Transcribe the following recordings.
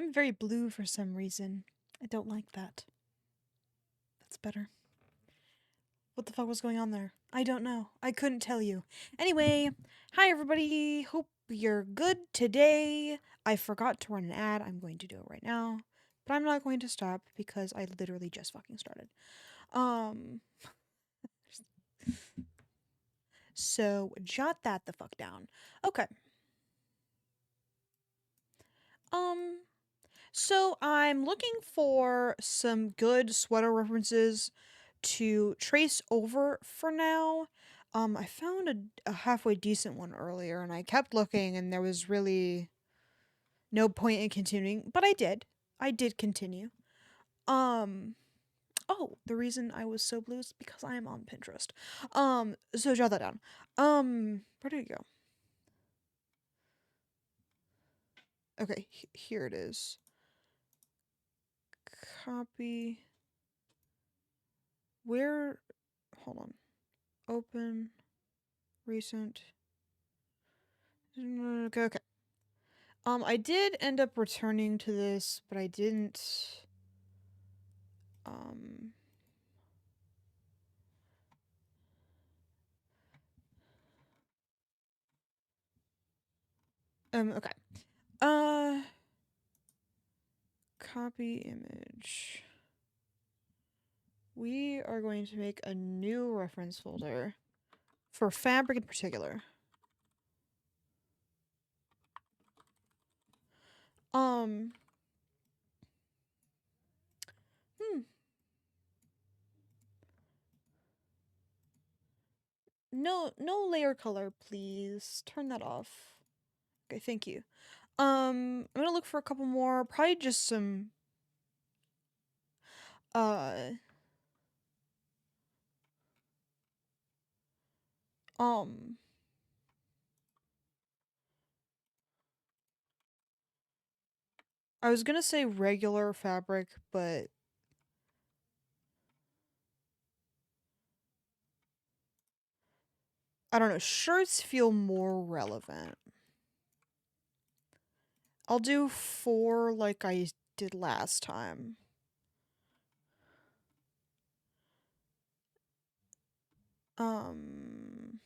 I'm very blue for some reason. I don't like that. That's better. What the fuck was going on there? I don't know. I couldn't tell you. Anyway, hi everybody. Hope you're good today. I forgot to run an ad. I'm going to do it right now. But I'm not going to stop because I literally just fucking started. Um so jot that the fuck down. Okay. Um so I'm looking for some good sweater references to trace over for now. I found a halfway decent one earlier and I kept looking and there was really no point in continuing, but I did. I did continue. Um oh, the reason I was so blue is because I am on Pinterest. So jot that down. Where did it go? Okay, here it is. Copy. Where hold on. Open recent. Okay, okay. I did end up returning to this, but I didn't. Um. Okay. Uh. Copy image. We are going to make a new reference folder for fabric in particular. Um. Hmm. No layer color, please. Turn that off. Okay, thank you. I'm gonna look for a couple more. Probably just some. Uh. Um. I was gonna say regular fabric, but I don't know. Shirts feel more relevant. I'll do 4 like I did last time. Um.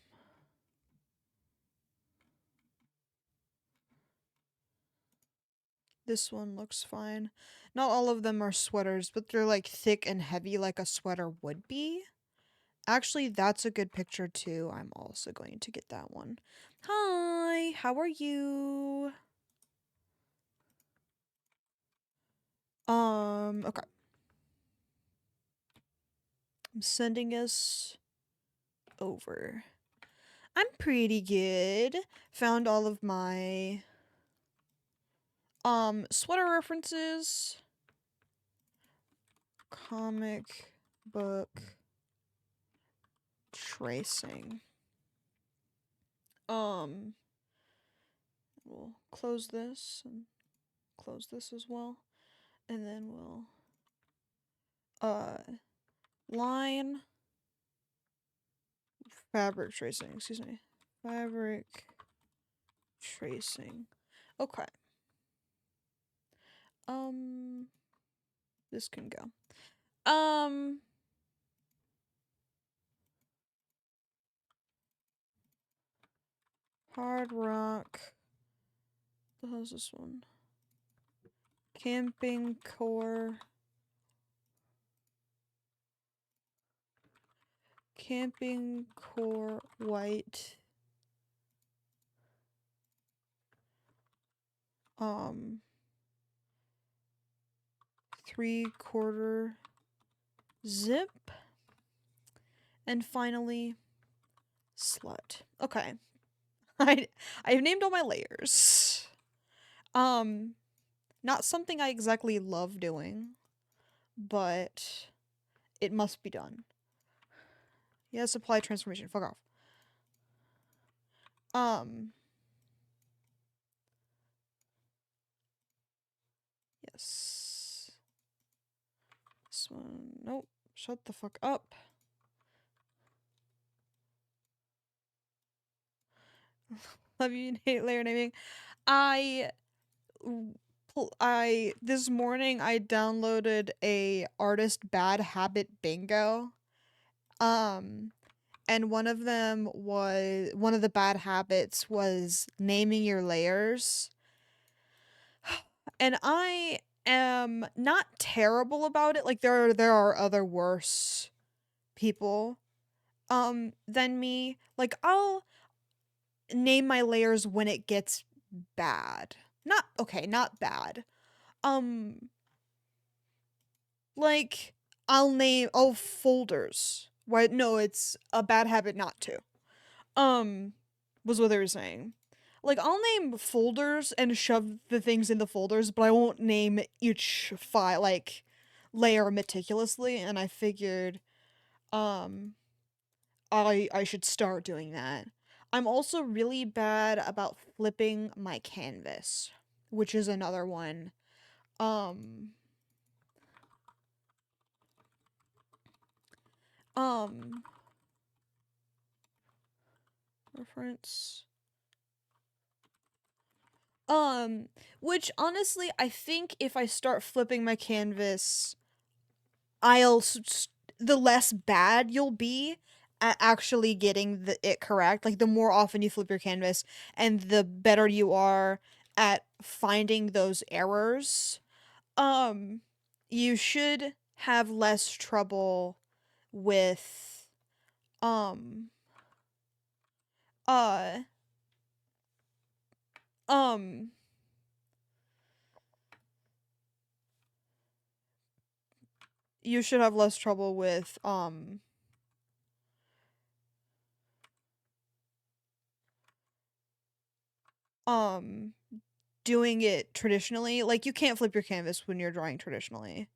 This one looks fine. Not all of them are sweaters, but they're like thick and heavy like a sweater would be. Actually, that's a good picture too. I'm also going to get that one. Hi, how are you? Okay. I'm sending us over. I'm pretty good. Found all of my sweater references. Comic book tracing. Um we'll close this and close this as well. And then we'll uh line fabric tracing, excuse me. Fabric tracing. Okay. Um this can go. Hard rock. What the hell is this one? Camping core. Camping core white. 3/4 zip. And finally, slut. Okay. I've named all my layers. Not something I exactly love doing, but it must be done. Yes, apply transformation. Fuck off. Yes. This one. Nope. Shut the fuck up. Love you, hate layer naming. I I this morning I downloaded a artist bad habit bingo. Um and one of the bad habits was naming your layers. And I am not terrible about it. Like there are other worse people than me. Like I'll name my layers when it gets bad. Not okay, not bad. Um like folders. Why no, it's a bad habit not to. Um was what they were saying. Like I'll name folders and shove the things in the folders, but I won't name each file like layer meticulously, and I figured um I should start doing that. I'm also really bad about flipping my canvas, which is another one. Um um reference um which honestly I think if I start flipping my canvas, I'll the less bad you'll be at actually getting it correct. Like the more often you flip your canvas and the better you are at finding those errors, um you should have less trouble with um uh um you should have less trouble with um doing it traditionally. Like you can't flip your canvas when you're drawing traditionally.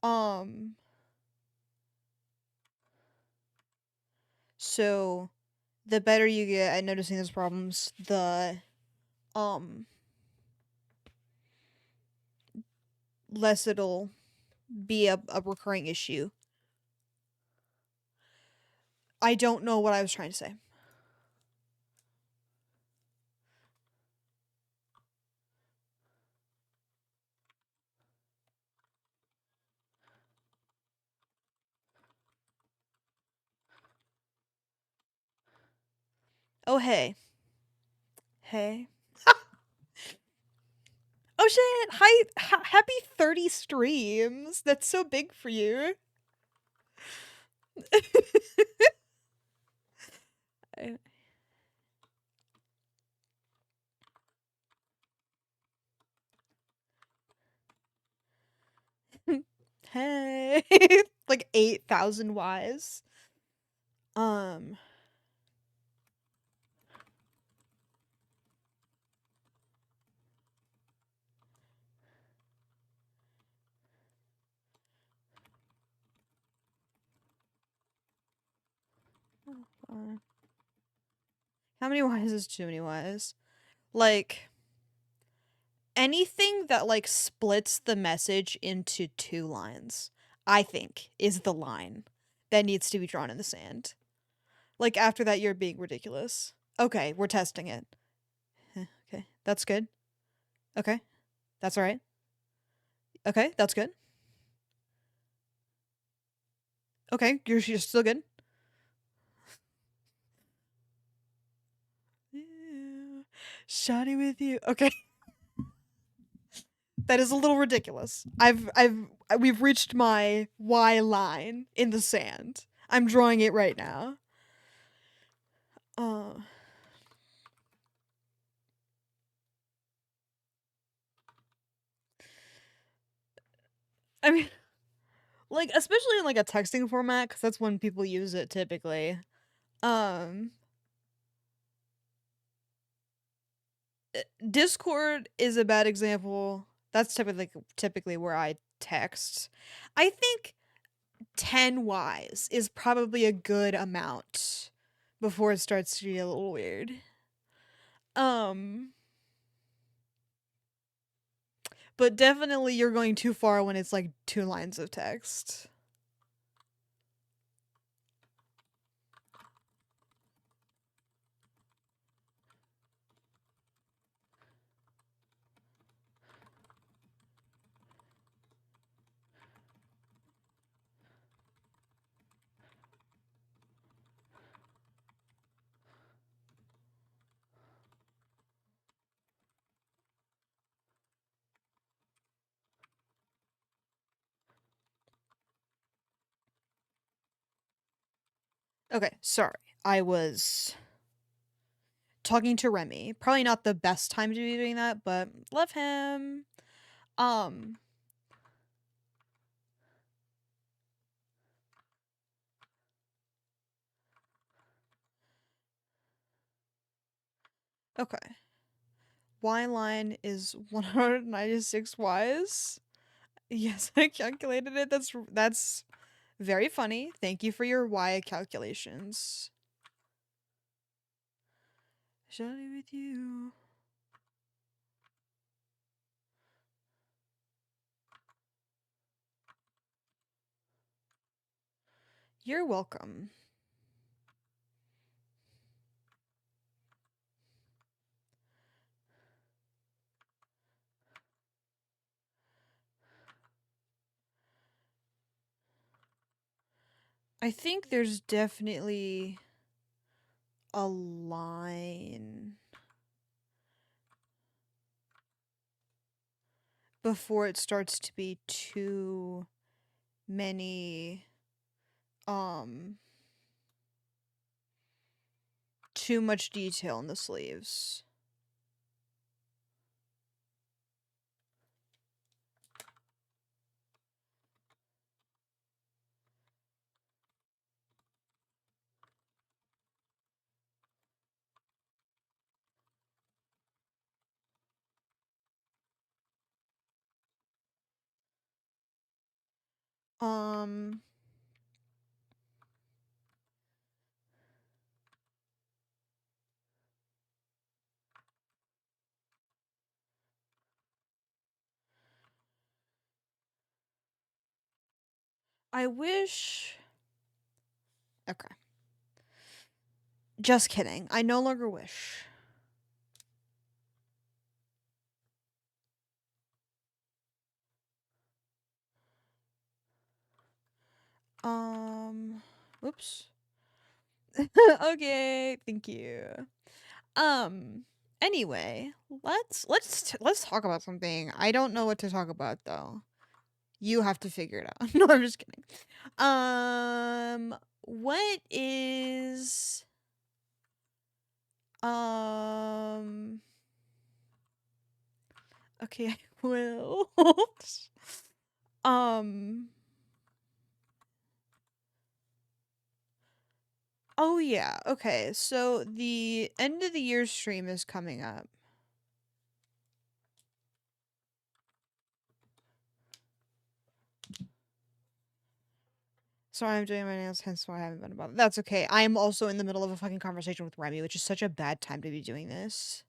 Um so the better you get at noticing those problems, the um less it'll be a recurring issue. I don't know what I was trying to say. Oh hey. Hey. Oh shit. Hi, happy 30 streams. That's so big for you. Hey. Like 8,000 Ys. Um uh, how many Ys is too many Ys? Like anything that like splits the message into two lines, I think is the line that needs to be drawn in the sand. Like after that you're being ridiculous. Okay, we're testing it. Okay, that's good. Okay, that's all right. Okay, that's good. Okay, you're still good. Yeah. Shoddy with you. Okay. That is a little ridiculous. We've reached my Y line in the sand. I'm drawing it right now. Uh I mean like especially in like a texting format cuz that's when people use it typically. Um Discord is a bad example. That's typically where I text. I think 10 Ys is probably a good amount before it starts to get a little weird. Um, but definitely you're going too far when it's like two lines of text. Okay, sorry. I was talking to Remy. Probably not the best time to be doing that, but love him. Um, okay. Y line is 196 Ys. Yes, I calculated it. That's very funny. Thank you for your Y calculations. Should I be with you? You're welcome. I think there's definitely a line before it starts to be too many um too much detail in the sleeves. Um I wish. Okay. Just kidding. I no longer wish. Um oops. Okay, thank you. Um anyway, let's talk about something. I don't know what to talk about though. You have to figure it out. No, I'm just kidding. What is um okay, I will. um oh yeah, okay. So the end of the year stream is coming up. Sorry, I'm doing my nails, hence why I haven't been about it. That's okay. I am also in the middle of a fucking conversation with Remy, which is such a bad time to be doing this.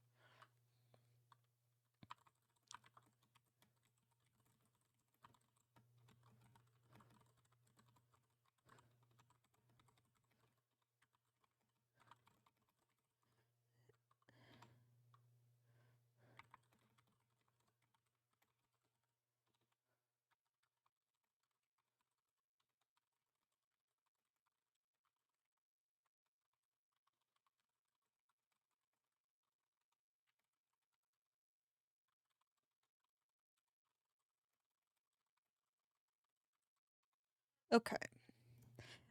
Okay.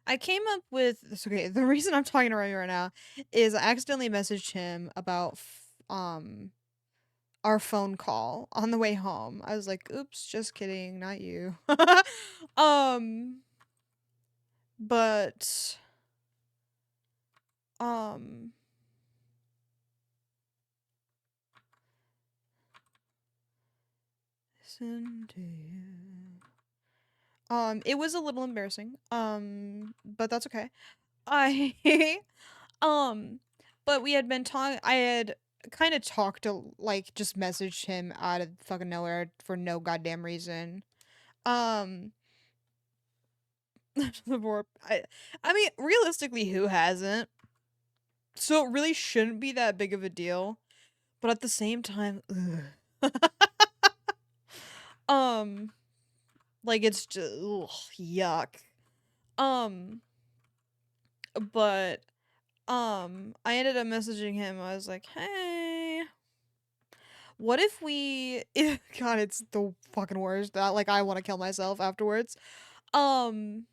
I came up with this. Okay, the reason I'm talking to Remy right now is I accidentally messaged him about our phone call on the way home. I was like, "Oops, just kidding, not you." um, but um, listen to you. It was a little embarrassing. But that's okay. I um, but we had been talking. I had kind of talked to like just messaged him out of fucking nowhere for no goddamn reason. Um, before I mean, realistically, who hasn't? So it really shouldn't be that big of a deal. But at the same time, ugh. um, like it's just ugh, yuck. Um, but I ended up messaging him. I was like, "Hey, what if we?" God, it's the fucking worst. That like I want to kill myself afterwards. Um,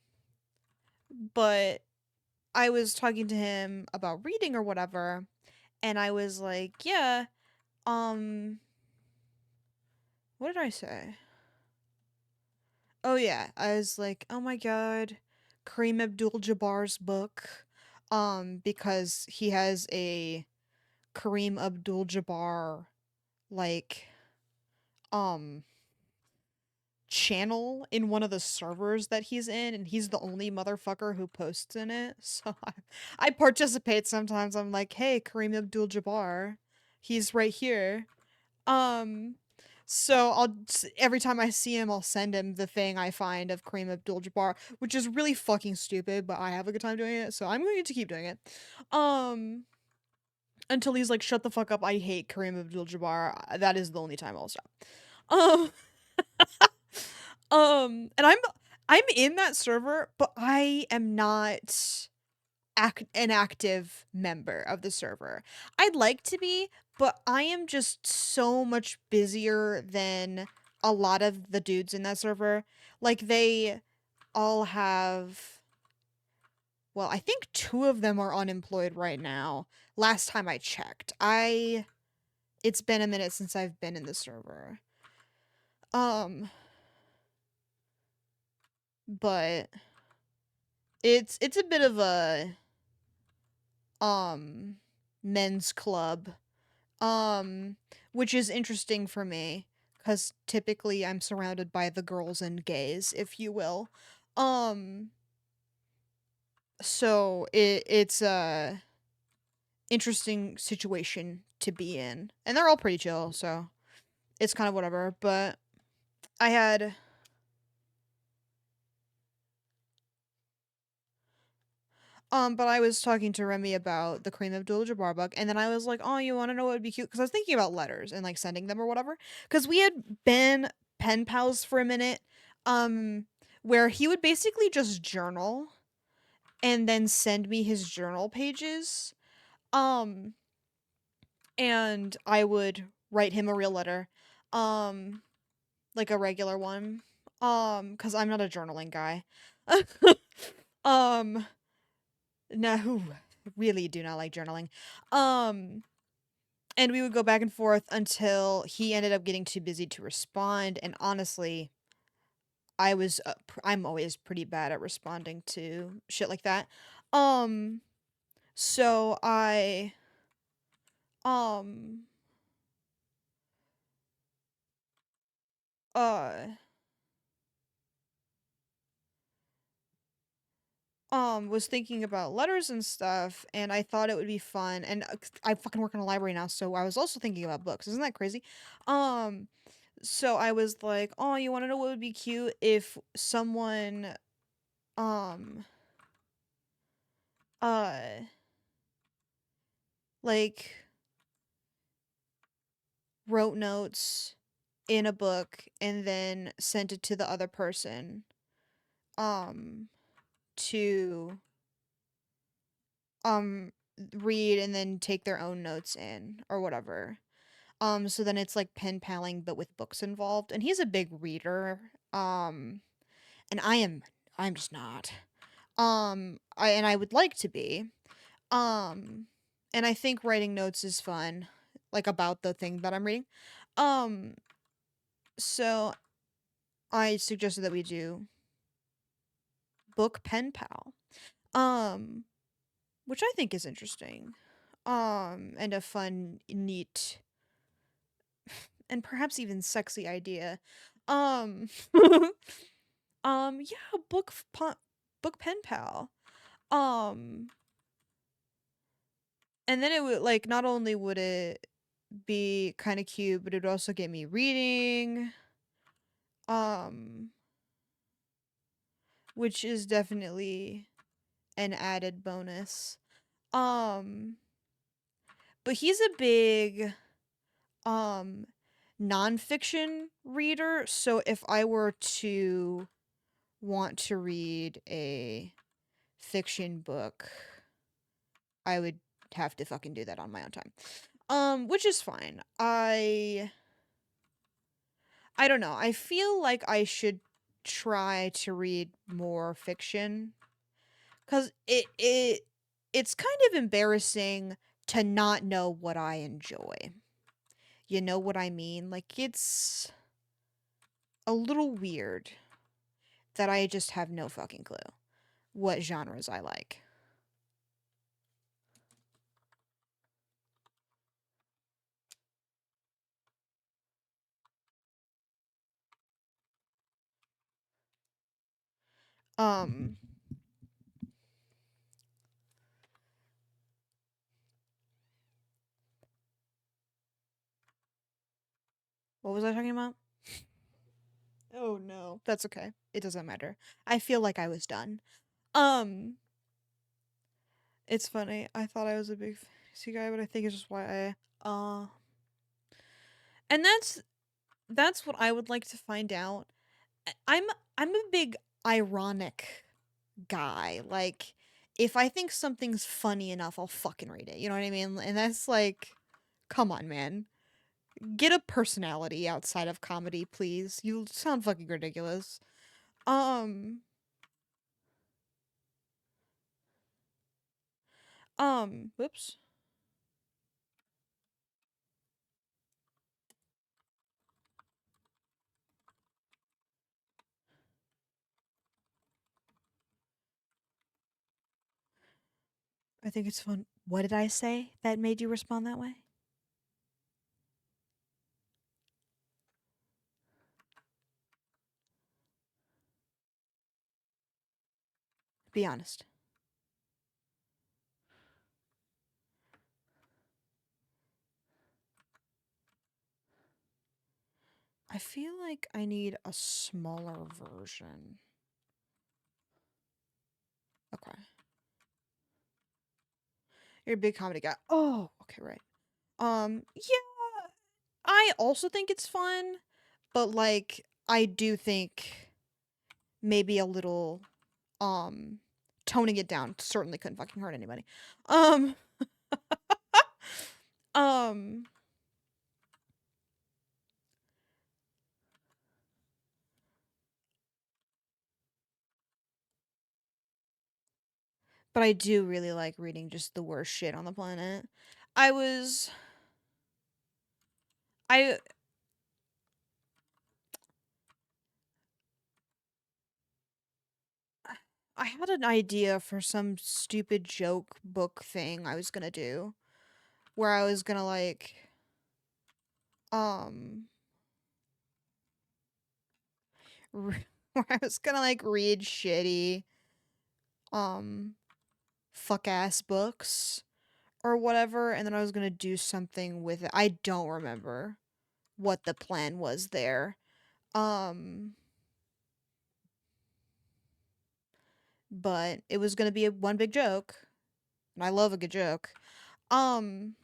but I was talking to him about reading or whatever, and I was like, yeah, um, what did I say? Oh yeah, I was like, oh my god, Kareem Abdul-Jabbar's book, because he has a Kareem Abdul-Jabbar like um channel in one of the servers that he's in, and he's the only motherfucker who posts in it. So I participate sometimes. I'm like, hey, Kareem Abdul-Jabbar, he's right here. Um, so every time I see him, I'll send him the thing I find of Kareem Abdul-Jabbar, which is really fucking stupid, but I have a good time doing it, so I'm going to keep doing it. Um, until he's like, shut the fuck up, I hate Kareem Abdul-Jabbar. That is the only time I'll stop. Um, and I'm in that server, but I am not an active member of the server. I'd like to be, but I am just so much busier than a lot of the dudes in that server. Like they all have, well, I think two of them are unemployed right now. Last time I checked. It's been a minute since I've been in the server. Um but it's a bit of a um men's club, um which is interesting for me cuz typically I'm surrounded by the girls and gays, if you will. um so it's a interesting situation to be in, and they're all pretty chill, so it's kind of whatever. But I had but I was talking to Remy about the Kareem Abdul-Jabbar book, and then I was like, "Oh, you want to know what would be cute?" Because I was thinking about letters and like sending them or whatever. Because we had been pen pals for a minute, um, where he would basically just journal and then send me his journal pages, um, and I would write him a real letter, um, like a regular one, because I'm not a journaling guy. um, no, really do not like journaling. Um, and we would go back and forth until he ended up getting too busy to respond. And honestly, I'm always pretty bad at responding to shit like that. Um, so um, uh, was thinking about letters and stuff, and I thought it would be fun. And I fucking work in a library now, so I was also thinking about books. Isn't that crazy? Um, so I was like, "Oh, you want to know what would be cute if someone um uh like wrote notes in a book and then sent it to the other person um to um read and then take their own notes in or whatever." So then it's like pen paling but with books involved. And he's a big reader. And I'm just not. I would like to be. Um, and I think writing notes is fun, like about the thing that I'm reading. Um, so I suggested that we do book pen pal. Um, which I think is interesting. And a fun, neat, and perhaps even sexy idea. Um, yeah, book pen pal. Um, and then it would like not only would it be kind of cute, but it would also get me reading. Um, which is definitely an added bonus. Um, but he's a big um nonfiction reader, so if I were to want to read a fiction book, I would have to fucking do that on my own time. Which is fine. I don't know. I feel like I should try to read more fiction 'Cause it's kind of embarrassing to not know what I enjoy. You know what I mean? Like, it's a little weird that I just have no fucking clue what genres I like. Um, what was I talking about? Oh no, that's okay. It doesn't matter. I feel like I was done. Um, it's funny. I thought I was a big fantasy guy, but I think it's just why and that's what I would like to find out. I'm I'm a big ironic guy. Like, if I think something's funny enough, I'll fucking read it. You know what I mean? And that's like, come on, man. Get a personality outside of comedy, please. You sound fucking ridiculous. Um, whoops. I think it's fun. What did I say that made you respond that way? Be honest. I feel like I need a smaller version. Okay. You're a big comedy guy. Oh, okay, right. Yeah, I also think it's fun, but like I do think maybe a little um toning it down certainly couldn't fucking hurt anybody. Um um but I do really like reading just the worst shit on the planet. I was I I had an idea for some stupid joke book thing I was going to do where I was going to like um where I was going to like read shitty um fuck ass books or whatever, and then I was gonna do something with it. I don't remember what the plan was there. Um, but it was gonna be one big joke, and I love a good joke. Um,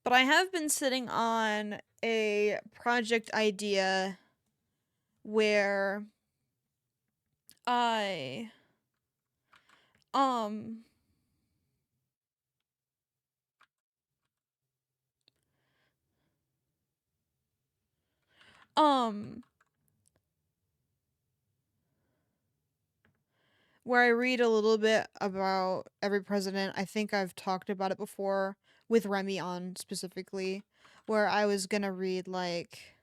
but I have been sitting on a project idea where I um um where I read a little bit about every president. I think I've talked about it before with Remy on specifically, where I was gonna read like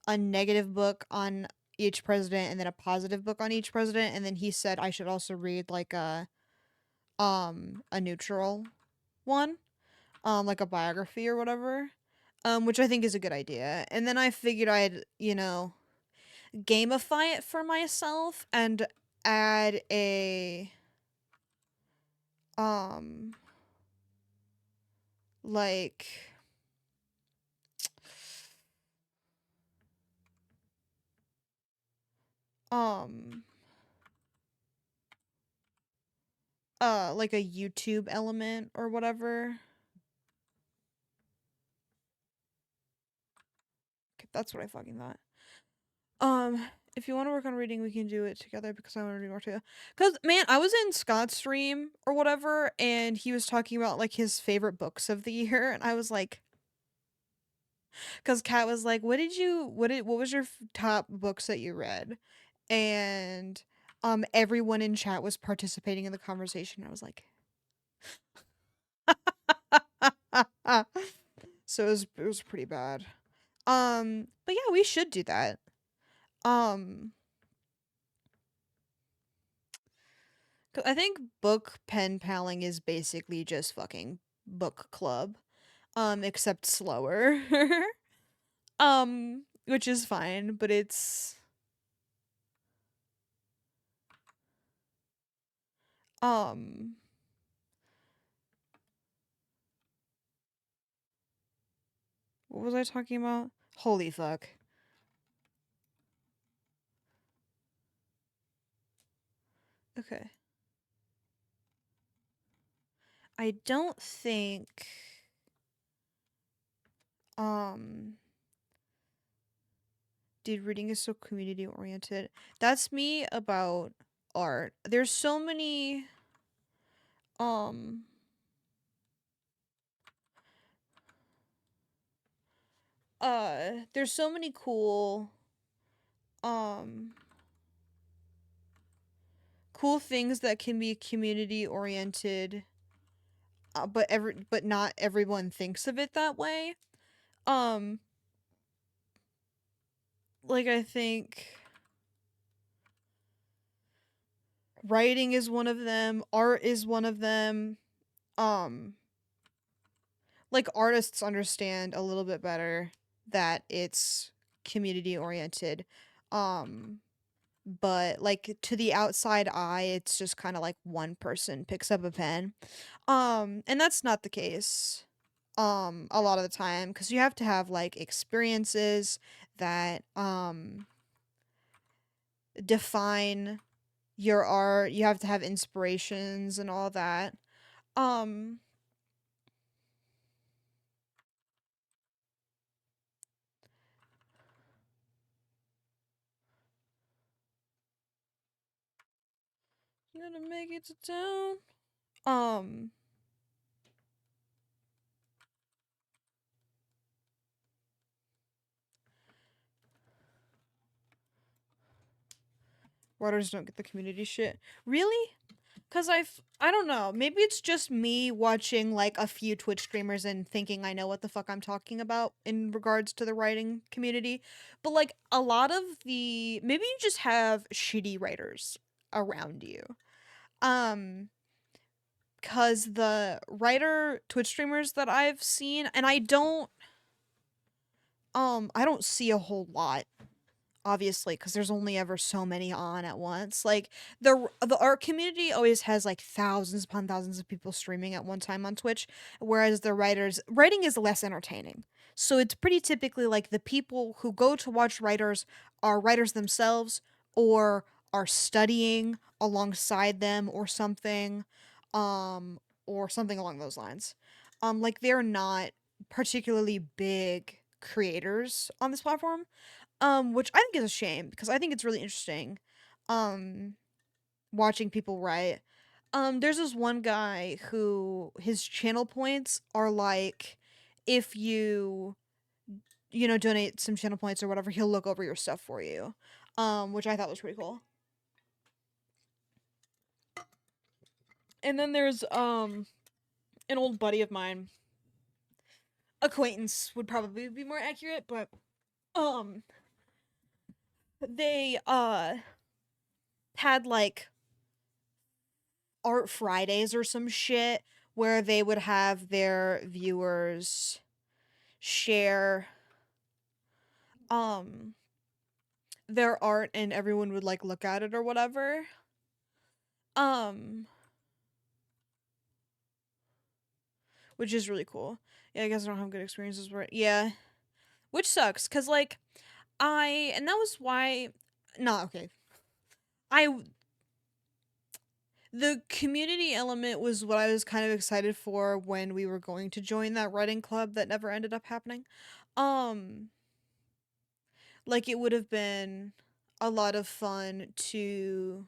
a negative book on each president and then a positive book on each president, and then he said I should also read like a neutral one, like a biography or whatever. Which I think is a good idea. And then I figured I'd, gamify it for myself and add a um like um like a YouTube element or whatever. Okay, that's what I fucking thought. If you want to work on reading, we can do it together because I want to read more too. Cause man, I was in Scott's stream or whatever, and he was talking about like his favorite books of the year, and I was like, cause Kat was like, what was your top books that you read?" and everyone in chat was participating in the conversation. I was like, so it was pretty bad. But yeah, we should do that. Um, 'Cause I think book pen paling is basically just fucking book club. Except slower. Which is fine, but it's um what was I talking about? Holy fuck. Okay. I don't think um dude, reading is so community oriented. That's me about art. There's so many um there's so many um cool things that can be community oriented, but not everyone thinks of it that way. Um like I think writing is one of them, art is one of them. Um like artists understand a little bit better that it's community oriented. Um but like to the outside eye it's just kind of like one person picks up a pen. And that's not the case a lot of the time, cuz you have to have like experiences that define your art. You have to have inspirations and all that. Um gonna make it to town. Um Writers don't get the community shit. Really? Cause I don't know. Maybe it's just me watching like a few Twitch streamers and thinking I know what the fuck I'm talking about in regards to the writing community. But like a lot of the maybe you just have shitty writers around you. Um cuz the writer Twitch streamers that I've seen, and I don't see a whole lot, obviously, because there's only ever so many on at once. Like the art community always has like thousands upon thousands of people streaming at one time on Twitch, whereas the writers writing is less entertaining. So it's pretty typically like the people who go to watch writers are writers themselves, or are studying alongside them or something along those lines. Like they're not particularly big creators on this platform, which I think is a shame because I think it's really interesting, um, watching people write. There's this one guy who his channel points are like, if you donate some channel points or whatever, he'll look over your stuff for you, which I thought was pretty cool. And then there's an old buddy of mine, acquaintance would probably be more accurate, but um, they had like art Fridays or some shit where they would have their viewers share um their art and everyone would like look at it or whatever. Um which is really cool. Yeah, I guess I don't have good experiences where yeah. Which sucks cuz like and that was why no, okay. I The community element was what I was kind of excited for when we were going to join that writing club that never ended up happening. Um like it would have been a lot of fun to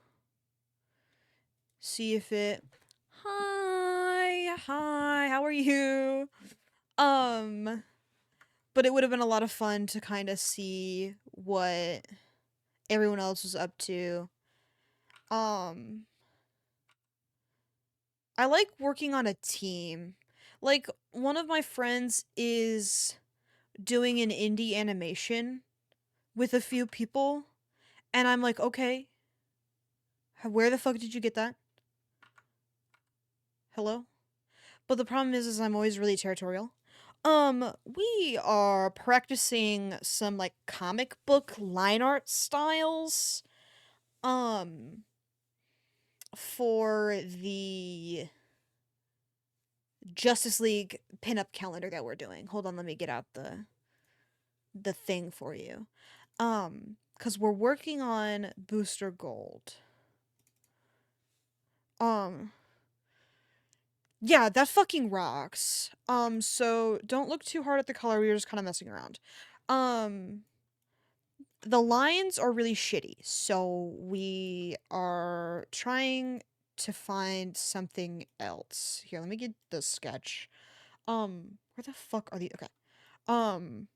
see if it hi, how are you? Um but it would have been a lot of fun to kind of see what everyone else was up to. Um, I like working on a team. Like, one of my friends is doing an indie animation with a few people, and I'm like, okay, where the fuck did you get that? Hello? But the problem is I'm always really territorial. We are practicing some like comic book line art styles. Um, for the Justice League pinup calendar that we're doing. Hold on, let me get out the thing for you. Cuz we're working on Booster Gold. Um, yeah, that fucking rocks. So don't look too hard at the color. We were just kind of messing around. Um, the lines are really shitty, so we are trying to find something else. Here, let me get the sketch. Where the fuck are the okay. Um,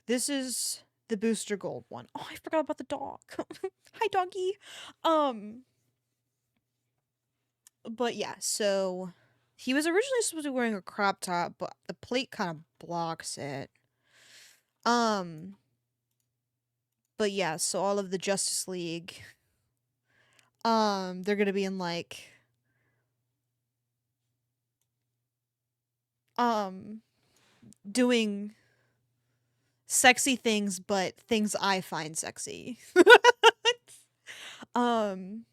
this is the Booster Gold one. Oh, I forgot about the dog. Hi, doggy. Um, but yeah, so he was originally supposed to be wearing a crop top, but the plate kind of blocks it. Um, but yeah, so all of the Justice League, they're gonna be in like, um, doing sexy things, but things I find sexy. um,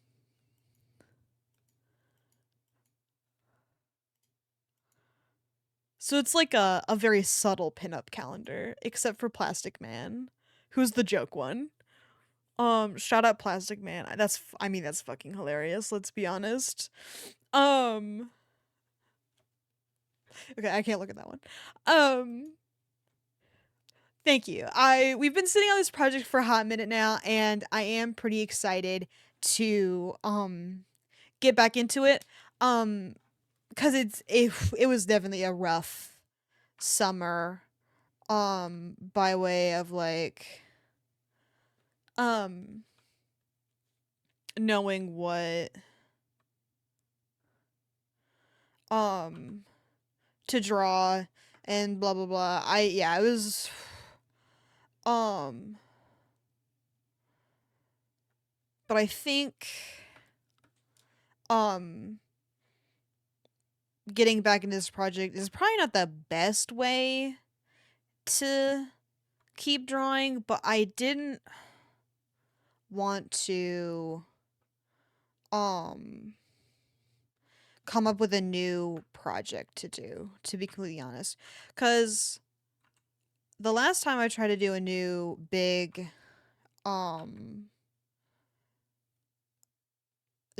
So it's like a very subtle pinup calendar, except for Plastic Man, who's the joke one. Shout out Plastic Man. I mean that's fucking hilarious, let's be honest. Um okay, I can't look at that one. Um Thank you. We've been sitting on this project for a hot minute now, and I am pretty excited to get back into it. Cuz it was definitely a rough summer by way of like um knowing what um to draw and blah blah blah. It was um but I think um getting back into this project is probably not the best way to keep drawing, but I didn't want to um come up with a new project to do, to be completely honest. Cuz the last time I tried to do a new big um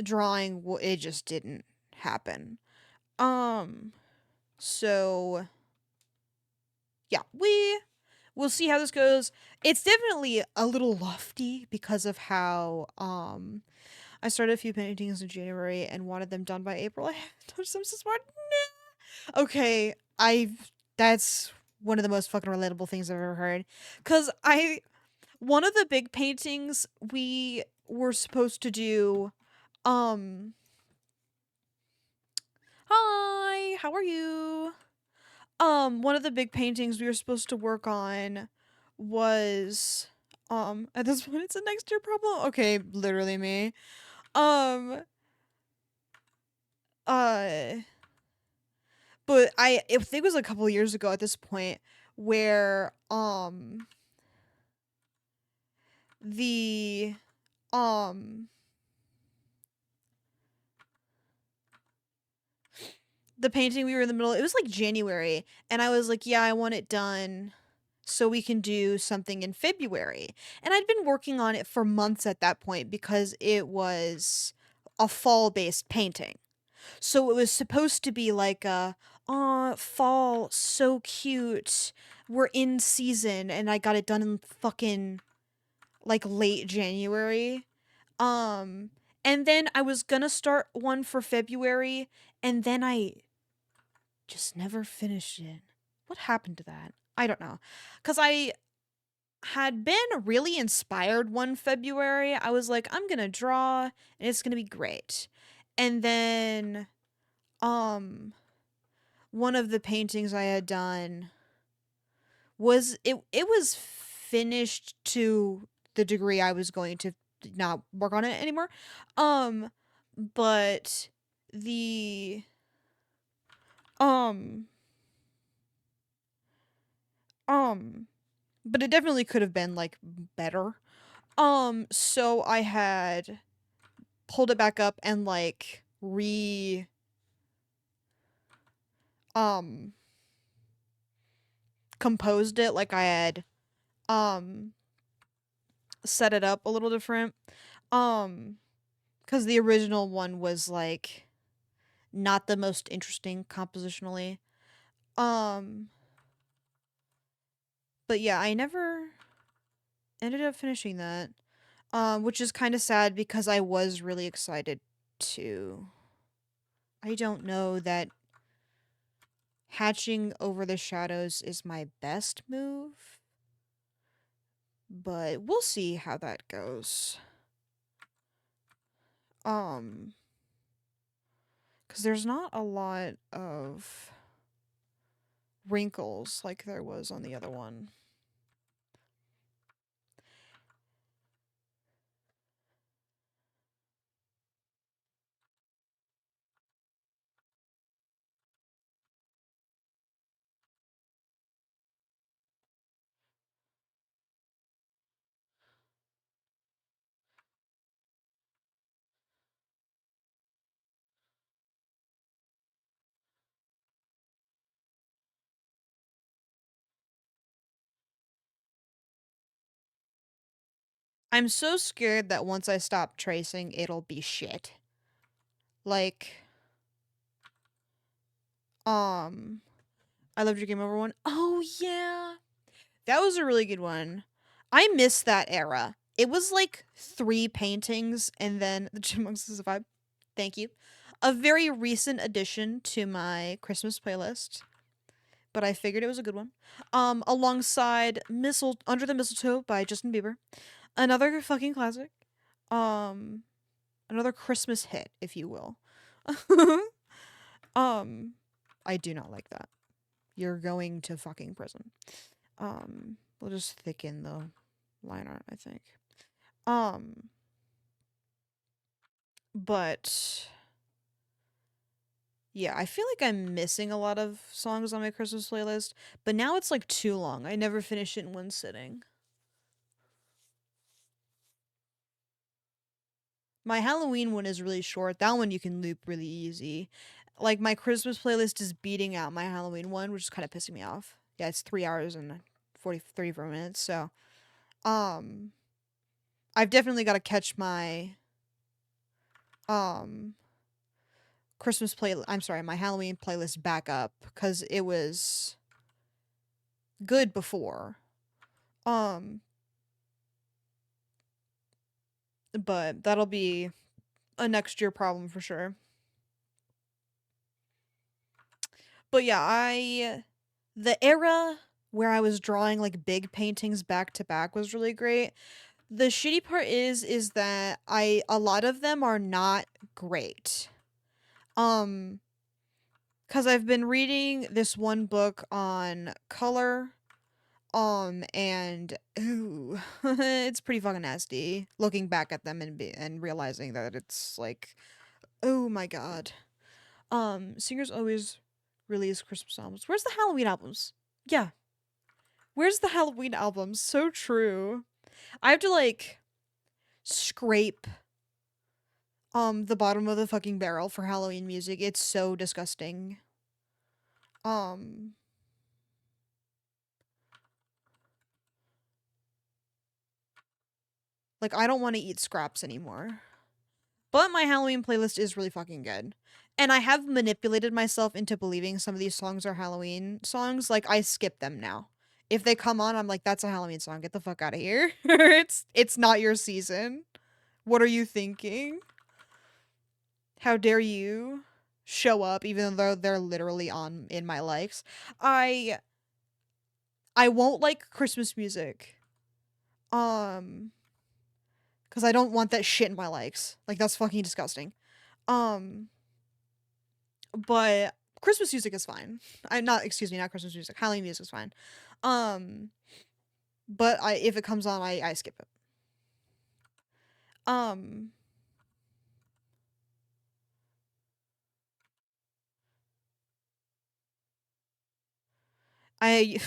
drawing, it just didn't happen. Um so yeah, we'll see how this goes. It's definitely a little lofty because of how I started a few paintings in January and wanted them done by April. I haven't touched them since March. Nah. Okay, I've that's one of the most fucking relatable things I've ever heard. Cause one of the big paintings we were supposed to do, um hi, how are you? One of the big paintings we were supposed to work on was at this point it's a next year problem. Okay, literally me. Um uh but I think it was a couple years ago at this point where the um the painting we were in the middle, it was like January, and I was like, yeah, I want it done so we can do something in February. And I'd been working on it for months at that point because it was a fall based painting. So it was supposed to be like a, oh, fall, so cute. We're in season, and I got it done in fucking like late January. Um, and then I was gonna start one for February, and then I just never finished it. What happened to that? I don't know. Cause had been really inspired one February. I was like, I'm gonna draw and it's gonna be great. And then um one of the paintings I had done it was finished to the degree I was going to not work on it anymore. Um but the um um but it definitely could have been like better. So I had pulled it back up and like um composed it, like I had um set it up a little different. Um cuz the original one was like not the most interesting compositionally. Um but yeah, I never ended up finishing that. Which is kind of sad because I was really excited to. I don't know that hatching over the shadows is my best move, but we'll see how that goes. Um, because there's not a lot of wrinkles like there was on the other one. I'm so scared that once I stop tracing, it'll be shit. Like, um, I loved your game over one. Oh yeah, that was a really good one. I miss that era. It was like 3 paintings and then the Chipmunks is a vibe. Thank you. A very recent addition to my Christmas playlist, but I figured it was a good one. Alongside Mistle Under the Mistletoe by Justin Bieber. Another fucking classic. Um, another Christmas hit, if you will. um, I do not like that. You're going to fucking prison. We'll just thicken the line art, I think. Um, but yeah, I feel like I'm missing a lot of songs on my Christmas playlist, but now it's like too long. I never finish it in one sitting. My Halloween one is really short. That one you can loop really easy. Like my Christmas playlist is beating out my Halloween one, which is kind of pissing me off. Yeah, it's 3 hours and 34 minutes. So, um, I've definitely got to catch my um my Halloween playlist back up because it was good before. Um, but that'll be a next year problem for sure. But yeah, I the era where I was drawing like big paintings back to back was really great. The shitty part is that I a lot of them are not great. Um cuz I've been reading this one book on color and ooh, it's pretty fucking nasty looking back at them and realizing that it's like oh my god. Singers always release Christmas albums. Where's the Halloween albums? Yeah. Where's the Halloween albums? So true. I have to like scrape the bottom of the fucking barrel for Halloween music. It's so disgusting. Um like I don't want to eat scraps anymore. But my Halloween playlist is really fucking good. And I have manipulated myself into believing some of these songs are Halloween songs. Like I skip them now. If they come on, I'm like, that's a Halloween song. Get the fuck out of here. It's not your season. What are you thinking? How dare you show up even though they're literally on in my likes? I I won't like Christmas music Um, because I don't want that shit in my likes. Like that's fucking disgusting. Um, but Christmas music is fine. I not excuse me, not Christmas music. Halloween music is fine. Um, but I if it comes on, I skip it. Um, I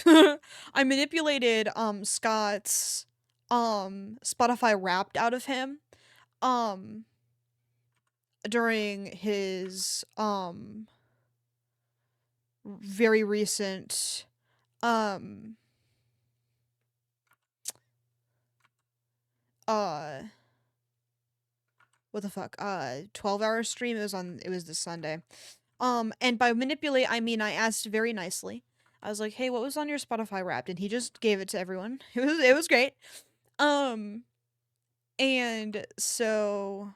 I manipulated Scott's Spotify Wrapped out of him um during his very recent um uh what the fuck 12-hour stream. It was this Sunday. And by manipulate I mean I asked very nicely. I was like, "Hey, what was on your Spotify Wrapped?" And he just gave it to everyone. It was great. Um and so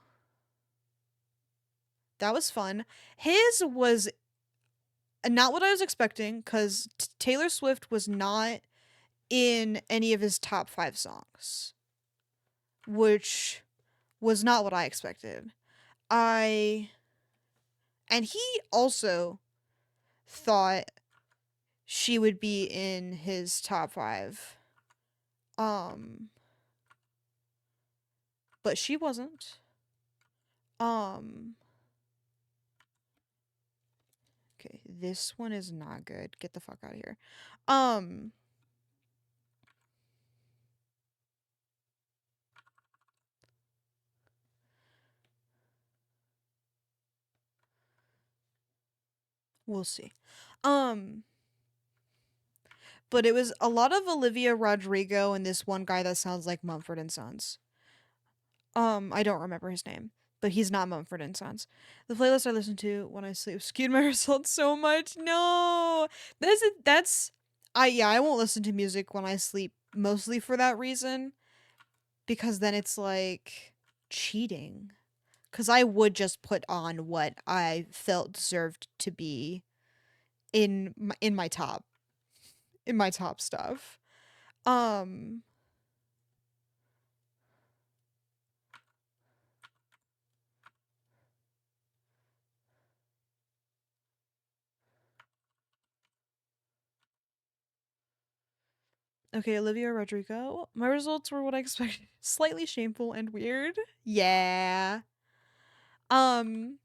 that was fun. His was not what I was expecting cuz Taylor Swift was not in any of his top 5 songs, which was not what I expected. I and he also thought she would be in his top 5. Um but she wasn't. Um okay, this one is not good. Get the fuck out of here. Um we'll see. Um but it was a lot of Olivia Rodrigo and this one guy that sounds like Mumford and Sons. I don't remember his name, but he's not Mumford and Sons. The playlist I listen to when I sleep skewed my results so much. No, that's I yeah I won't listen to music when I sleep mostly for that reason because then it's like cheating. Cause I would just put on what I felt deserved to be in my top stuff. Um Okay, Olivia Rodrigo. My results were what I expected. Slightly shameful and weird. Yeah. Um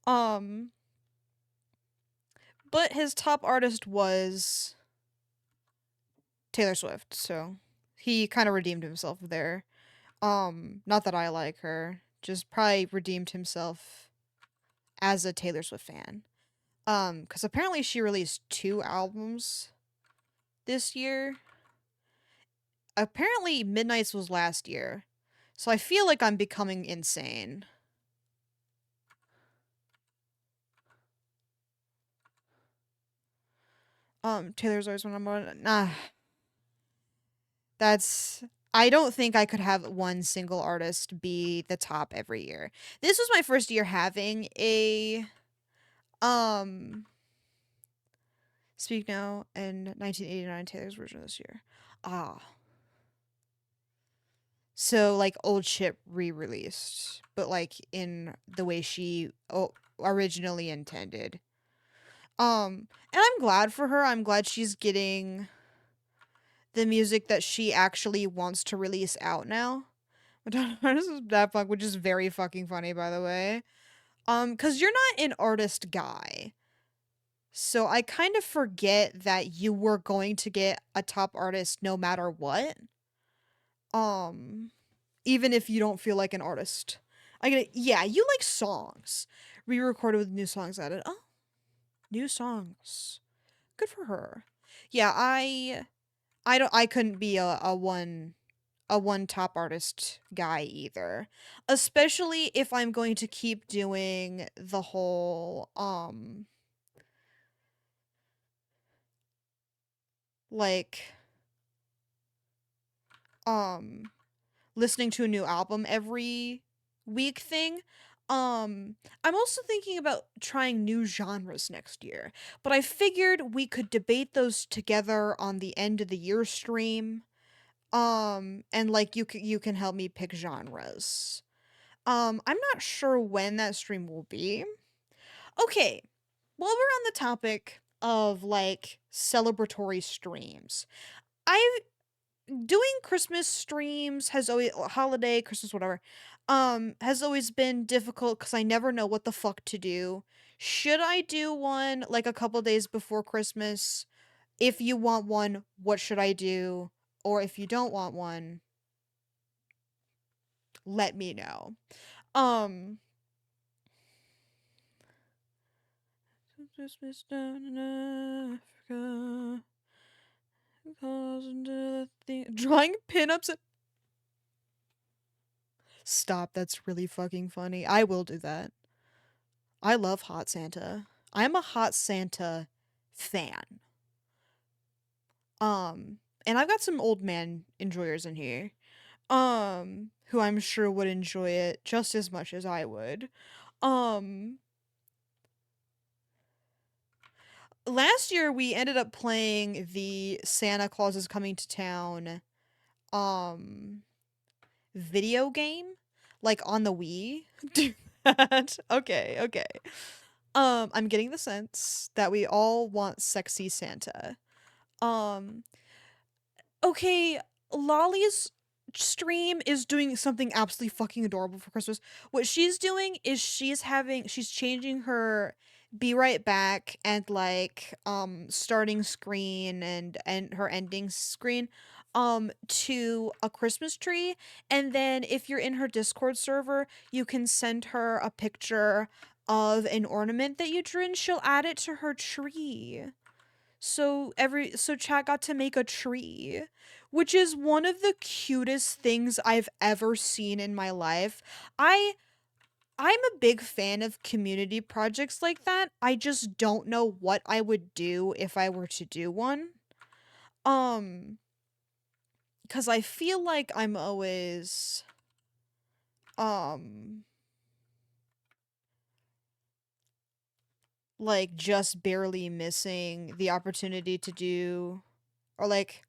um but his top artist was Taylor Swift, so he kind of redeemed himself there. Not that I like her, just probably redeemed himself as a Taylor Swift fan. Cuz apparently she released 2 albums this year. Apparently Midnight's was last year. So I feel like I'm becoming insane. Taylor's always one number. Nah, that's. I don't think I could have one single artist be the top every year. This was my first year having a um Speak Now and 1989 Taylor's version this year. Ah, so like old shit re-released, but like in the way she originally intended. And I'm glad for her. I'm glad she's getting the music that she actually wants to release out now. Madonna Artist is Daft Punk, which is very fucking funny, by the way. Cause you're not an artist guy. So I kind of forget that you were going to get a top artist no matter what. Um, Even if you don't feel like an artist. I get it. Yeah, you like songs. Re-recorded with new songs added. Oh, new songs. Good for her. Yeah, I couldn't be a one top artist guy either. Especially if I'm going to keep doing the whole like um listening to a new album every week thing. I'm also thinking about trying new genres next year, but I figured we could debate those together on the end of the year stream. And like you can help me pick genres. I'm not sure when that stream will be. Okay, while we're on the topic of like celebratory streams, I doing Christmas streams has always holiday, Christmas, whatever, has always been difficult because I never know what the fuck to do. Should I do one like a couple days before Christmas? If you want one, what should I do? Or if you don't want one, let me know. Um Christmas down in Africa, drawing pinups and stop, that's really fucking funny. I will do that. I love Hot Santa. I'm a Hot Santa fan. Um, and I've got some old man enjoyers in here. Who I'm sure would enjoy it just as much as I would. Um, Last year we ended up playing the Santa Claus is Coming to Town um video game like on the Wii. Do that. Okay, okay. I'm getting the sense that we all want sexy Santa. Um, okay, Lolly's stream is doing something absolutely fucking adorable for Christmas. What she's doing is she's changing her be right back and like starting screen and her ending screen to a Christmas tree, and then if you're in her Discord server, you can send her a picture of an ornament that you drew and she'll add it to her tree. So chat got to make a tree, which is one of the cutest things I've ever seen in my life. I I'm a big fan of community projects like that. I just don't know what I would do if I were to do one. Um cuz I feel like I'm always um like just barely missing the opportunity to do, or like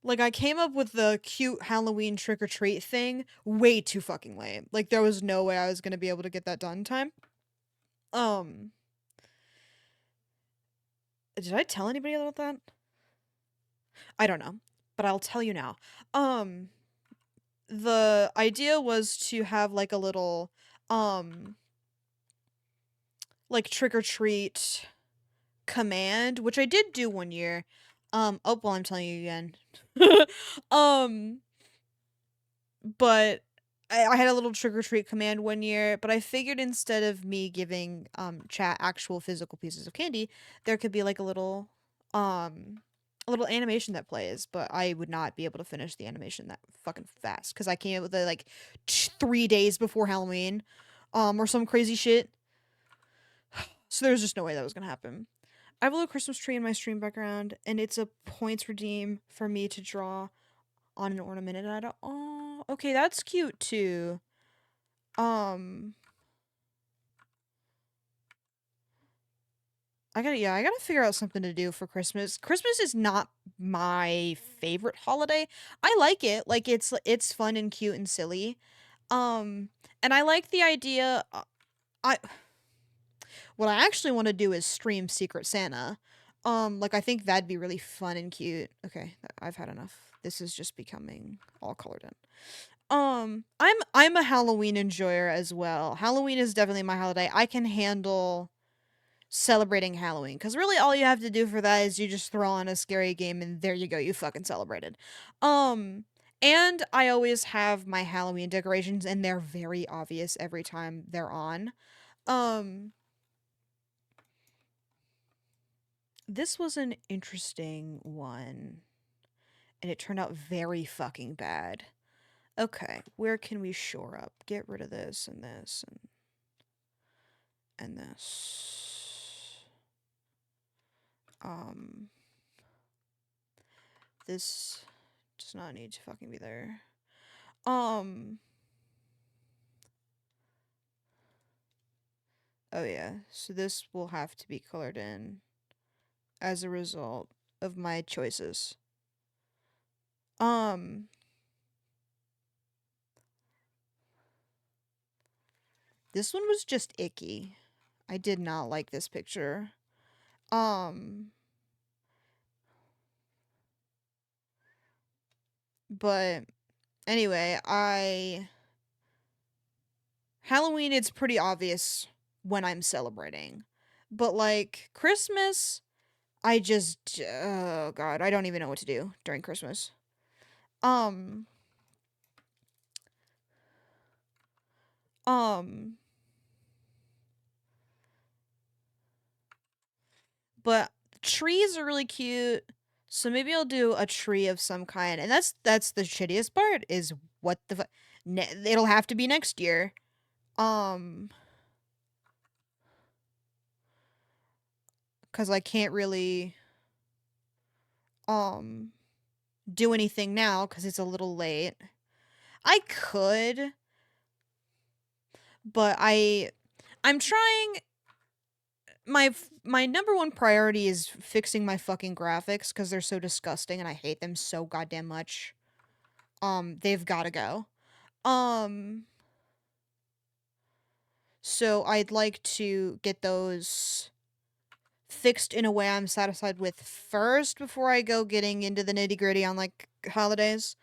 I came up with the cute Halloween trick or treat thing way too fucking late. Like there was no way I was gonna be able to get that done in time. Um, did I tell anybody about that? I don't know, but I'll tell you now. Um, the idea was to have like a little, um, like trick or treat command, which I did do one year. Oh, well, I'm telling you again. um, but I had a little trick or treat command one year, but I figured instead of me giving chat actual physical pieces of candy, there could be like a little animation that plays, but I would not be able to finish the animation that fucking fast because I came up with it like 3 days before Halloween, or some crazy shit. So there's just no way that was gonna happen. I have a little Christmas tree in my stream background, and it's a points redeem for me to draw on an ornament, and I don't. Oh, okay, that's cute too. Um, I gotta figure out something to do for Christmas. Christmas is not my favorite holiday. I like it, like it's fun and cute and silly. And I like the idea. I What I actually want to do is stream Secret Santa. Like I think that'd be really fun and cute. Okay, I've had enough. This is just becoming all colored in. I'm a Halloween enjoyer as well. Halloween is definitely my holiday. I can handle celebrating Halloween because really all you have to do for that is you just throw on a scary game and there you go, you fucking celebrated. Um, and I always have my Halloween decorations and they're very obvious every time they're on. Um, this was an interesting one and it turned out very fucking bad. Okay, where can we shore up? Get rid of this and this and this. Um, this does not need to fucking be there. Um, Oh yeah, so this will have to be colored in as a result of my choices. Um, this one was just icky. I did not like this picture. Um, but anyway, Halloween, it's pretty obvious when I'm celebrating. But like Christmas, I just oh god, I don't even know what to do during Christmas. Um um but trees are really cute. So maybe I'll do a tree of some kind. And that's the shittiest part is what the it'll have to be next year. Um cuz I can't really um do anything now cuz it's a little late. I could, but I'm trying my number one priority is fixing my fucking graphics cuz they're so disgusting and I hate them so goddamn much. They've got to go. Um so I'd like to get those fixed in a way I'm satisfied with first before I go getting into the nitty-gritty on like holidays.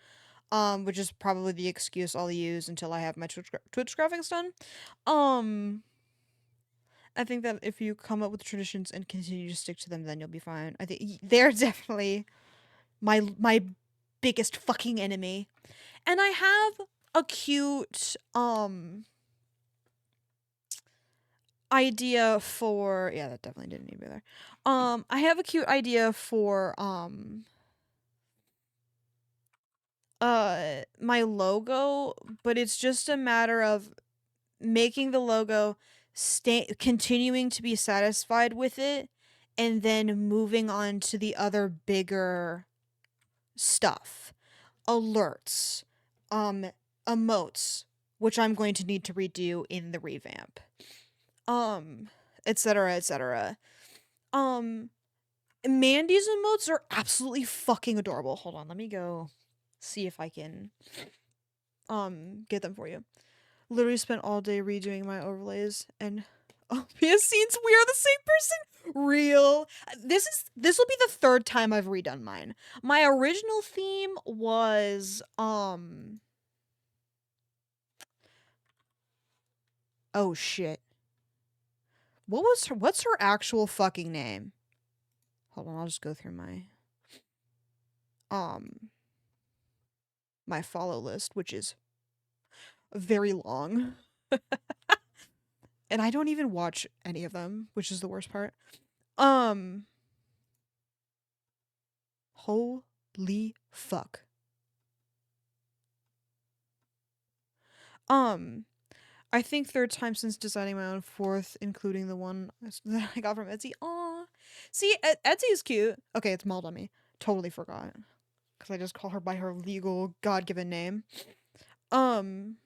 Which is probably the excuse I'll use until I have my Twitch graphics done. Um I think that if you come up with traditions and continue to stick to them, then you'll be fine. I think they're definitely my biggest fucking enemy. And I have a cute idea for yeah, that definitely didn't need to be there. I have a cute idea for my logo, but it's just a matter of making the logo stay continuing to be satisfied with it and then moving on to the other bigger stuff. Alerts, um emotes, which I'm going to need to redo in the revamp. Um etc etc. Um Mandy's emotes are absolutely fucking adorable. Hold on, let me go see if I can get them for you. Literally spent all day redoing my overlays and obvious scenes we are the same person. Real. This will be the third time I've redone mine. My original theme was oh shit. What's her actual fucking name? Hold on, I'll just go through um my follow list, which is very long. And I don't even watch any of them, which is the worst part. Um Holy fuck. Um I think third time since designing my own, fourth including the one that I got from Etsy. Aw. See, Etsy is cute. Okay, it's Maul Dummy. Totally forgot. Because I just call her by her legal God-given name. Um,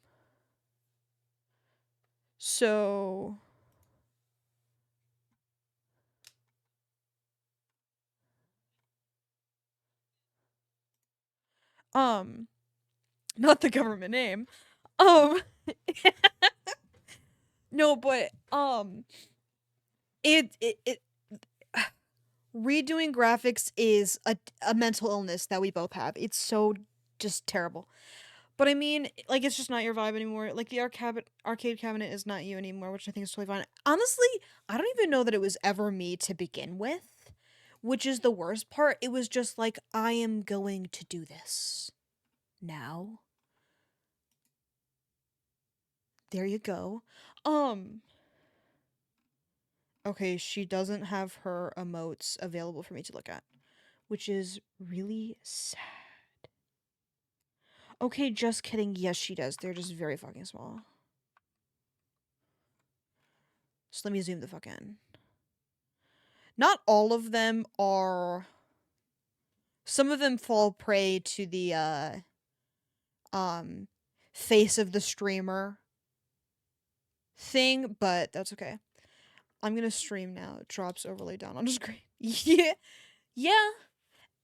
so... Um, not the government name. Um, no, but, it redoing graphics is a mental illness that we both have. It's so just terrible. But I mean, like, it's just not your vibe anymore. Like, the arcade cabinet is not you anymore, which I think is totally fine. Honestly, I don't even know that it was ever me to begin with, which is the worst part. It was just like, I am going to do this now. There you go. Um, okay, she doesn't have her emotes available for me to look at, which is really sad. Okay, just kidding. Yes, she does. They're just very fucking small. So let me zoom the fuck in. Not all of them are. Some of them fall prey to the um face of the streamer thing, but that's okay. I'm gonna stream now. It drops overlay down on the screen. Yeah. Yeah.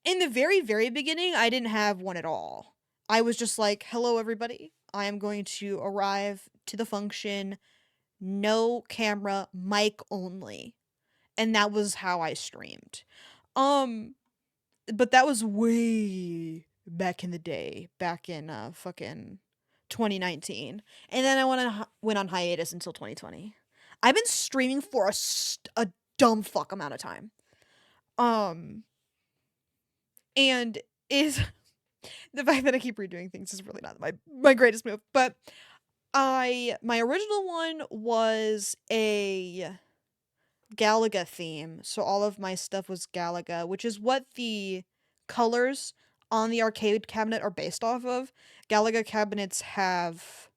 In the very, very beginning, I didn't have one at all. I was just like, hello, everybody. I am going to arrive to the function, no camera, mic only. And that was how I streamed. Um, but that was way back in the day, back in fucking 2019. And then I went on hiatus until 2020. I've been streaming for a dumb fuck amount of time. Um, and is the fact that I keep redoing things is really not my greatest move. But my original one was a Galaga theme, so all of my stuff was Galaga, which is what the colors on the arcade cabinet are based off of. Galaga cabinets have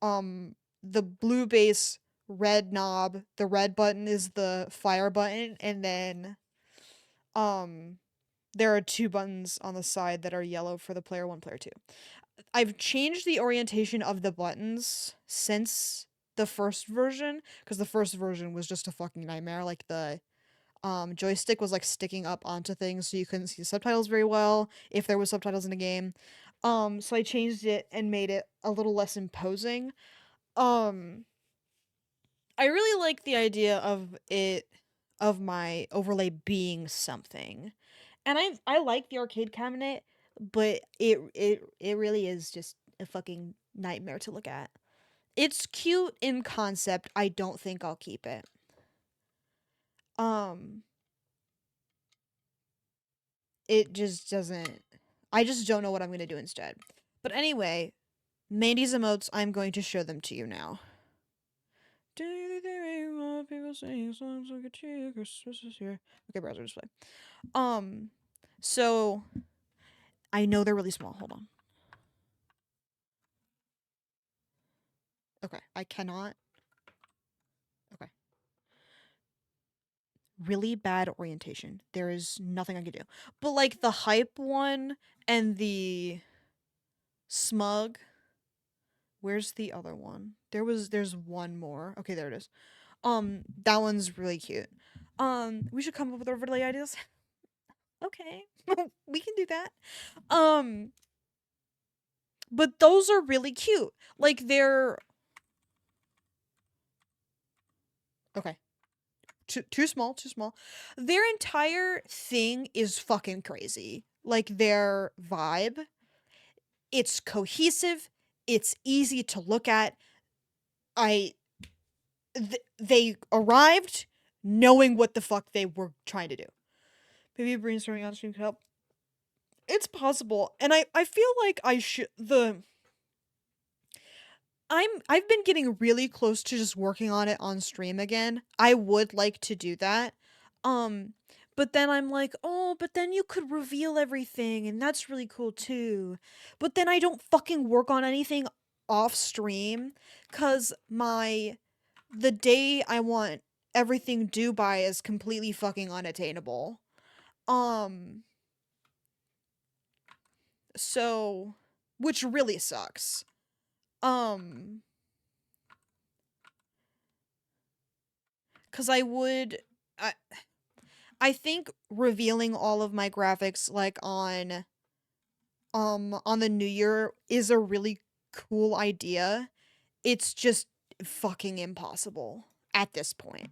the blue base, red knob, the red button is the fire button, and then um there are two buttons on the side that are yellow for the player 1, player 2. I've changed the orientation of the buttons since the first version, because the first version was just a fucking nightmare. Like the joystick was like sticking up onto things, so you couldn't see subtitles very well if there was subtitles in the game. So I changed it and made it a little less imposing. Um, I really like the idea of my overlay being something. And I like the arcade cabinet, but it really is just a fucking nightmare to look at. It's cute in concept. I don't think I'll keep it. Um it just doesn't, I just don't know what I'm going to do instead. But anyway, Mandy's emotes, I'm going to show them to you now. People sing songs like a chick, Christmas is here. Okay, browser display. So I know they're really small. Hold on. Okay, I cannot. Okay. Really bad orientation. There is nothing I can do. But like the hype one and the smug. Where's the other one? There's one more. Okay, there it is. That one's really cute. We should come up with overlay ideas. Okay. We can do that. Um but those are really cute. Like they're okay. Too small, too small. Their entire thing is fucking crazy. Like their vibe, it's cohesive, it's easy to look at. They arrived knowing what the fuck they were trying to do. Maybe brainstorming on stream could help. It's possible, and I feel like I should I've been getting really close to just working on it on stream again. I would like to do that. Um, but then I'm like, oh, but then you could reveal everything, and that's really cool too. But then I don't fucking work on anything off stream, cause the day I want everything due by is completely fucking unattainable. Um, so, which really sucks. Um, cause I I think revealing all of my graphics like on the new year is a really cool idea. It's just fucking impossible at this point.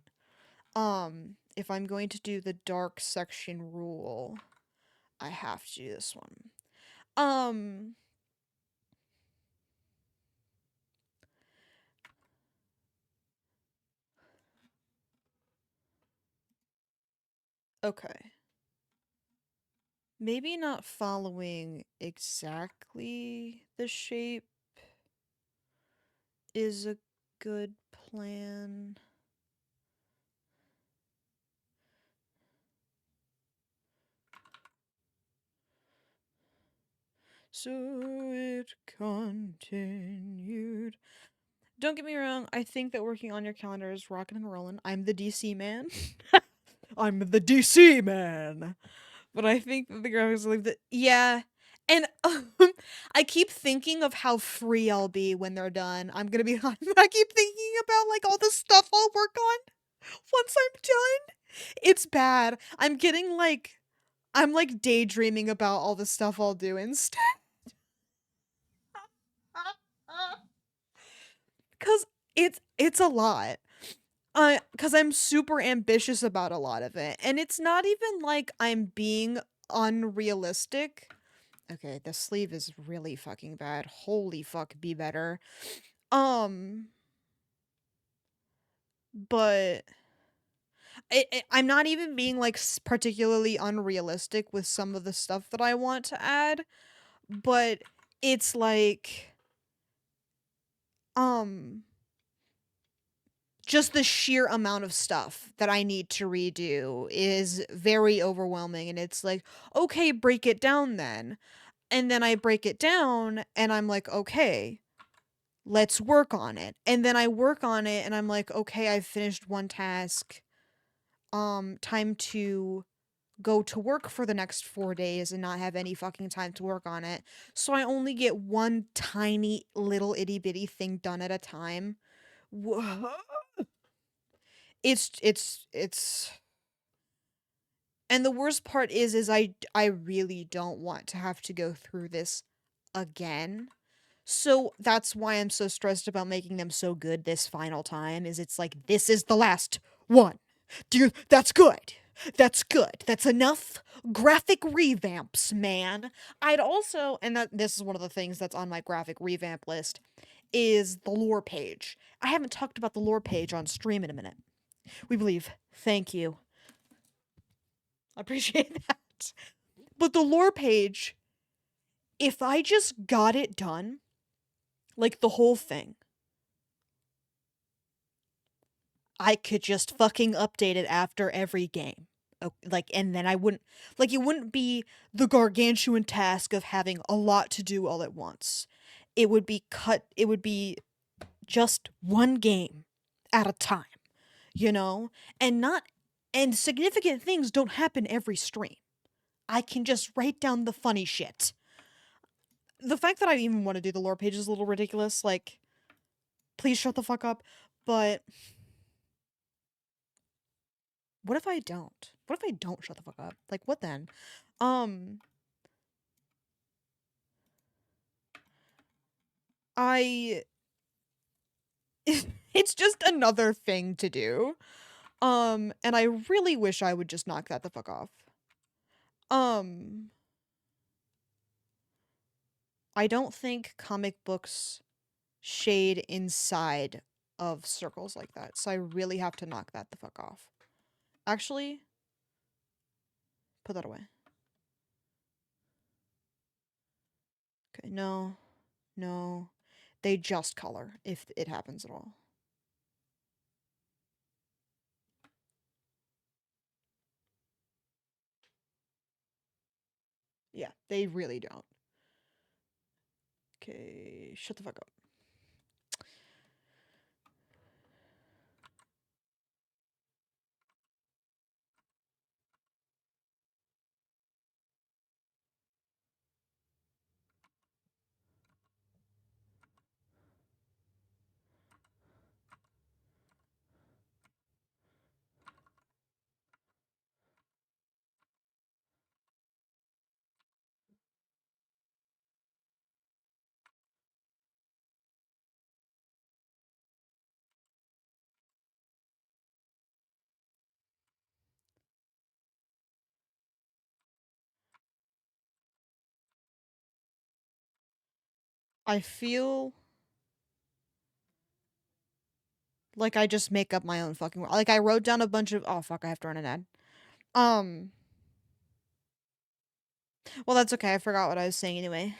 If I'm going to do the dark section rule, I have to do this one. Um okay. Maybe not following exactly the shape is a good plan. So it continued. Don't get me wrong, I think that working on your calendar is rocking and rolling. I'm the DC man. I'm the DC man. But I think that the graphics will leave the yeah. And I keep thinking of how free I'll be when they're done. I'm gonna be I keep thinking about like all the stuff I'll work on It's bad. I'm like daydreaming about all the stuff I'll do instead. Cause it's a lot. Cause I'm super ambitious about a lot of it. And it's not even like I'm being unrealistic. Okay, the sleeve is really fucking bad. Holy fuck, be better. Um, but I'm not even being like particularly unrealistic with some of the stuff that I want to add, but it's like um just the sheer amount of stuff that I need to redo is very overwhelming, and it's like, okay, break it down then. And then I break it down and I'm like, okay, let's work on it. And then I work on it and I'm like, okay, I've finished one task. Time to go to work for the next 4 days and not have any fucking time to work on it. So I only get one tiny little itty bitty thing done at a time. It's and the worst part is I really don't want to have to go through this again. So that's why I'm so stressed about making them so good this final time is it's like this is the last one. That's good. That's good. That's enough graphic revamps, man. I'd also and that this is one of the things that's on my graphic revamp list is the lore page. I haven't talked about the lore page on stream in a minute. We believe. Thank you. I appreciate that. But the lore page, if I just got it done, like the whole thing, I could just fucking update it after every game. Like, and then I wouldn't, like, it wouldn't be the gargantuan task of having a lot to do all at once. It would be just one game at a time, you know? And not, and significant things don't happen every stream. I can just write down the funny shit. The fact that I even want to do the lore page is a little ridiculous. Like, please shut the fuck up. But what if I don't? What if I don't shut the fuck up? Like, what then? Um, I. It's just another thing to do. And I really wish I would just knock that the fuck off. Um, I don't think comic books shade inside of circles like that, so I really have to knock that the fuck off. Actually, put that away. Okay, no, no. They just color if it happens at all. Yeah, they really don't. Okay, shut the fuck up. I feel like I just make up my own fucking like I wrote down a bunch of oh fuck I have to run an ad. Um well that's okay. I forgot what I was saying anyway.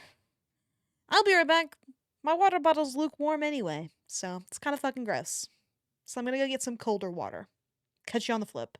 I'll be right back. My water bottle's lukewarm anyway, so it's kind of fucking gross. So I'm gonna go get some colder water. Catch you on the flip.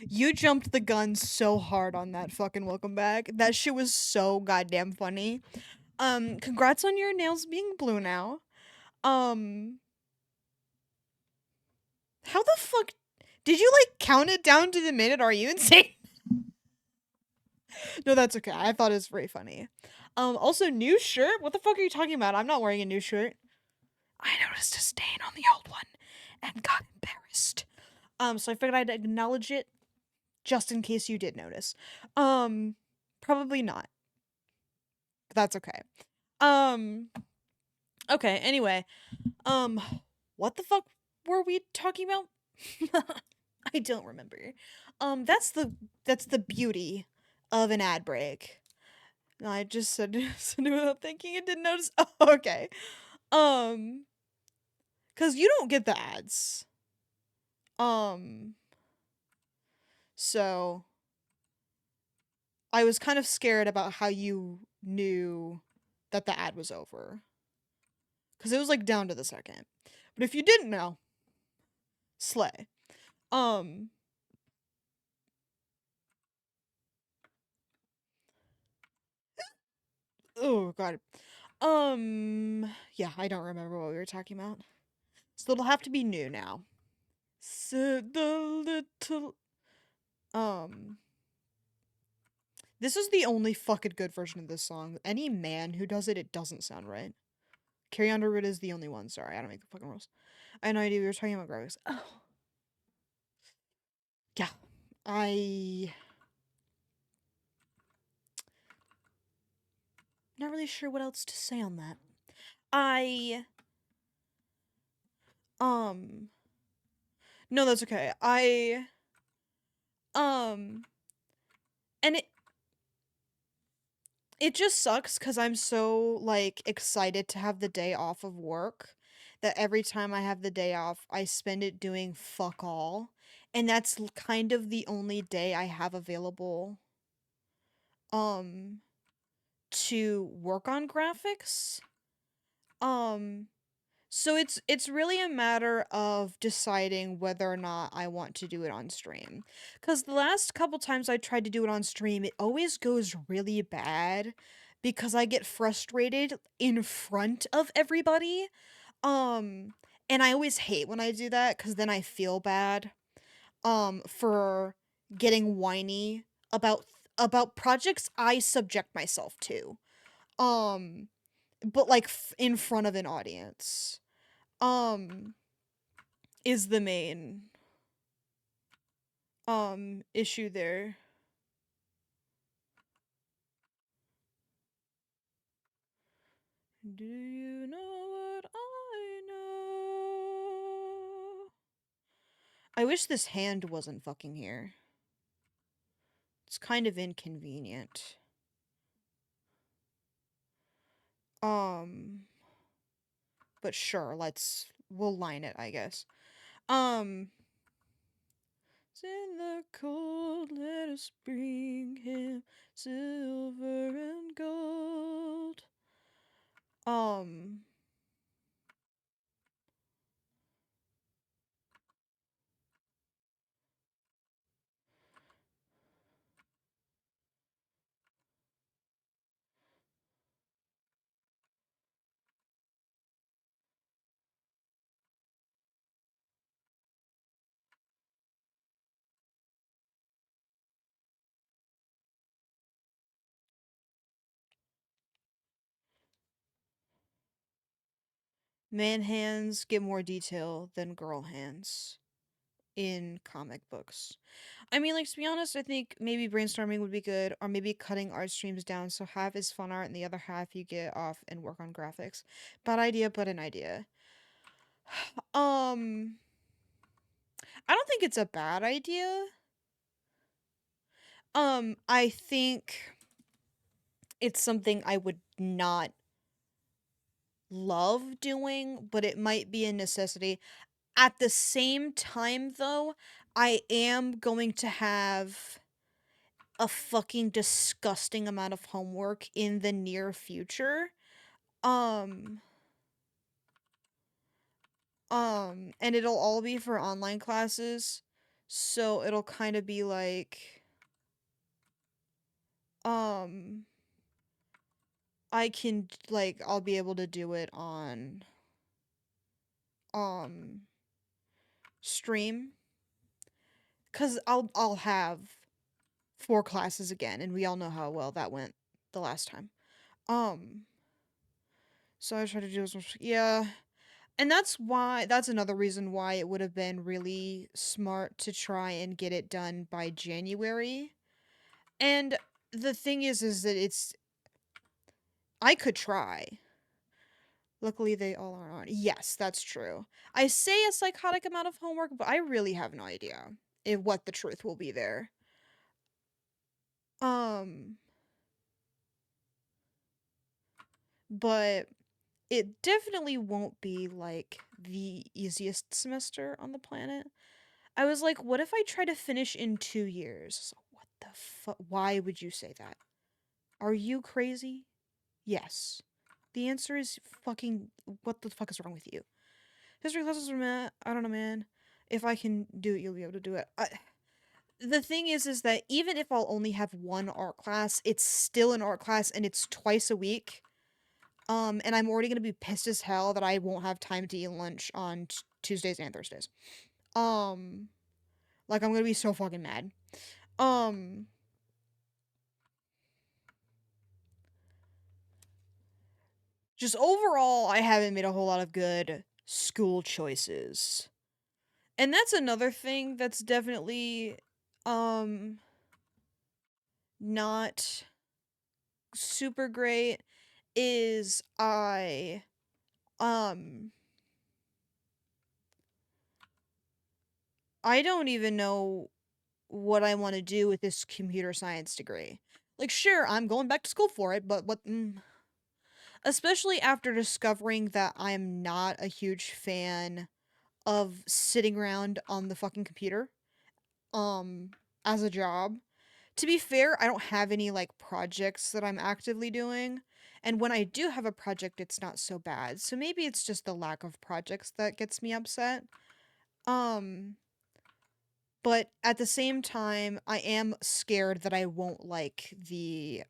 You jumped the gun so hard on that fucking welcome back. That shit was so goddamn funny. Congrats on your nails being blue now. Um, how the fuck did you like count it down to the minute? Are you insane? No, that's okay. I thought it was very funny. Also new shirt? What the fuck are you talking about? I'm not wearing a new shirt. I noticed a stain on the old one and got embarrassed. So I figured I'd acknowledge it just in case you did notice. Um, Probably not. But that's okay. Um, okay, anyway. Um, what the fuck were we talking about? I don't remember. That's the beauty of an ad break. I just said it without thinking and didn't notice. Oh, okay. Um, cause you don't get the ads. Um, so I was kind of scared about how you knew that the ad was over. Cause it was like down to the second. But if you didn't know, slay. Um, oh god. Yeah, I don't remember what we were talking about. So it'll have to be new now. Said the little um This is the only fucking good version of this song. Any man who does it, it doesn't sound right. Carrie Underwood is the only one. Sorry, I don't make the fucking rules. I had no idea we were talking about graphics. Oh, yeah. I not really sure what else to say on that. I um no, that's okay. Um and it just sucks cuz I'm so like excited to have the day off of work that every time I have the day off, I spend it doing fuck all. And that's kind of the only day I have available um to work on graphics. Um so it's really a matter of deciding whether or not I want to do it on stream. Cuz the last couple times I tried to do it on stream, it always goes really bad because I get frustrated in front of everybody. Um and I always hate when I do that cuz then I feel bad for getting whiny about projects I subject myself to. Um but like in front of an audience. Um is the main issue there. Do you know what I know? I wish this hand wasn't fucking here. It's kind of inconvenient. Um but sure, we'll line it, I guess. Um it's in the cold, let us bring him silver and gold. Um Man hands get more detail than girl hands in comic books. I mean, like, to be honest, I think maybe brainstorming would be good, or maybe cutting art streams down so half is fun art and the other half you get off and work on graphics. Bad idea, but an idea. Um, I don't think it's a bad idea. I think it's something I would not love doing, but it might be a necessity. At the same time, though, I am going to have a fucking disgusting amount of homework in the near future. Um, and it'll all be for online classes. So it'll kind of be like, um, I can, like, I'll be able to do it on, um, stream. Cause I'll have 4 classes again, and we all know how well that went the last time. Um, so I try to do as much, yeah. And that's another reason why it would have been really smart to try and get it done by January. And the thing is that I could try. Luckily, they all are on. Yes, that's true. I say a psychotic amount of homework, but I really have no idea what the truth will be there. Um, but it definitely won't be like the easiest semester on the planet. I was like, what if I try to finish in 2 years? So what the fuck? Why would you say that? Are you crazy? Yes. The answer is fucking. What the fuck is wrong with you? History classes are meh. I don't know, man. If I can do it, you'll be able to do it. The thing is that even if I'll only have one art class, it's still an art class and it's twice a week. And I'm already gonna be pissed as hell that I won't have time to eat lunch on Tuesdays and Thursdays. Um, like I'm gonna be so fucking mad. Um, just overall, I haven't made a whole lot of good school choices. And that's another thing that's definitely, um, not super great is um, I don't even know what I want to do with this computer science degree. Like, sure, I'm going back to school for it, but what, especially after discovering that I'm not a huge fan of sitting around on the fucking computer um as a job. To be fair, I don't have any like projects that I'm actively doing, and when I do have a project it's not so bad. So maybe it's just the lack of projects that gets me upset. Um but at the same time I am scared that I won't like the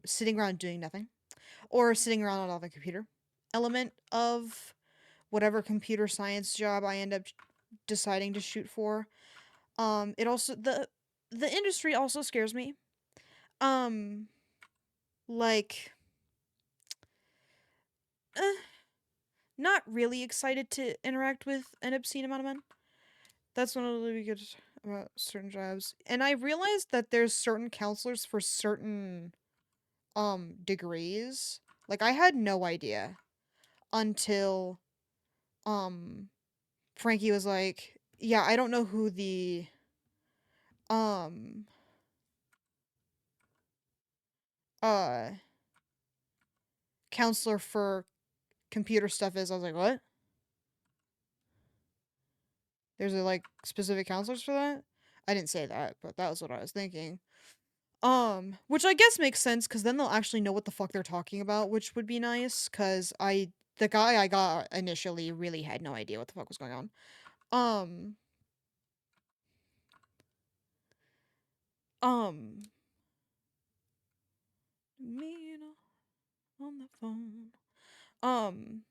sitting around doing nothing or sitting around on the computer element of whatever computer science job I end up deciding to shoot for. It also the industry also scares me. Um, like, eh, not really excited to interact with an obscene amount of men. That's one of the really good about certain jobs. And I realized that there's certain counselors for certain degrees. Like I had no idea until um Frankie was like, "Yeah, I don't know who the um uh counselor for computer stuff is." I was like, "What? There's a like specific counselors for that?" I didn't say that, but that was what I was thinking. Which I guess makes sense because then they'll actually know what the fuck they're talking about, which would be nice. Because the guy I got initially really had no idea what the fuck was going on. Um, um, me on the phone. Um,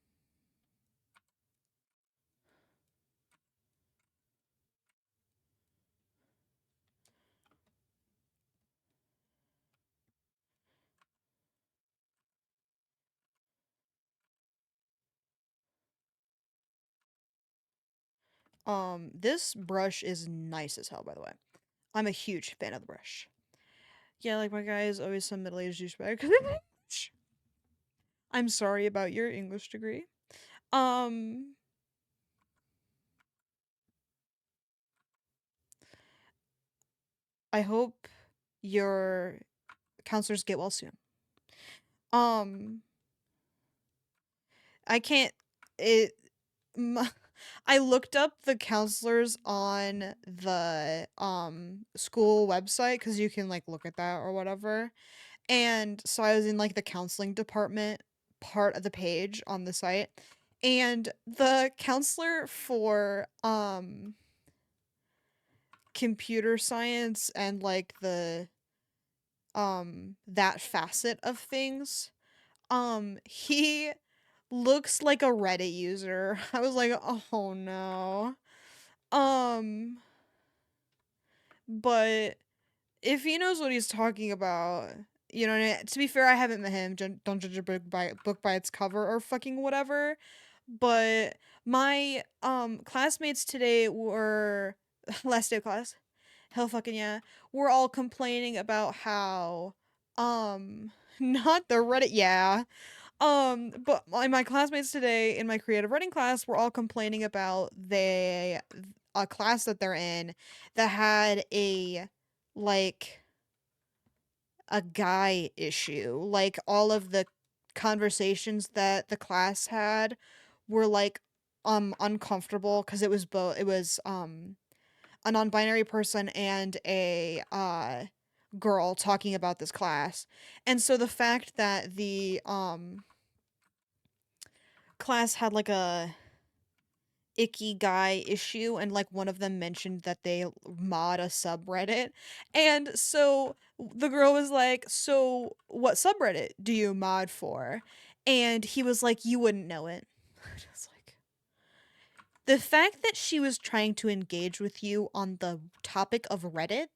this brush is nice as hell, by the way. I'm a huge fan of the brush. Yeah, like my guy is always some middle-aged douchebag. I'm sorry about your English degree. Um, I hope your counselors get well soon. Um, I can't. It. m- I looked up the counselors on the school website because you can like look at that or whatever. And so I was in like the counseling department part of the page on the site, and the counselor for computer science and like the that facet of things. He looks like a Reddit user. I was like, "Oh no." Um, but if he knows what he's talking about, you know, to be fair, I haven't met him. Don't judge a book by its cover or fucking whatever. But my classmates today were last day of class. Hell fucking yeah. We're all complaining about how not the Reddit yeah. But my classmates today in my creative writing class were all complaining about a class that they're in that had like a guy issue. Like all of the conversations that the class had were like uncomfortable because it was a non-binary person and a girl talking about this class. And so the fact that the class had like a icky guy issue and like one of them mentioned that they mod a subreddit, and so the girl was like, so what subreddit do you mod for? And he was like, you wouldn't know it. Just like, the fact that she was trying to engage with you on the topic of Reddit,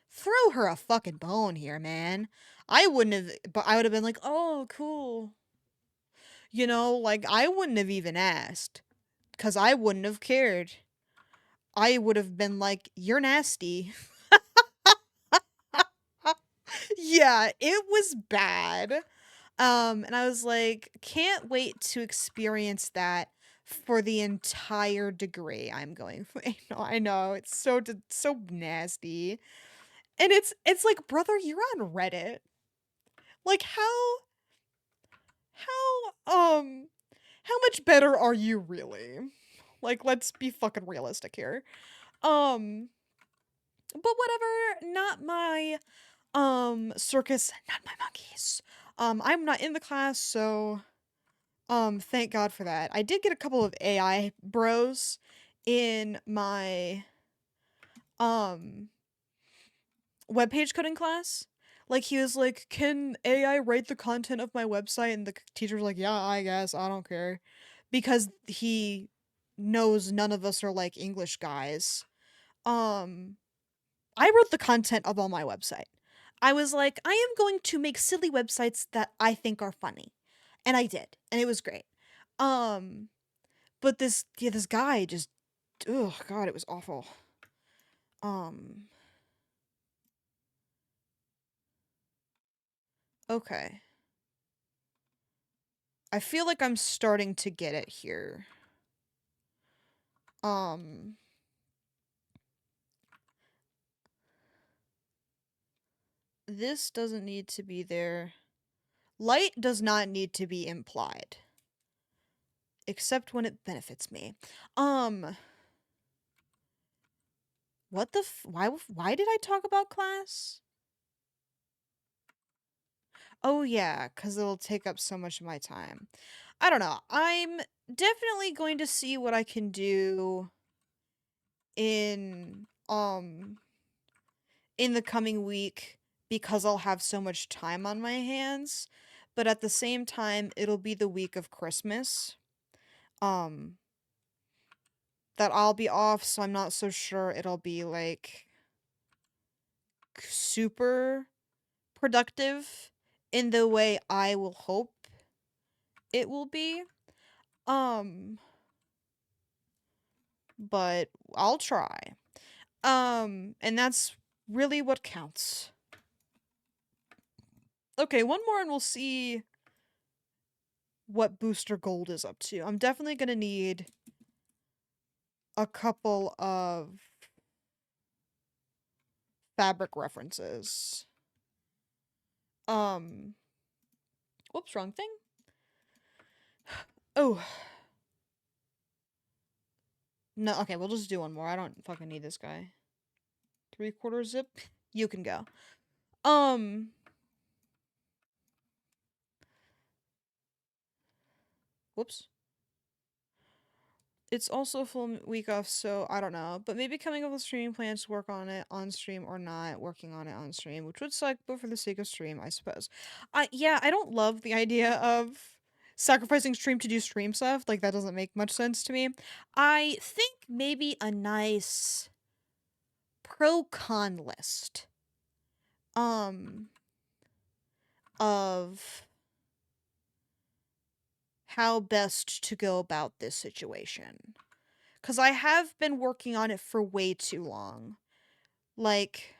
throw her a fucking bone here, man. I wouldn't have, but I would have been like, oh cool, you know, like I wouldn't have even asked because I wouldn't have cared. I would have been like, "You're nasty." Yeah, it was bad. And I was like, "Can't wait to experience that for the entire degree I'm going for." I know, it's so nasty. And it's like, "Brother, you're on Reddit." Like how how much better are you really? Like, let's be fucking realistic here. Um, but whatever, not my circus, not my monkeys. I'm not in the class, so thank God for that. I did get a couple of AI bros in my um webpage coding class. Like he was like, "Can AI write the content of my website?" And the teacher's like, "Yeah, I guess. I don't care." Because he knows none of us are like English guys. Um I wrote the content of all my website. I was like, I am going to make silly websites that I think are funny. And I did. And it was great. Um, but this guy just, oh God, it was awful. Um, okay. I feel like I'm starting to get it here. Um, this doesn't need to be there. Light does not need to be implied. Except when it benefits me. Um, why did I talk about class? Oh yeah, because it'll take up so much of my time. I don't know. I'm definitely going to see what I can do in in the coming week because I'll have so much time on my hands. But at the same time, it'll be the week of Christmas. Um that I'll be off, so I'm not so sure it'll be like super productive in the way I will hope it will be. Um but I'll try. And that's really what counts. Okay, one more and we'll see what Booster Gold is up to. I'm definitely gonna need a couple of fabric references. Um, whoops, wrong thing. Oh, no, okay, we'll just do one more. I don't fucking need this guy. 3/4 zip. You can go. Um, whoops. it's also a full week off, so I don't know. But maybe coming up with streaming plans to work on it on stream or not working on it on stream, which would suck, but for the sake of stream, I suppose. Yeah, I don't love the idea of sacrificing stream to do stream stuff. Like that doesn't make much sense to me. I think maybe a nice pro con list um of how best to go about this situation. Cuz I have been working on it for way too long. Like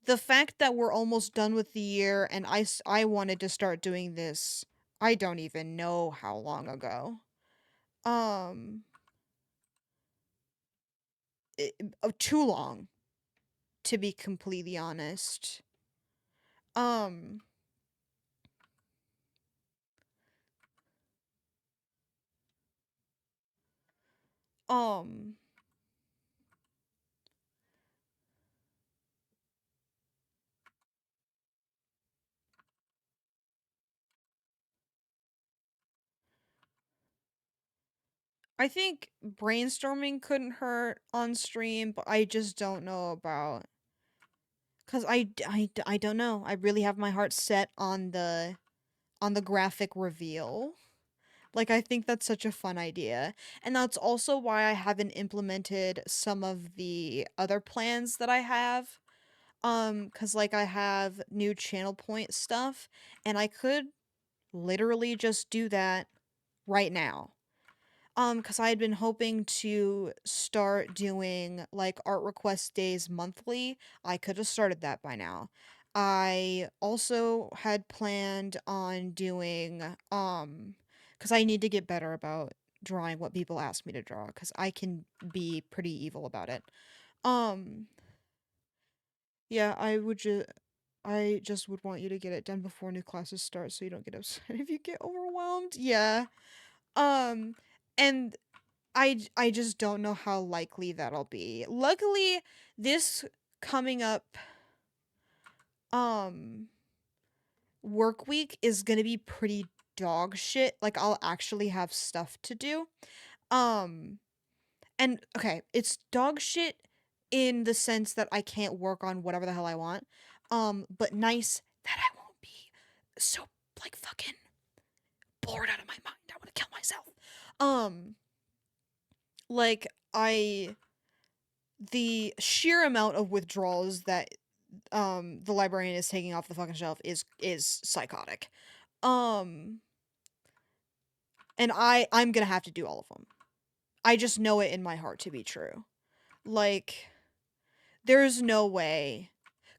the fact that we're almost done with the year and I wanted to start doing this, I don't even know how long ago. Um Too long to be completely honest. Um um I think brainstorming couldn't hurt on stream, but I just don't know about cuz I don't know. I really have my heart set on the graphic reveal. Like I think that's such a fun idea. And that's also why I haven't implemented some of the other plans that I have. Cuz like I have new channel point stuff and I could literally just do that right now. Cuz I had been hoping to start doing like art request days monthly. I could have started that by now. I also had planned on doing cuz I need to get better about drawing what people ask me to draw cuz I can be pretty evil about it. Um yeah, I just would want you to get it done before new classes start so you don't get upset if you get overwhelmed. Yeah. Um and I just don't know how likely that'll be. Luckily, this coming up um work week is going to be pretty dog shit. Like I'll actually have stuff to do. Um and okay, it's dog shit in the sense that I can't work on whatever the hell I want. But nice that I won't be so like fucking bored out of my mind. I want to kill myself. Um like I the sheer amount of withdrawals that the librarian is taking off the fucking shelf is psychotic. Um and I'm going to have to do all of them. I just know it in my heart to be true. Like there's no way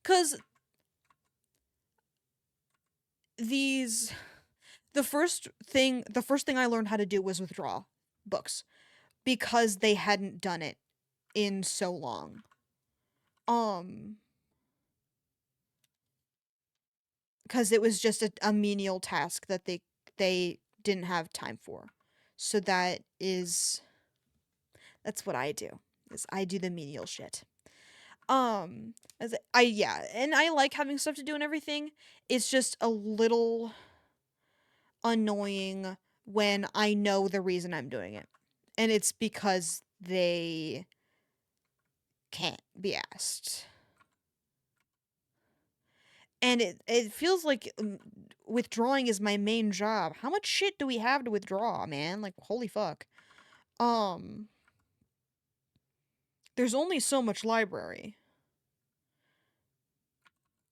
cuz these the first thing I learned how to do was withdraw books because they hadn't done it in so long. Um because it was just a menial task that they didn't have time for. So that's what I do. Is I do the menial shit. As I yeah, and I like having stuff to do and everything. It's just a little annoying when I know the reason I'm doing it. And it's because they can't be asked. And it feels like withdrawing is my main job. How much shit do we have to withdraw, man? Like holy fuck. Um there's only so much library.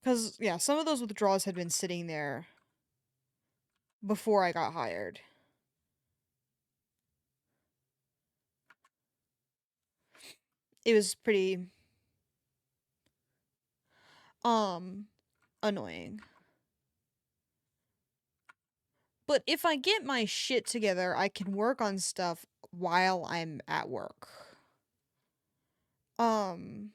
Cuz yeah, some of those withdrawals had been sitting there before I got hired. It was pretty um annoying. But if I get my shit together, I can work on stuff while I'm at work. Um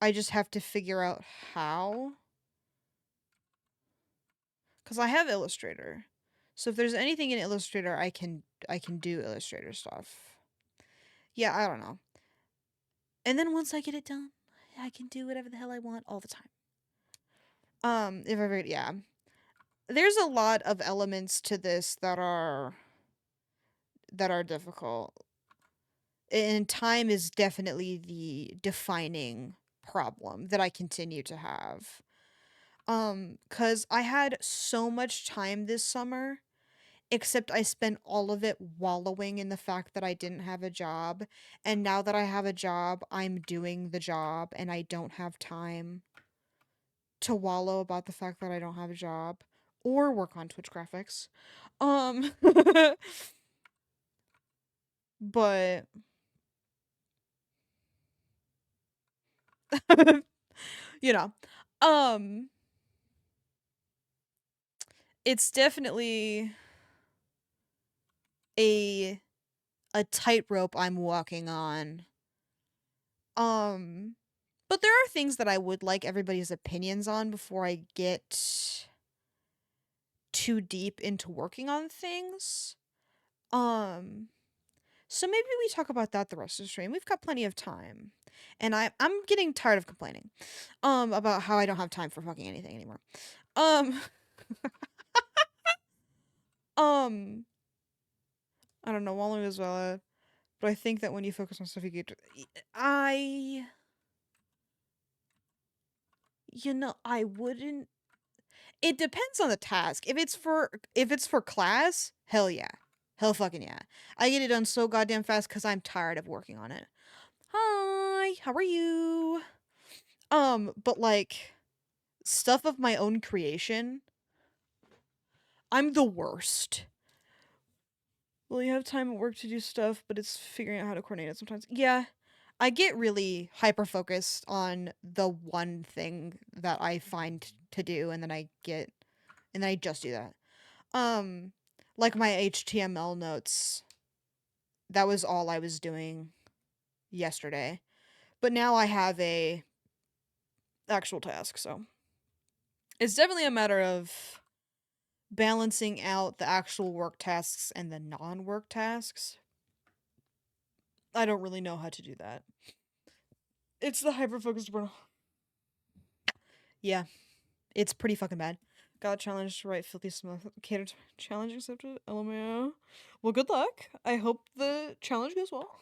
I just have to figure out how cuz I have Illustrator. So if there's anything in Illustrator, I can do Illustrator stuff. Yeah, I don't know. And then once I get it done, I can do whatever the hell I want all the time. If I read, yeah, there's a lot of elements to this that are difficult, and time is definitely the defining problem that I continue to have. Cuz I had so much time this summer, except I spent all of it wallowing in the fact that I didn't have a job, and now that I have a job, I'm doing the job and I don't have time to wallow about the fact that I don't have a job or work on Twitch graphics. Um but you know, um it's definitely a tightrope I'm walking on. Um, but there are things that I would like everybody's opinions on before I get too deep into working on things. Um, so maybe we talk about that the rest of the stream. We've got plenty of time. And I'm getting tired of complaining about how I don't have time for fucking anything anymore. Um um I don't know, Wallow as well, but I think that when you focus on stuff you get I I wouldn't. It depends on the task. If it's for class, hell yeah. Hell fucking yeah. I get it done so goddamn fast cuz I'm tired of working on it. Hi, how are you? But like stuff of my own creation, I'm the worst. Well, you have time at work to do stuff, but it's figuring out how to coordinate it sometimes. Yeah. I get really hyper focused on the one thing that I find to do and then I just do that. Um, like my HTML notes, that was all I was doing yesterday. But now I have a actual task, so it's definitely a matter of balancing out the actual work tasks and the non-work tasks. I don't really know how to do that. It's the hyper-focused burn. Yeah, it's pretty fucking bad. Got challenged to write filthy smooth. Cater challenge accepted. LMAO. Well, good luck. I hope the challenge goes well.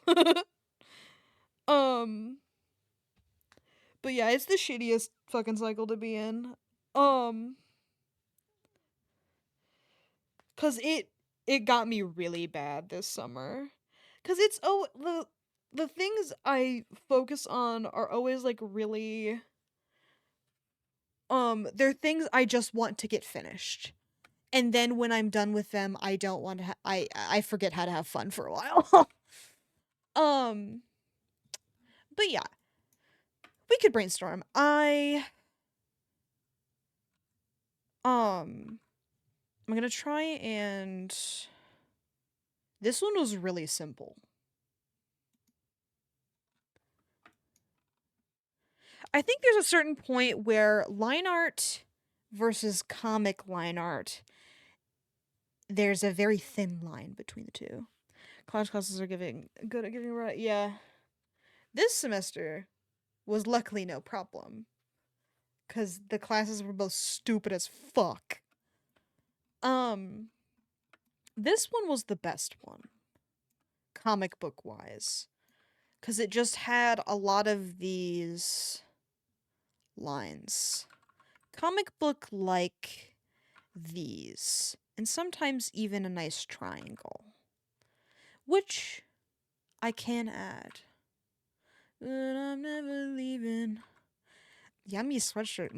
um, but yeah, it's the shittiest fucking cycle to be in. Um, cause it got me really bad this summer. Cause it's the things I focus on are always like really they're things I just want to get finished. And then when I'm done with them, I don't want to I forget how to have fun for a while. um but yeah, we could brainstorm. Um I'm going to try and this one was really simple. I think there's a certain point where line art versus comic line art, there's a very thin line between the two. College classes are good at giving right. Yeah. This semester was luckily no problem cuz the classes were both stupid as fuck. Um this one was the best one, comic book wise, cuz it just had a lot of these lines. Comic book like these, and sometimes even a nice triangle, which I can add. But I'm never leaving. Yummy sweatshirt.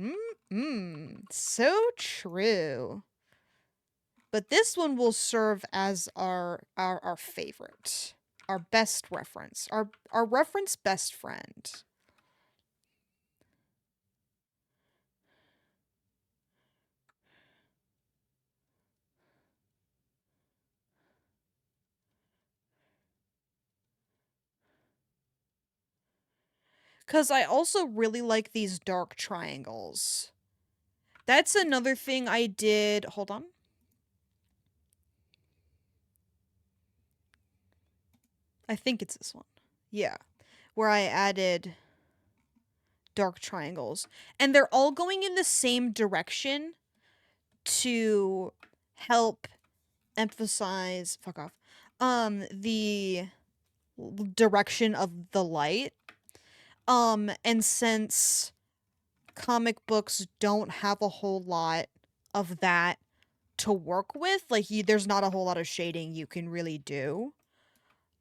So true. But this one will serve as our favorite, our best reference, our reference best friend. Cause I also really like these dark triangles. That's another thing I did. Hold on. I think it's this one. Yeah. Where I added dark triangles. And they're all going in the same direction to help emphasize fuck off. The direction of the light. And since comic books don't have a whole lot of that to work with, like there's not a whole lot of shading you can really do.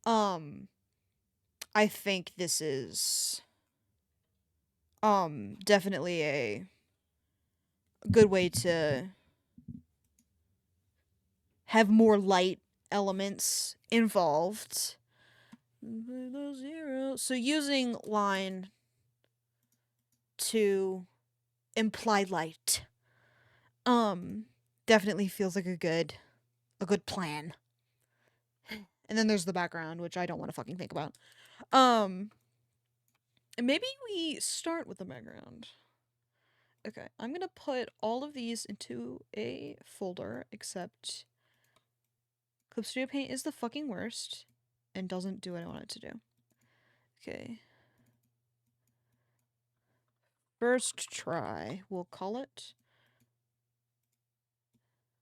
I think this is definitely a good way to have more light elements involved. So using line to imply light definitely feels like a good plan. And then there's the background, which I don't want to fucking think about. Maybe we start with the background. Okay, I'm gonna put all of these into a folder, except Clip Studio Paint is the fucking worst and doesn't do what I want it to do. Okay. First try, we'll call it.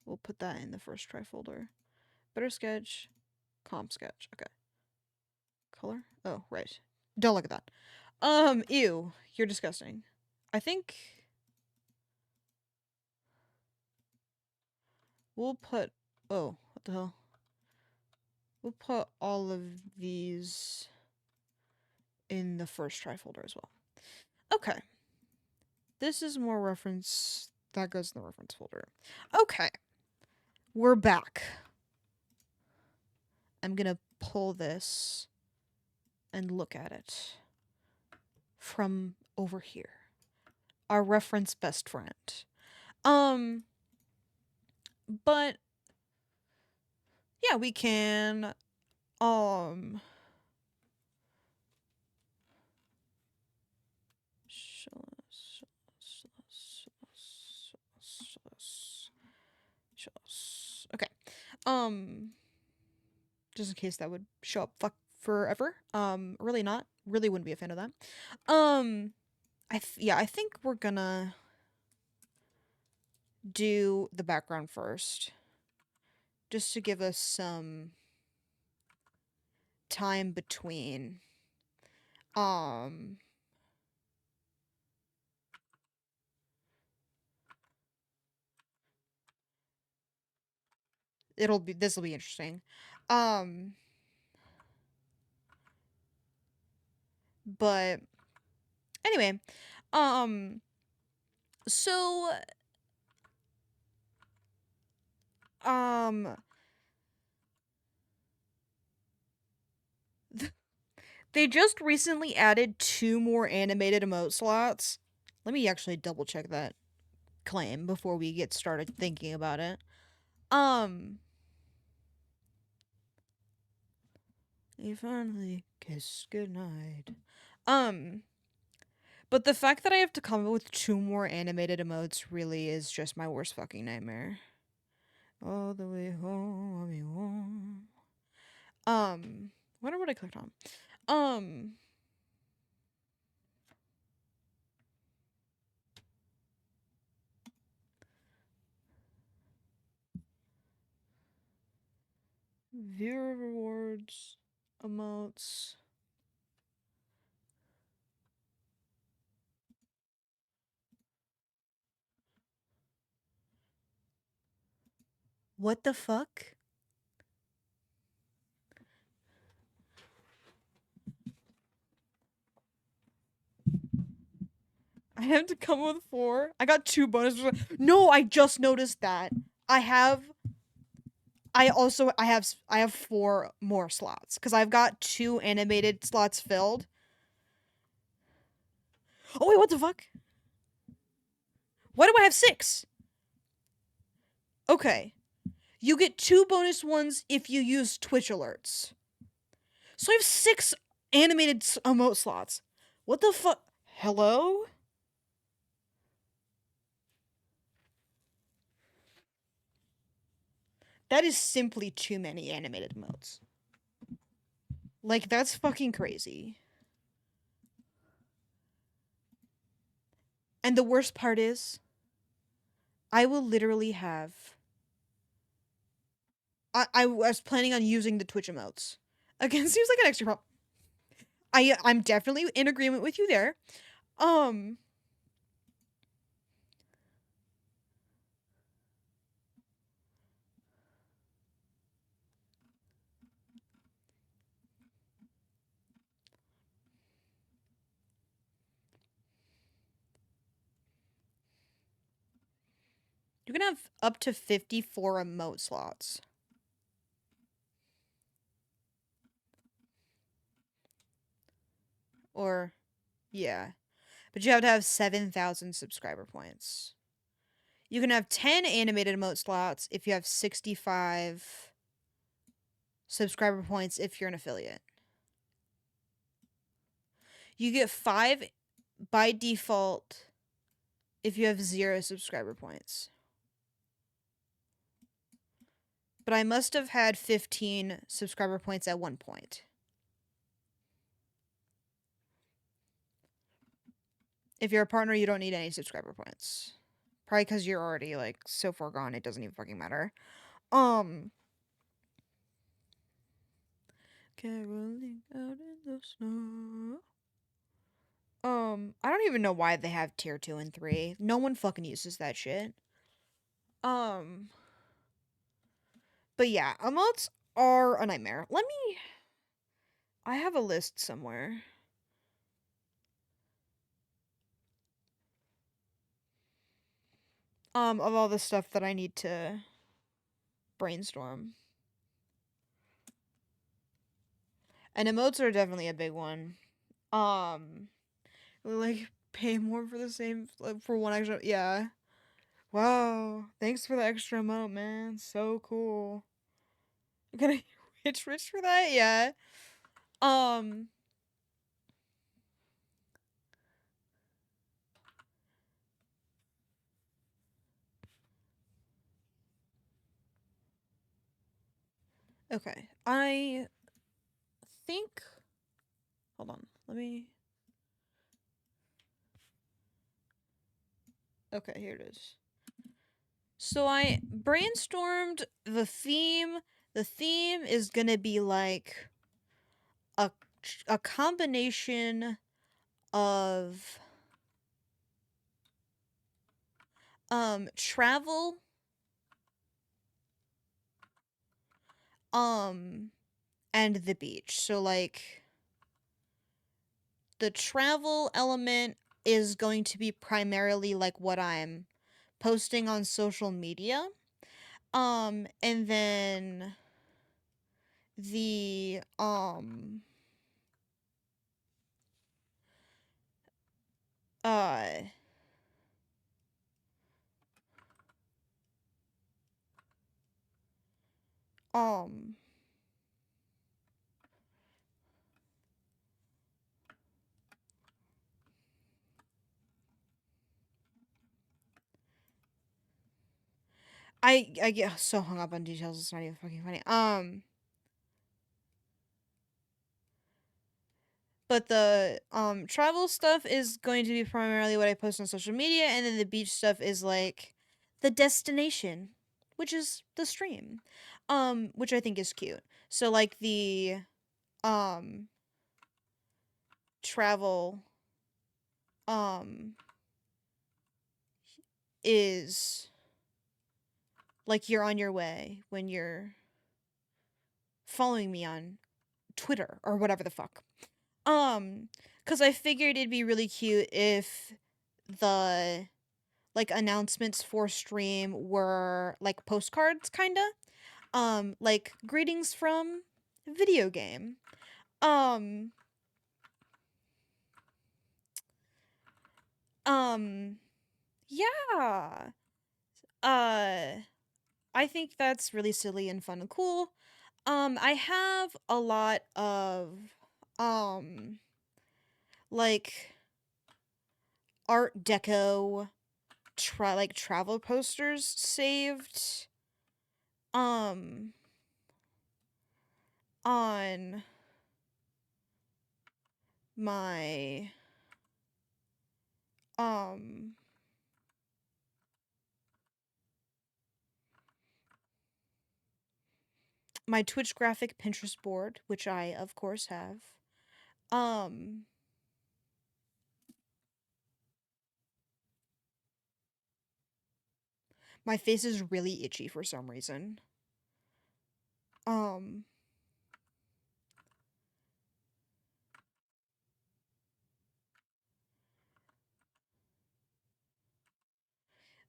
We'll put that in the first try folder. Better sketch, comp sketch. Okay. Color? Oh, right. Don't look at that. Ew. You're disgusting. I think we'll put... Oh, what the hell? We'll put all of these in the first try folder as well. Okay. This is more reference. That goes in the reference folder. Okay. We're back. I'm gonna pull this and look at it from over here. Our reference best friend. But yeah, we can okay. Just in case that would show up fuck forever. Really not. Really wouldn't be a fan of that. I think we're gonna do the background first. Just to give us some time between. This'll be interesting. But anyway, so they just recently added 2 more animated emote slots. Let me actually double check that claim before we get started thinking about it. You finally kiss goodnight. But the fact that I have to come up with 2 more animated emotes really is just my worst fucking nightmare. All the way home, I'll be warm. Wonder what I clicked on. Viewer rewards, emotes. What the fuck? I have to come with 4. I got 2 bonuses. No, I just noticed that. I have 4 more slots because I've got 2 animated slots filled. Oh wait, what the fuck? Why do I have 6? Okay. You get 2 bonus ones if you use Twitch alerts. So I have 6 animated emote slots. What the fuck? Hello? That is simply too many animated emotes. Like, that's fucking crazy. And the worst part is, I will literally have. I was planning on using the Twitch emotes. Again, seems like an extra problem. I'm definitely in agreement with you there. Um, you can have up to 54 emote slots. Or, yeah. But you have to have 7,000 subscriber points. You can have 10 animated emote slots if you have 65 subscriber points if you're an affiliate. You get 5 by default if you have 0 subscriber points. But I must have had 15 subscriber points at one point. If you're a partner, you don't need any subscriber points. Probably because you're already like so far gone, it doesn't even fucking matter. Caroling out in the snow. I don't even know why they have tier 2 and 3. No one fucking uses that shit. But yeah, emotes are a nightmare. I have a list somewhere. Of all the stuff that I need to brainstorm. And emotes are definitely a big one. Like pay more for the same for one extra. Yeah. Wow. Thanks for the extra emote, man. So cool. I'm gonna rich for that. Yeah. Um. Okay. I think. Hold on. Let me. Okay, here it is. So I brainstormed the theme. The theme is gonna be like a a combination of travel, um and the beach. So like the travel element is going to be primarily like what I'm posting on social media. And then the uh um I get so hung up on details, it's not even fucking funny. But the travel stuff is going to be primarily what I post on social media, and then the beach stuff is like the destination, which is the stream. Which I think is cute. So like the um travel um is like you're on your way when you're following me on Twitter or whatever the fuck. Cuz I figured it'd be really cute if the like announcements for stream were like postcards kinda. Like greetings from video game. Um um yeah. Uh I think that's really silly and fun and cool. I have a lot of um like art deco travel posters saved um on my Um, my Twitch graphic Pinterest board, which I of course have. Um, my face is really itchy for some reason. Um,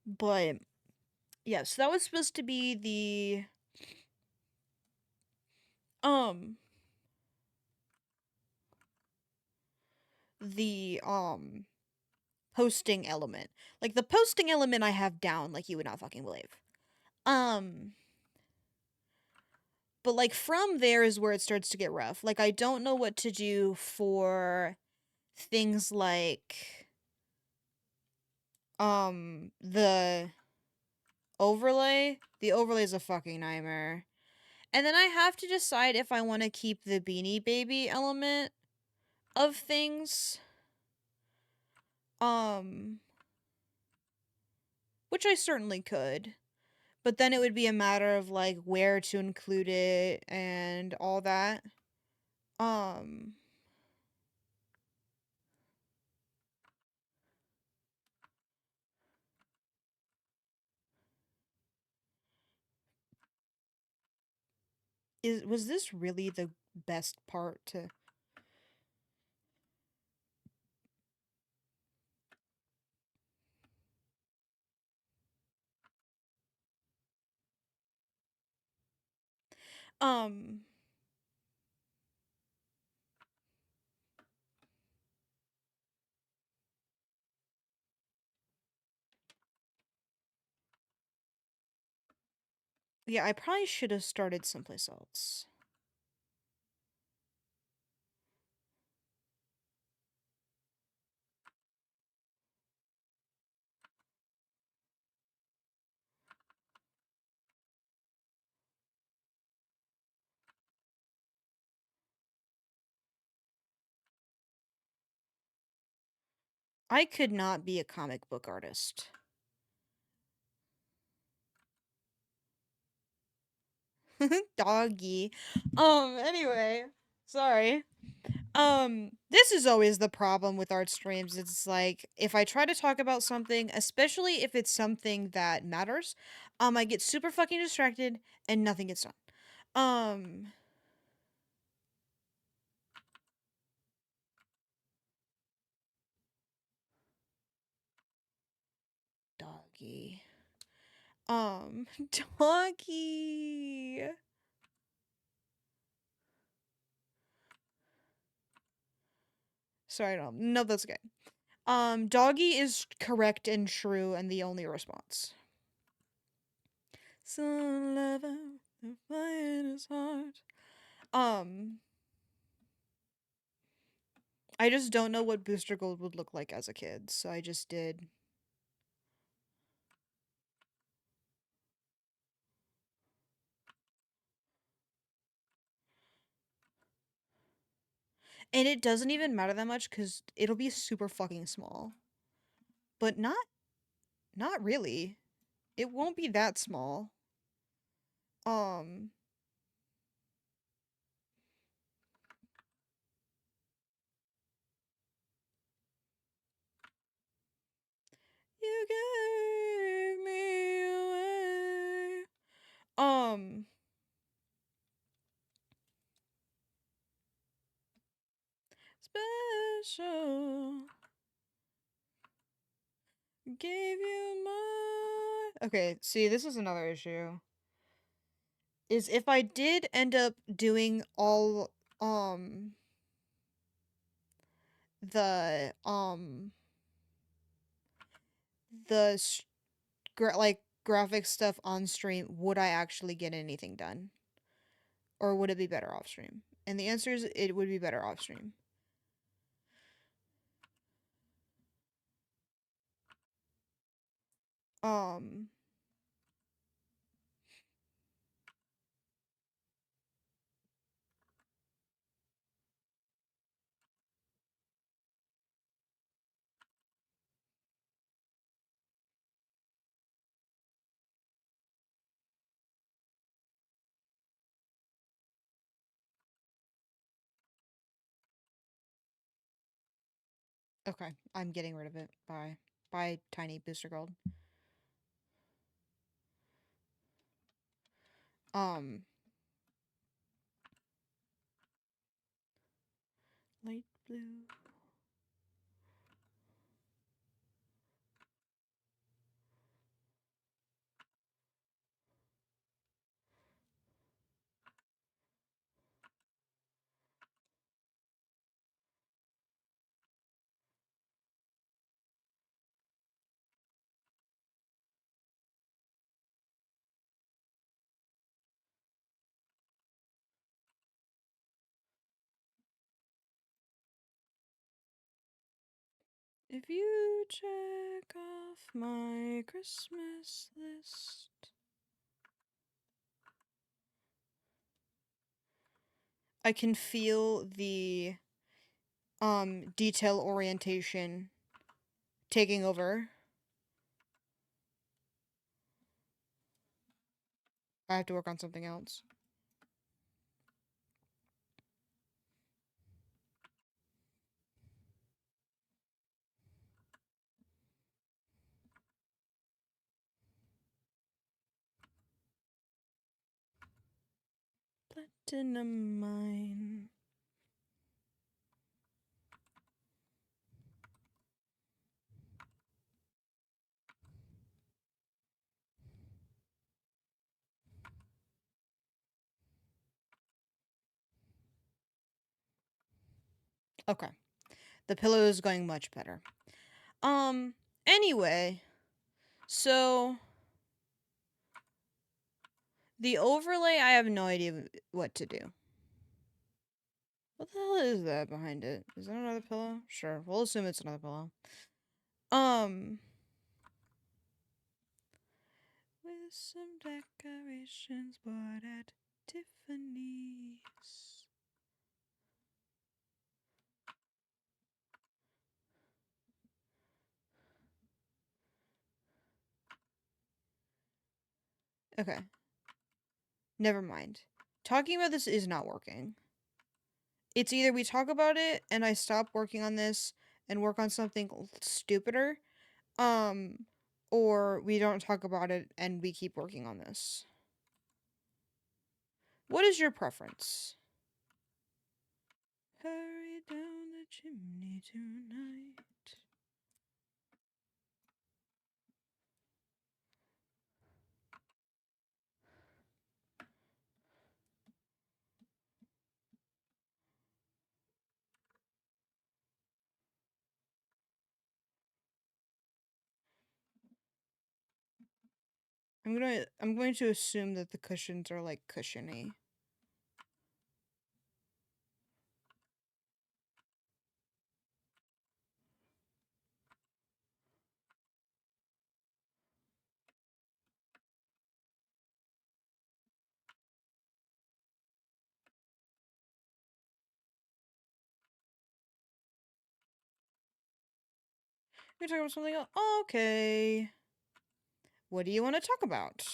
but yeah, so that was supposed to be um the posting element. Like the posting element I have down like you would not fucking believe. Um but like from there is where it starts to get rough. Like I don't know what to do for things like the overlay. The overlay is a fucking nightmare. And then I have to decide if I want to keep the Beanie Baby element of things. Um which I certainly could. But then it would be a matter of like where to include it and all that. Um is was this really the best part to um yeah, I probably should have started someplace else. I could not be a comic book artist. Doggy. Anyway, sorry. This is always the problem with art streams. It's like if I try to talk about something, especially if it's something that matters, I get super fucking distracted and nothing gets done. Um, doggy. Doggy. Sorry, no, that's okay. Doggy is correct and true and the only response. Some lover, the fire in his heart. Um, I just don't know what Booster Gold would look like as a kid, so I just did. And it doesn't even matter that much because it'll be super fucking small. But not really. It won't be that small. Um, you gave me away. Um, special. Gave you my. Okay, see, this is another issue. Is if I did end up doing all, the, the, like, graphic stuff on stream, would I actually get anything done? Or would it be better off stream? And the answer is it would be better off stream. Um, Okay, I'm getting rid of it. Bye. Bye, tiny booster gold. Um, light blue. If you check off my Christmas list, I can feel the detail orientation taking over. I have to work on something else. Platinum mine. Okay. The pillow is going much better. Anyway, so the overlay, I have no idea what to do. What the hell is that behind it? Is that another pillow? Sure, we'll assume it's another pillow. Um, with some decorations bought at Tiffany's. Okay, never mind. Talking about this is not working. It's either we talk about it and I stop working on this and work on something stupider, um, or we don't talk about it and we keep working on this. What is your preference? Hurry down the chimney tonight. I'm going to assume that the cushions are like cushiony. You're talking about something else. Okay. What do you want to talk about?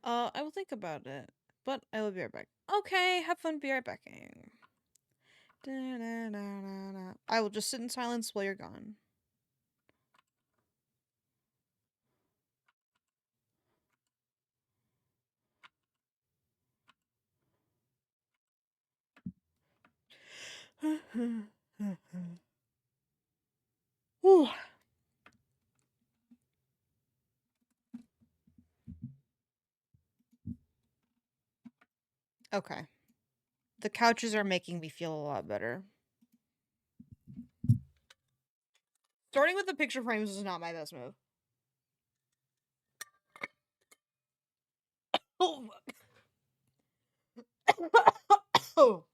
I will think about it, but I will be right back. Okay, have fun. Be right back. I will just sit in silence while you're gone. Whew. Okay. The couches are making me feel a lot better. Starting with the picture frames is not my best move. Oh, Oh,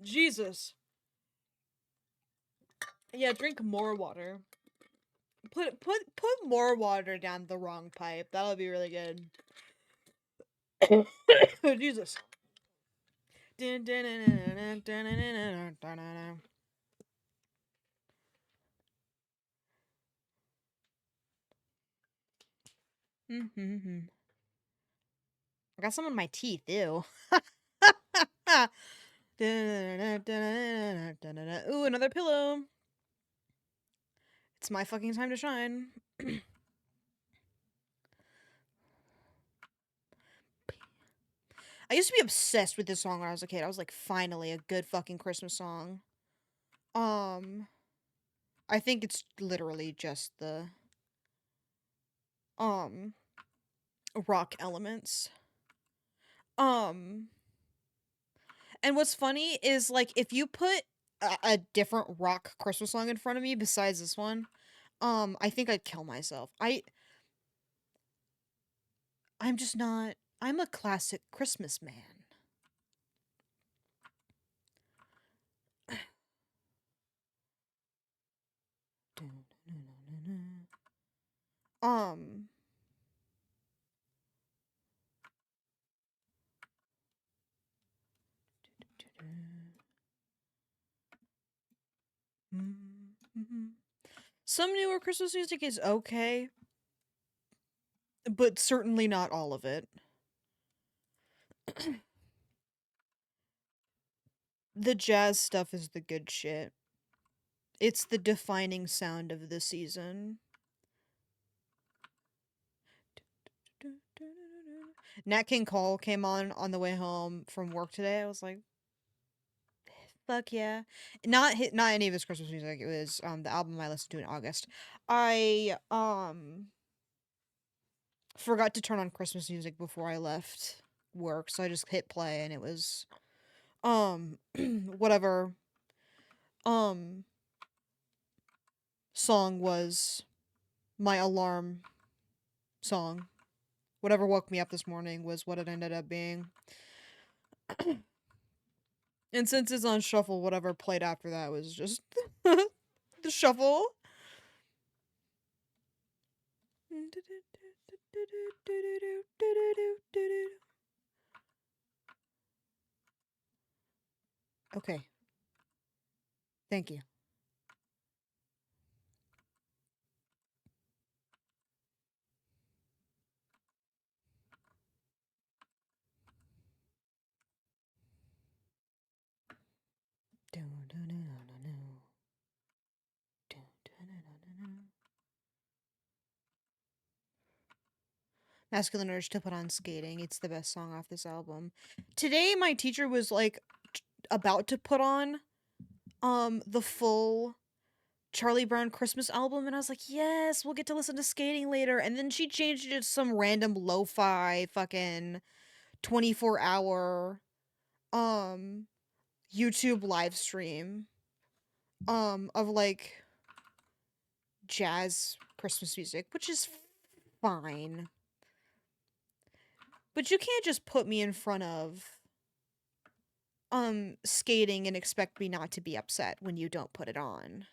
Jesus. Yeah, drink more water. Put more water down the wrong pipe. That'll be really good. Jesus. I got some in my teeth. Ew. Ooh, another pillow. It's my fucking time to shine. I used to be obsessed with this song when I was a kid. I was like, finally, a good fucking Christmas song. Um, I think it's literally just the um rock elements. Um, and what's funny is like if you put a different rock Christmas song in front of me besides this one, I think I'd kill myself. I'm just not. I'm a classic Christmas man. Um, some newer Christmas music is okay, but certainly not all of it. The jazz stuff is the good shit. It's the defining sound of the season. Nat King Cole came on the way home from work today. I was like, fuck yeah. Not any of his Christmas music. It was the album I listened to in August. I forgot to turn on Christmas music before I left work, so I just hit play and it was whatever um song was my alarm song. Whatever woke me up this morning was what it ended up being. And since it's on shuffle, whatever played after that was just the shuffle. Okay. Thank you. Masculine Urge to Put on Skating. It's the best song off this album. Today my teacher was like about to put on the full Charlie Brown Christmas album and I was like, "Yes, we'll get to listen to Skating later." And then she changed it to some random lo-fi fucking 24-hour um YouTube live stream of like jazz Christmas music, which is fine. But you can't just put me in front of skating and expect me not to be upset when you don't put it on.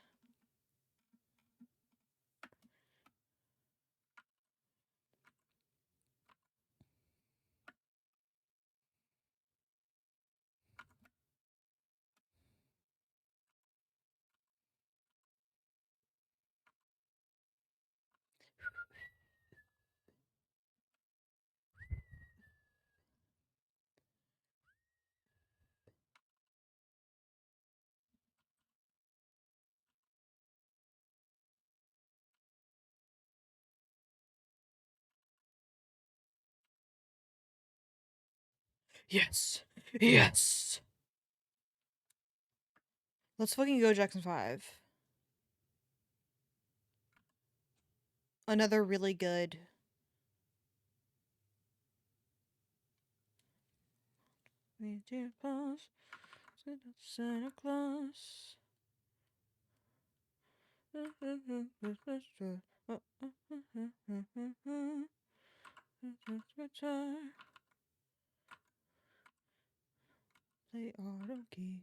Yes. Yes. Let's fucking go Jackson 5. Another really good. Santa Claus. Play auto key.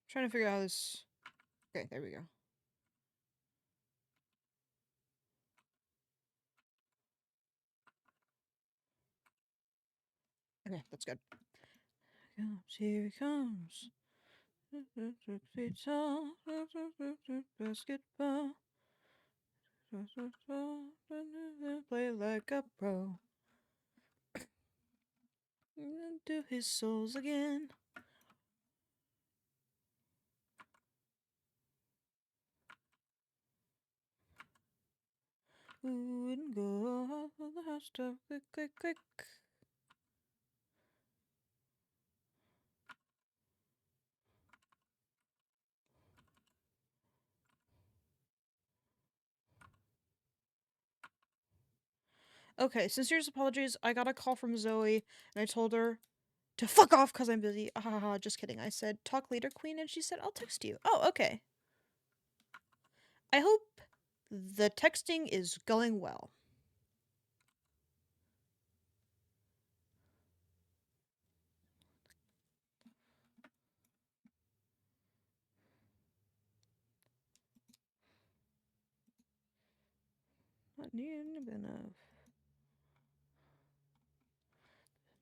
Trying to figure out how this. Okay, there we go. Okay, that's good. Here he comes. Basketball. Play like a pro. Do his souls again. Ooh, and go off on the hot stuff. Quick, quick, quick. Okay, sincerest apologies. I got a call from Zoe, and I told her to fuck off because I'm busy. Ah, just kidding. I said, talk later, Queen, and she said, I'll text you. Oh, okay. I hope the texting is going well. Not nearly enough.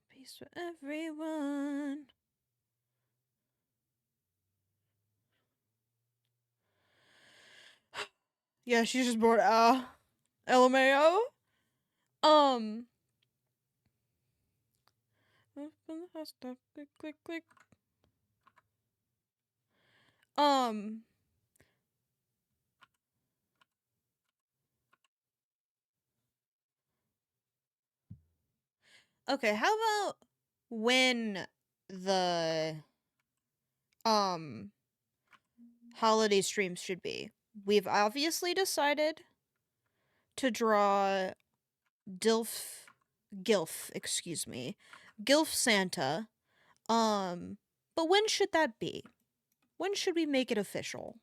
Peace for everyone. Yeah, she's just bored. LMAO. Um. Click, click, click. Um. Okay, how about when the um holiday streams should be? We've obviously decided to draw Dilf Gilf, excuse me. Gilf Santa. But when should that be? When should we make it official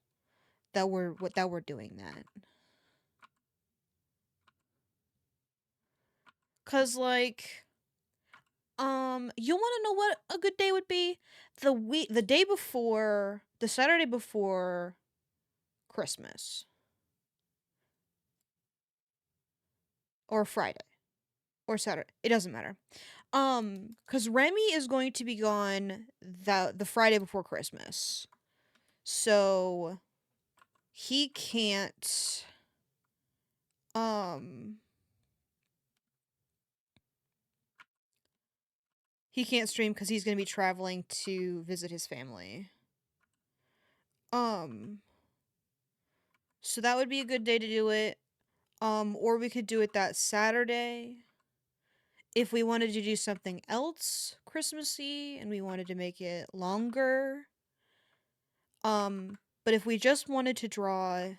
that we're doing that? Cause like you want to know what a good day would be? The day before, the Saturday before Christmas or Friday or Saturday. It doesn't matter. Cuz Remy is going to be gone the Friday before Christmas. So he can't um he can't stream cuz he's going to be traveling to visit his family. Um so that would be a good day to do it. Or we could do it that Saturday. If we wanted to do something else Christmassy and we wanted to make it longer. But if we just wanted to draw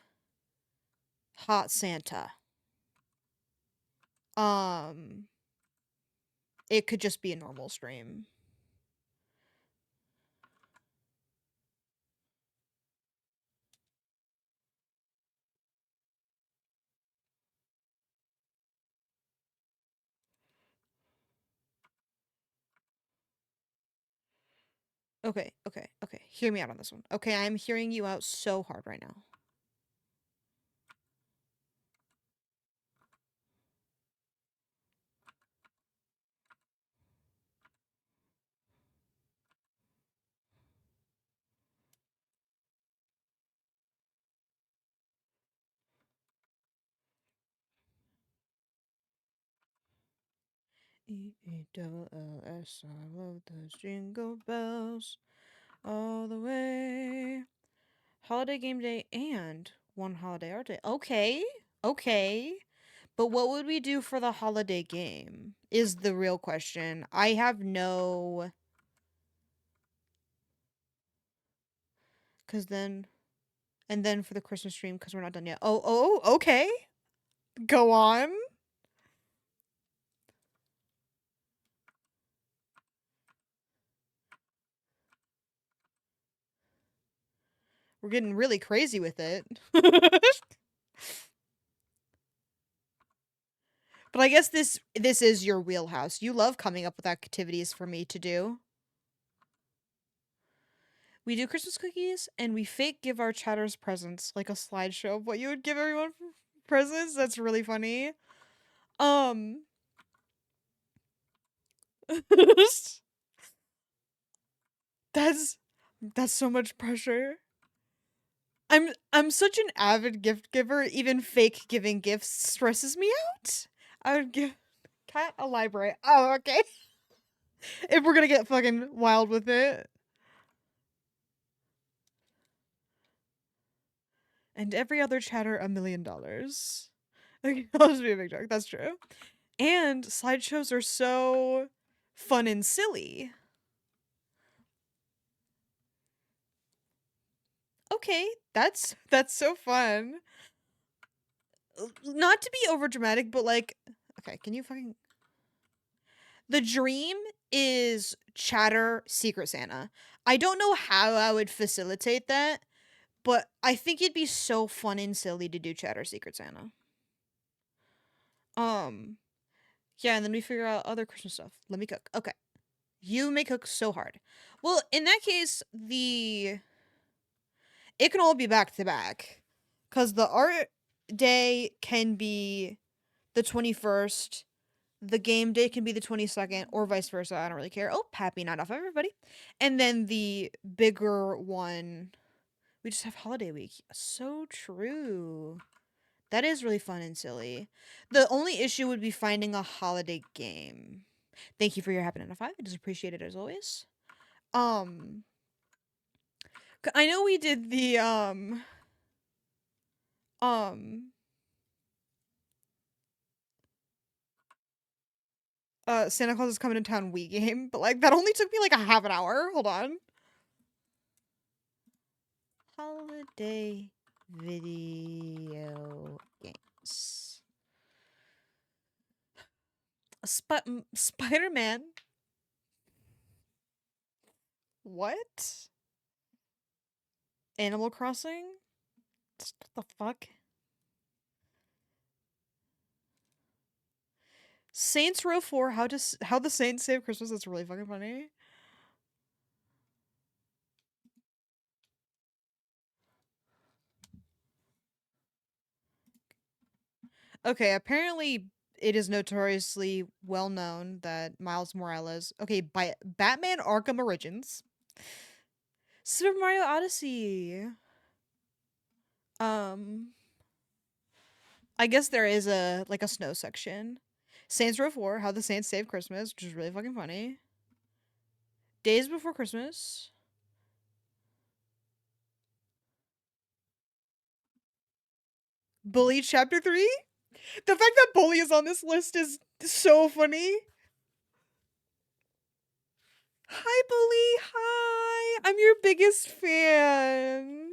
Hot Santa, um, it could just be a normal stream. Okay, okay, okay. Hear me out on this one. Okay, I'm hearing you out so hard right now. E-double-L-S, I love those jingle bells all the way. Holiday game day and one holiday art day. Okay, okay. But what would we do for the holiday game? Is the real question. I have no. Because then. And then for the Christmas stream, because we're not done yet. Oh, okay. Go on. We're getting really crazy with it. But I guess this is your wheelhouse. You love coming up with activities for me to do. We do Christmas cookies and we fake give our chatters presents, like a slideshow of what you would give everyone for presents. That's really funny. Um that's that's so much pressure. I'm such an avid gift giver, even fake giving gifts stresses me out. I would give cat a library. Oh, okay. If we're gonna get fucking wild with it. And every other chatter $1 million. Okay, I'll just be a big joke. That's true. And slideshows are so fun and silly. Okay, that's so fun. Not to be over dramatic, but like, okay, can you fucking the dream is chatter Secret Santa. I don't know how I would facilitate that, but I think it'd be so fun and silly to do chatter Secret Santa. Um, yeah, and then we figure out other Christmas stuff. Let me cook. Okay. You may cook so hard. Well, in that case, the it can all be back to back. Cause the art day can be the 21st, the game day can be the 22nd, or vice versa. I don't really care. Oh, happy night off, everybody. And then the bigger one, we just have holiday week. So true. That is really fun and silly. The only issue would be finding a holiday game. Thank you for your happy night off. I just appreciate it as always. Um, I know we did the um Santa Claus is coming to town Wii game, but like that only took me like a half an hour. Hold on. Holiday video games. Spider-Man. What? Animal Crossing? What the fuck? Saints Row 4, how the Saints Save Christmas. That's really fucking funny. Okay, apparently it is notoriously well known that Miles Morales. Okay, by Batman Arkham Origins, Super Mario Odyssey. Um, I guess there is a like a snow section. Saints Row 4, How the Saints Save Christmas, which is really fucking funny. Days Before Christmas. Bully Chapter 3? The fact that Bully is on this list is so funny. Hi, Bully. Hi. I'm your biggest fan.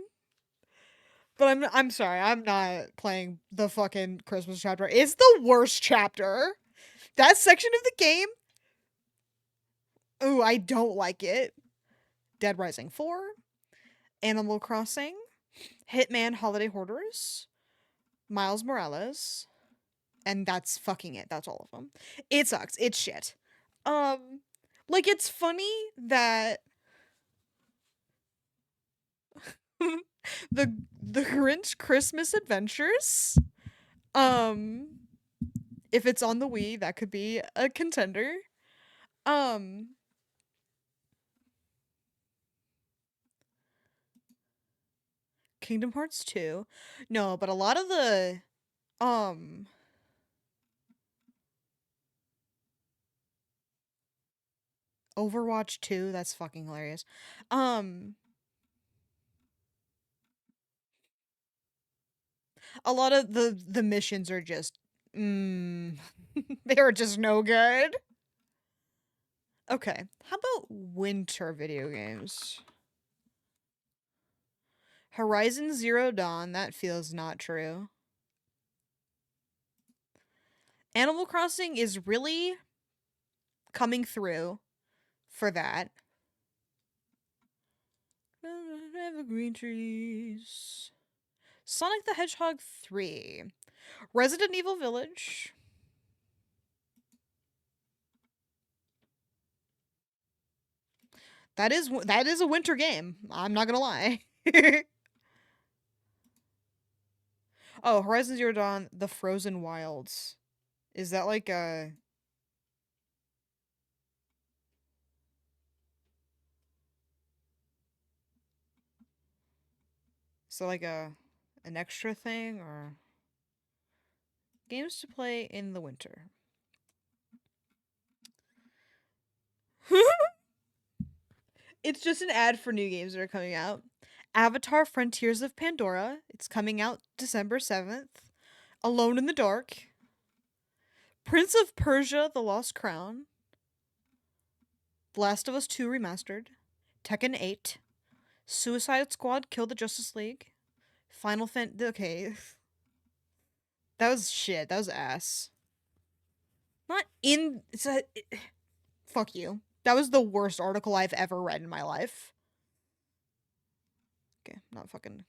But I'm sorry. I'm not playing the fucking Christmas chapter. It's the worst chapter. That section of the game. Ooh, I don't like it. Dead Rising 4, Animal Crossing, Hitman Holiday Hoarders, Miles Morales, and that's fucking it. That's all of them. It sucks. It's shit. Um like it's funny that the Grinch Christmas Adventures, um if it's on the Wii, that could be a contender. Um Kingdom Hearts 2. No, but a lot of the um Overwatch 2, that's fucking hilarious. Um a lot of the missions are just they are just no good. Okay, how about winter video games? Horizon Zero Dawn, that feels not true. Animal Crossing is really coming through for that. Evergreen trees. Sonic the Hedgehog 3. Resident Evil Village. That is a winter game. I'm not gonna lie. Oh, Horizon Zero Dawn: The Frozen Wilds. Is that like a so like a an extra thing or games to play in the winter? It's just an ad for new games that are coming out. Avatar: Frontiers of Pandora. It's coming out December 7th. Alone in the Dark. Prince of Persia: The Lost Crown. The Last of Us 2 Remastered. Tekken 8. Suicide Squad: Kill the Justice League. Final Fantasy. Okay. That was shit. That was ass. Not in. Fuck you. That was the worst article I've ever read in my life. Okay, not fucking.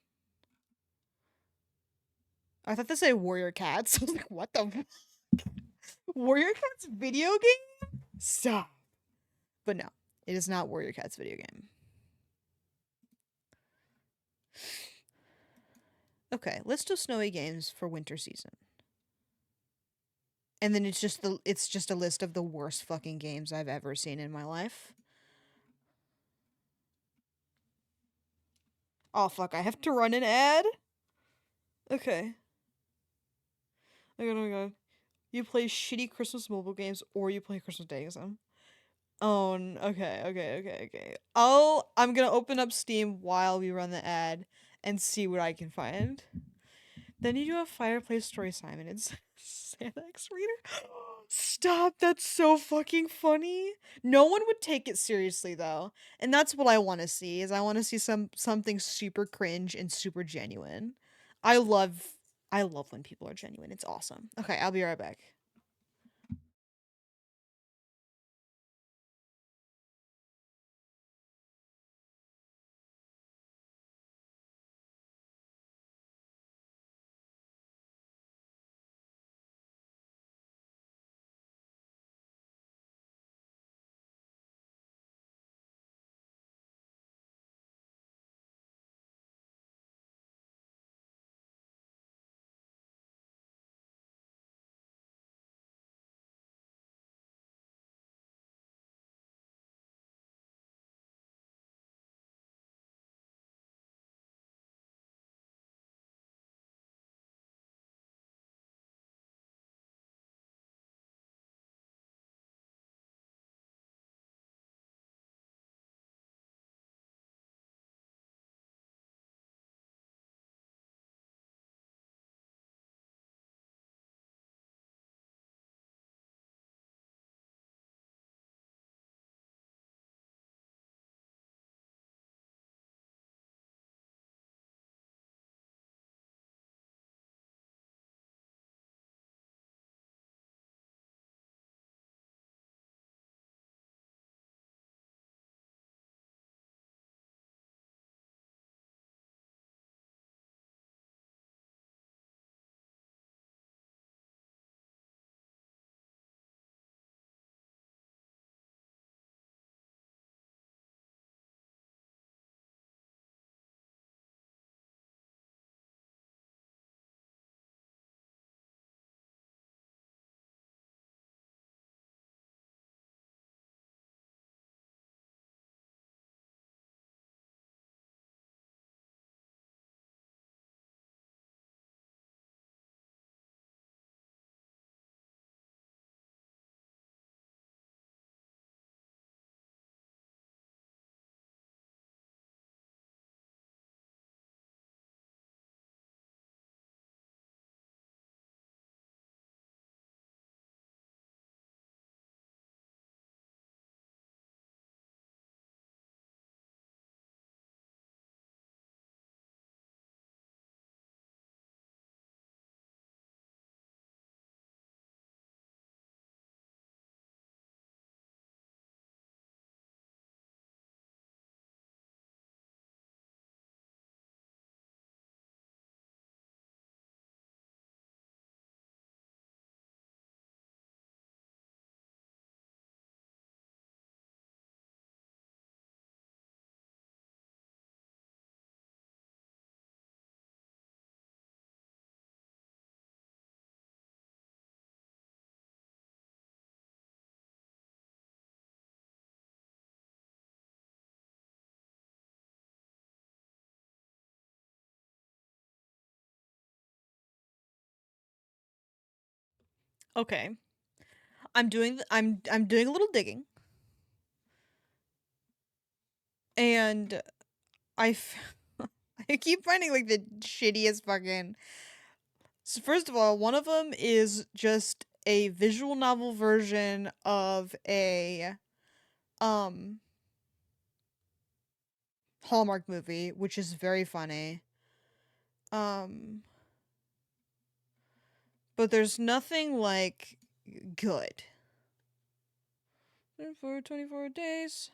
I thought this said Warrior Cats. I was like, what the Warrior Cats video game? Stop. But no, it is not Warrior Cats video game. Okay, list of snowy games for winter season. And then it's just a list of the worst fucking games I've ever seen in my life. Oh fuck, I have to run an ad? Okay. Oh my god. You play shitty Christmas mobile games or you play Christmas Day exam. Oh, okay. Oh, I'm gonna open up Steam while we run the ad and see what I can find. Then you do a fireplace story, Simon. It's Santa X Reader. Stop! That's so fucking funny. No one would take it seriously though, and that's what I want to see. Is I want to see something super cringe and super genuine. I love I love when people are genuine. It's awesome. Okay, I'll be right back. Okay. I'm doing a little digging, and I f- I keep finding like the shittiest fucking. So first of all, one of them is just a visual novel version of a um Hallmark movie, which is very funny. Um, but there's nothing like good. For 24 days.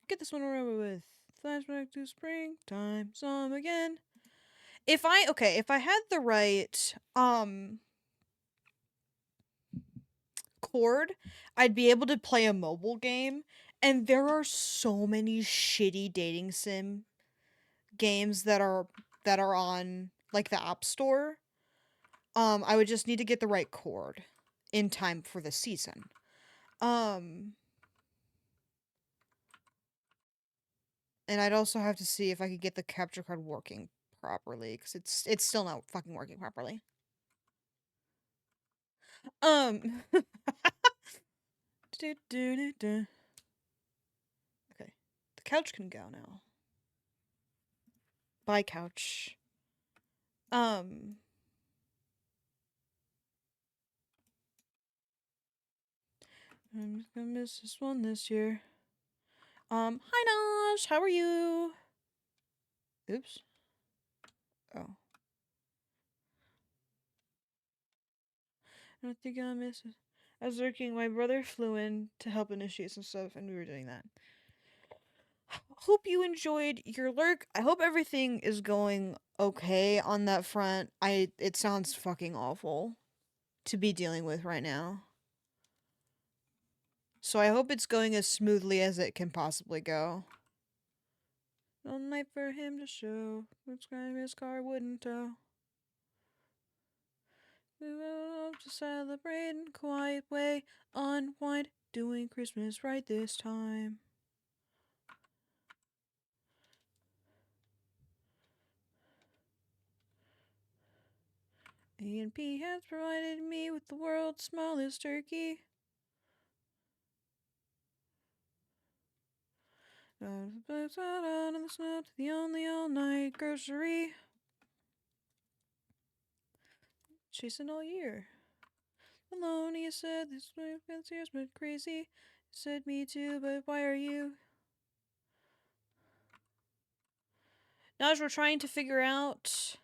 Get this one over with. Flashback to springtime, some again. If I had the right chord, I'd be able to play a mobile game. And there are so many shitty dating sim games that are on like the App Store. I would just need to get the right chord in time for the season. Um, and I'd also have to see if I could get the capture card working properly because it's still not fucking working properly. Um, okay, the couch can go now. Bye, couch. Um, I'm just gonna miss this one this year. Hi Nosh, how are you? Oops. Oh, I don't think I miss it. I was working. My brother flew in to help initiate some stuff, and we were doing that. Hope you enjoyed your lurk. I hope everything is going okay on that front. It sounds fucking awful to be dealing with right now. So I hope it's going as smoothly as it can possibly go. No night for him to show. Which crime his car wouldn't tow. We will to celebrate in a quiet way. Unwind, doing Christmas right this time. A&P has provided me with the world's smallest turkey. Out in the snow to the only all-night grocery. Chasing all year. Alone, he said, this way feels yours, but crazy. Said me too, but why are you? Now, as we're trying to figure out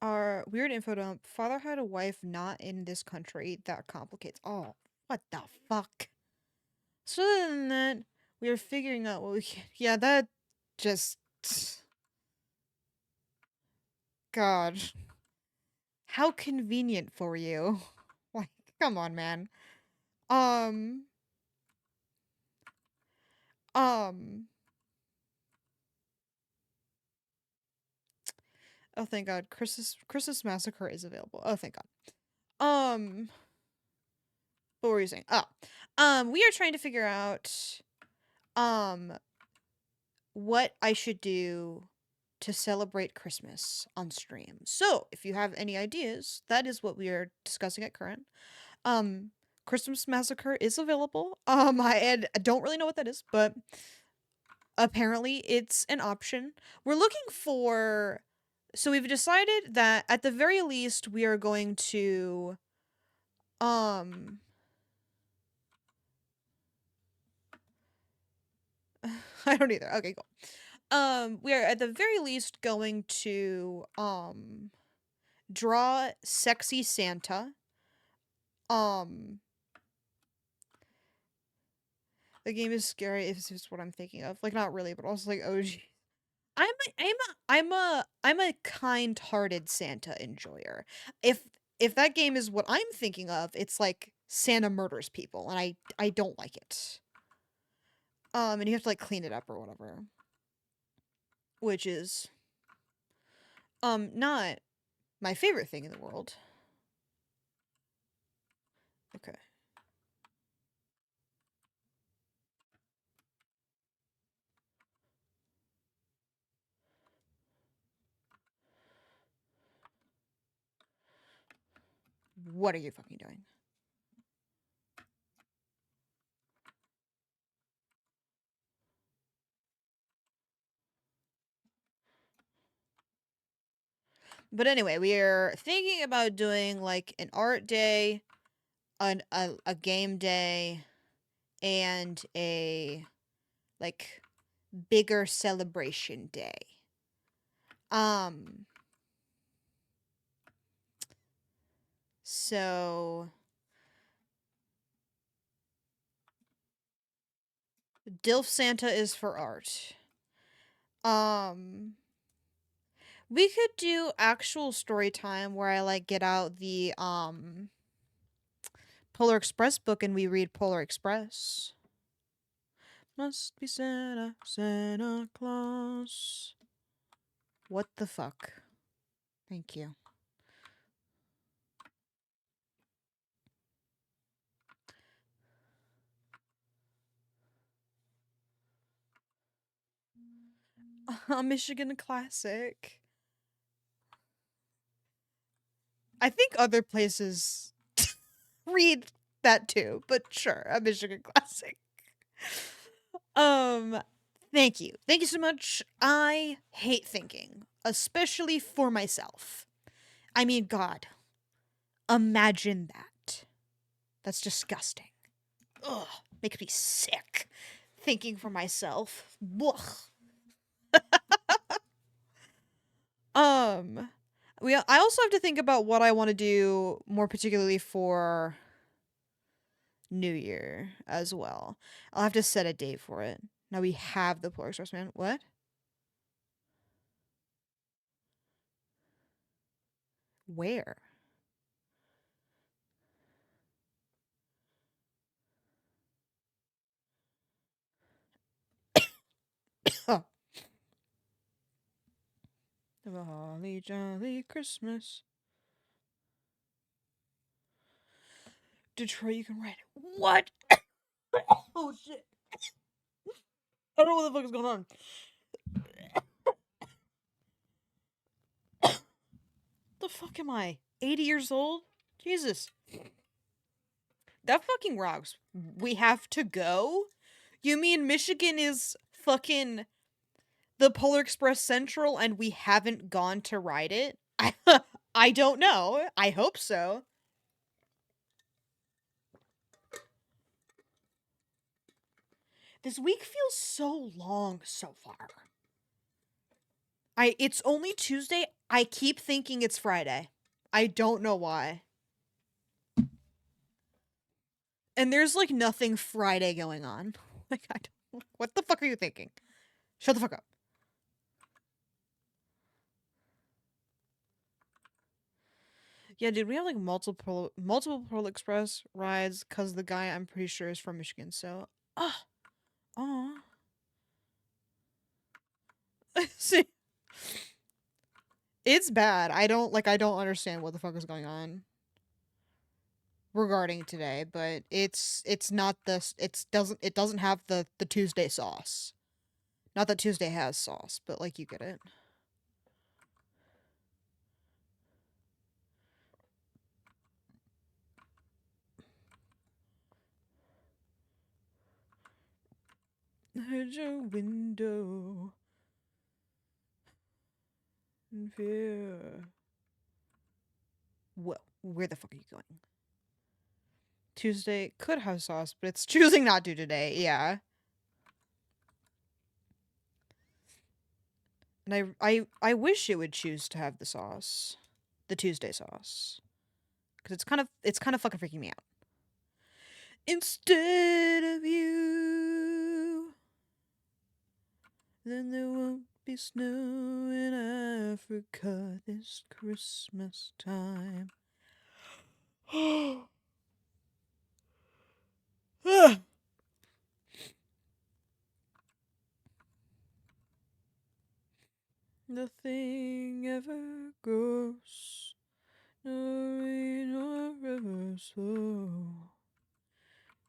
our weird info dump, father had a wife not in this country. That complicates. Oh, what the fuck? So other than that, we are figuring out what we can. Yeah, that just. God. How convenient for you. Like, come on, man. Um, um, oh thank God, Christmas Massacre is available. Oh thank God. Um, what were you saying? Oh, we are trying to figure out, um, what I should do to celebrate Christmas on stream. So, if you have any ideas, that is what we are discussing at current. Um, Christmas Massacre is available. I don't really know what that is, but apparently it's an option. We're looking for. So we've decided that at the very least we are going to um I don't either. Okay, cool. We are at the very least going to draw sexy Santa. Um the game is scary if it's what I'm thinking of. Like not really, but also like OG. I'm a kind-hearted Santa enjoyer. If if that game is what I'm thinking of, it's like Santa murders people and I don't like it. And you have to like clean it up or whatever, which is not my favorite thing in the world. Okay. What are you fucking doing? But anyway, we are thinking about doing like an art day, a game day, and a like bigger celebration day. Um so Dilf Santa is for art. Um we could do actual story time where I like get out the Polar Express book and we read Polar Express. Must be Santa, Santa Claus. What the fuck? Thank you. A Michigan classic. I think other places read that too, but sure, a Michigan classic. Um, thank you. Thank you so much. I hate thinking, especially for myself. I mean, God, imagine that. That's disgusting. Ugh, makes me sick. Thinking for myself. Blech. Um, I also have to think about what I want to do more particularly for New Year as well. I'll have to set a date for it. Now we have the Polar Express Man. What? Where? Oh. Have a holly jolly Christmas. Detroit, you can write it. What? Oh shit. I don't know what the fuck is going on. The fuck am I? 80 years old? Jesus. That fucking rocks. We have to go? You mean Michigan is fucking the Polar Express Central and we haven't gone to ride it? I don't know. I hope so. This week feels so long so far. It's only Tuesday. I keep thinking it's Friday. I don't know why. And there's like nothing Friday going on. Like I don't, what the fuck are you thinking? Shut the fuck up. Yeah, dude, we have like multiple Pearl Express rides cuz the guy I'm pretty sure is from Michigan. So, ah, oh. See, it's bad. I don't understand what the fuck is going on regarding today, but it's not this it doesn't have the Tuesday sauce. Not that Tuesday has sauce, but like you get it. At your window in fear. Whoa, where the fuck are you going? Tuesday could have sauce, but it's choosing not to today. Yeah. And I wish it would choose to have the sauce, the Tuesday sauce, because it's kind of fucking freaking me out. Instead of you, then there won't be snow in Africa this Christmas time. Nothing ever grows, no rain or river flow.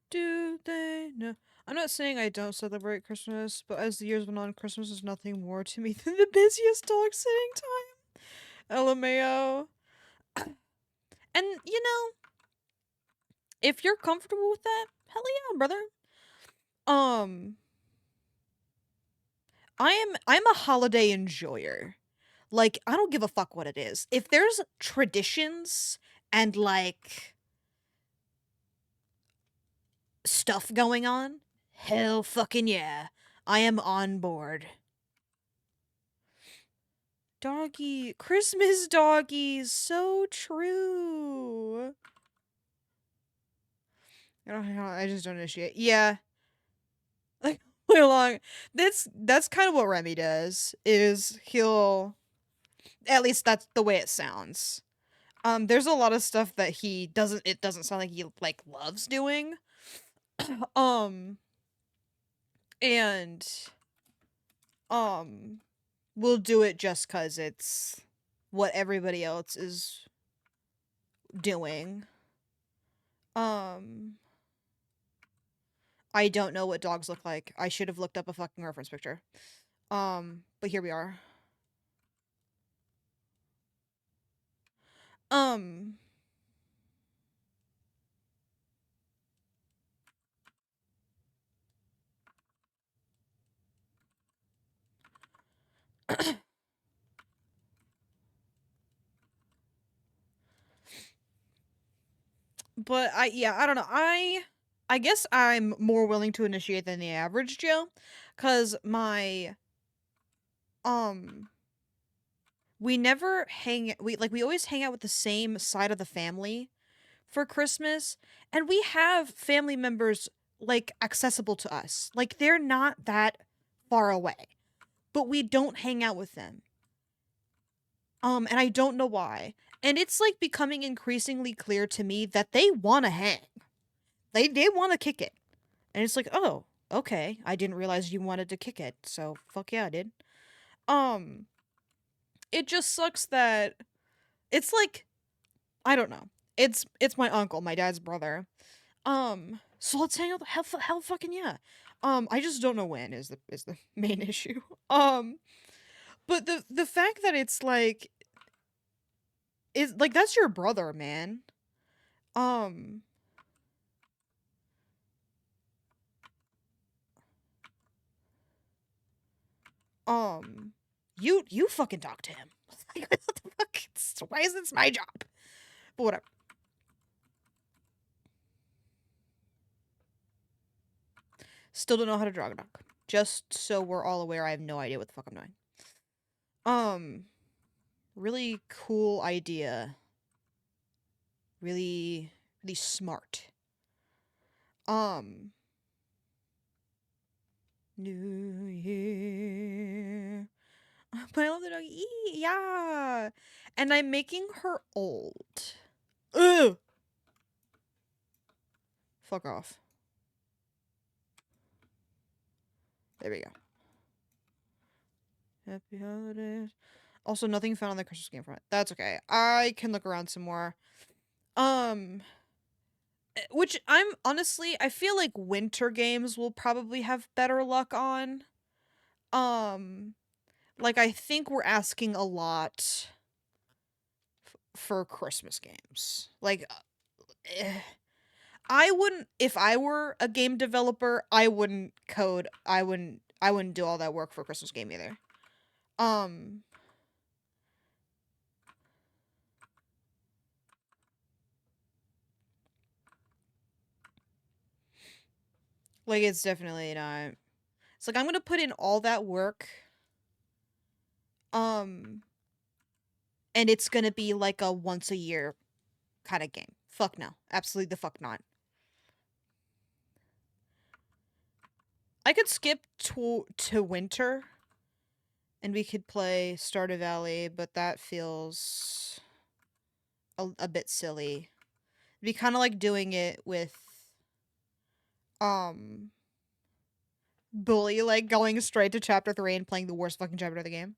Do they know? I'm not saying I don't celebrate Christmas, but as the years went on, Christmas is nothing more to me than the busiest dog sitting time. LMAO. And, you know, If you're comfortable with that, hell yeah, brother. Um, I'm a holiday enjoyer. Like, I don't give a fuck what it is. If there's traditions and like stuff going on, hell fucking yeah. I am on board. Doggy, Christmas doggies, so true. I just don't initiate. Yeah, like way along. That's kind of what Remy does. Is he'll at least that's the way it sounds. There's a lot of stuff that he doesn't. It doesn't sound like he like loves doing. Um, and um, we'll do it just cause it's what everybody else is doing. Um, I don't know what dogs look like. I should have looked up a fucking reference picture. But here we are. Um, but I don't know. I guess I'm more willing to initiate than the average Joe, cause my um we never hang we always hang out with the same side of the family for Christmas, and we have family members like accessible to us. Like they're not that far away, but we don't hang out with them. And I don't know why. And it's like becoming increasingly clear to me that they want to hang. They want to kick it. And it's like, "Oh, okay. I didn't realize you wanted to kick it." So, fuck yeah, I did. Um, it just sucks that it's like I don't know. It's my uncle, my dad's brother. So let's hang out. Hell fucking yeah. I just don't know when is the main issue. But the fact that it's like is like that's your brother, man. Um, um, you fucking talk to him. Like, what the fuck? Why is this my job? But whatever. Still don't know how to drag a dog. Just so we're all aware, I have no idea what the fuck I'm doing. Um, really cool idea. Really smart. Um, New Year. But I love the dog. Yeah. And I'm making her old. Ugh. Fuck off. There we go. Happy holidays. Also, nothing found on the Christmas game front. That's okay. I can look around some more. Um, which I'm honestly, I feel like winter games will probably have better luck on. Um, like I think we're asking a lot for Christmas games. Like, eh. I wouldn't if I were a game developer, I wouldn't code. I wouldn't do all that work for a Christmas game either. Um like it's definitely not. It's like I'm going to put in all that work um and it's going to be like a once a year kind of game. Fuck no. Absolutely the fuck not. I could skip to winter and we could play Stardew Valley, but that feels a bit silly. It'd be kind of like doing it with um Bully, like going straight to chapter 3 and playing the worst fucking chapter of the game.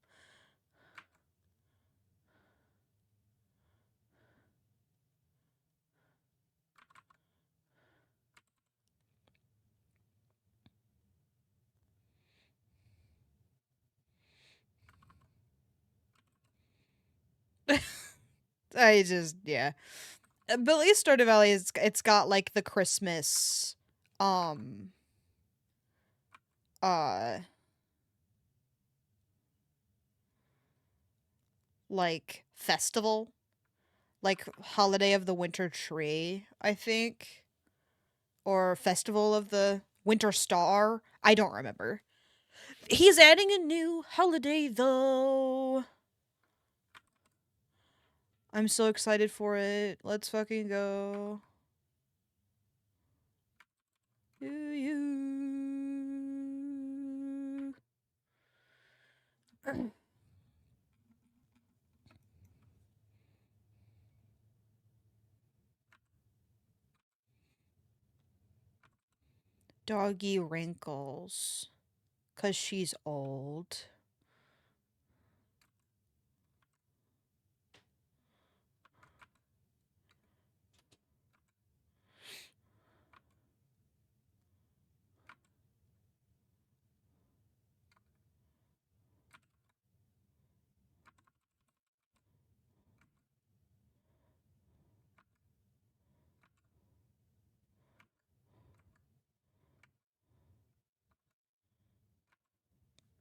I just, yeah. Billy Stardew Valley is it's got like the Christmas um uh like festival, like Holiday of the Winter Tree, I think, or Festival of the Winter Star. I don't remember. He's adding a new holiday though. I'm so excited for it. Let's fucking go. Do you? Doggy wrinkles. 'Cause she's old.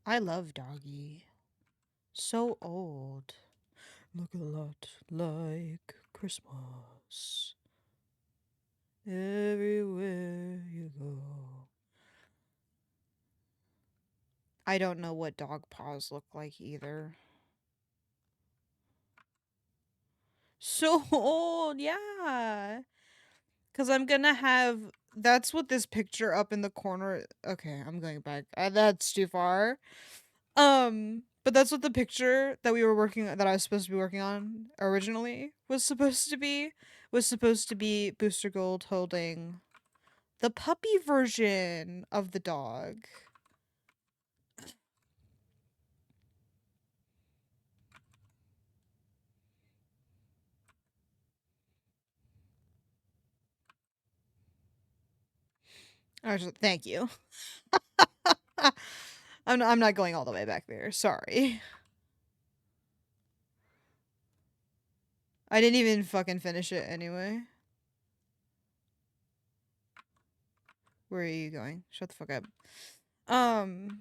I love Doggy. So old. Look a lot like Christmas. Everywhere you go. I don't know what dog paws look like either. So old, yeah. Because I'm gonna have. That's what this picture up in the corner. Okay, I'm going back. That's too far. But that's what the picture that we were working that I was supposed to be working on originally was supposed to be. Was supposed to be Booster Gold holding the puppy version of the dog. Thank you. I'm not going all the way back there. Sorry. I didn't even fucking finish it anyway. Where are you going? Shut the fuck up. Um.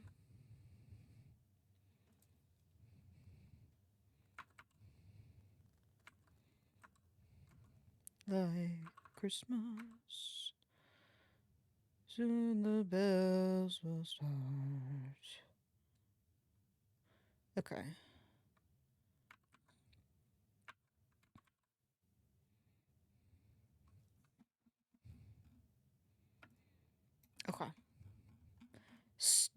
Like Christmas. Soon the bells will start. Okay. Okay.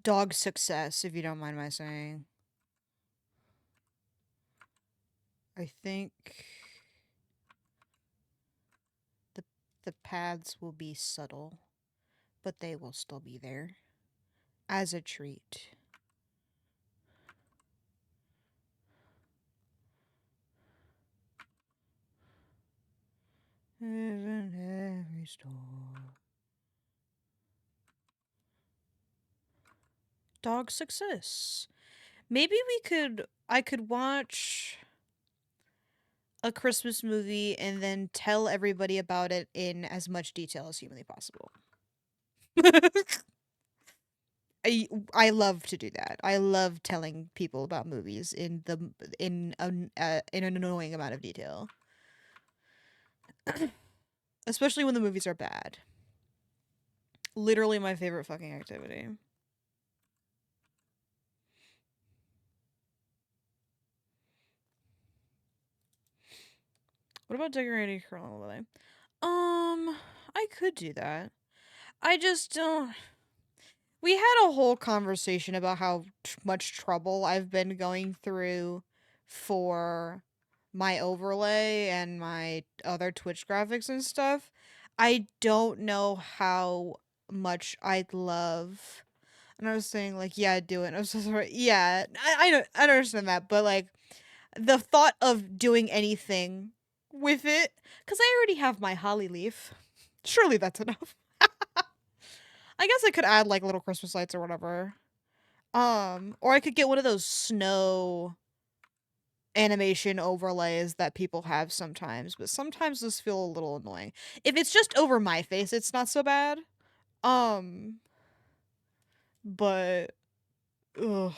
Dog success, if you don't mind my saying. I think the the paths will be subtle, but they will still be there as a treat. In every store. Dog success. Maybe I could watch a Christmas movie and then tell everybody about it in as much detail as humanly possible. I love to do that. I love telling people about movies in an annoying amount of detail, especially when the movies are bad. Literally my favorite fucking activity. What about decorating Colonel Lily? I could do that. I just don't. We had a whole conversation about how much trouble I've been going through for my overlay and my other Twitch graphics and stuff. I don't know how much I'd love. And I was saying like, yeah, do it. And I was just like, yeah, I understand that, but like the thought of doing anything with it, because I already have my holly leaf. Surely that's enough. I guess I could add like little Christmas lights or whatever. Or I could get one of those snow animation overlays that people have sometimes, but sometimes those feel a little annoying. If it's just over my face, it's not so bad. Um, but ugh,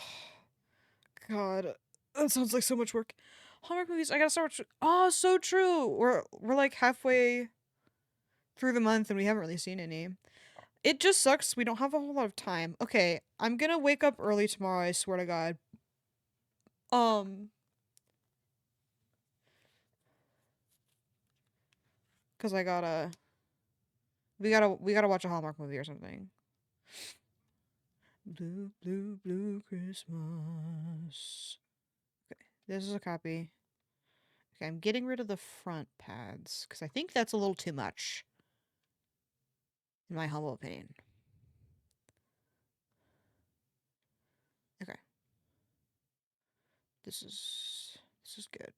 God, that sounds like so much work. Hallmark movies, I gotta start. Oh, so true. We're like halfway through the month and we haven't really seen any. It just sucks. We don't have a whole lot of time. Okay, I'm gonna wake up early tomorrow. I swear to God. Um, cause we gotta watch a Hallmark movie or something. Blue, blue, blue Christmas. This is a copy. Okay, I'm getting rid of the front pads because I think that's a little too much, in my humble opinion. Okay, this is good.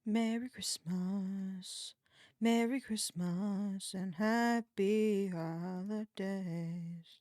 Merry Christmas, Merry Christmas, and Happy Holidays.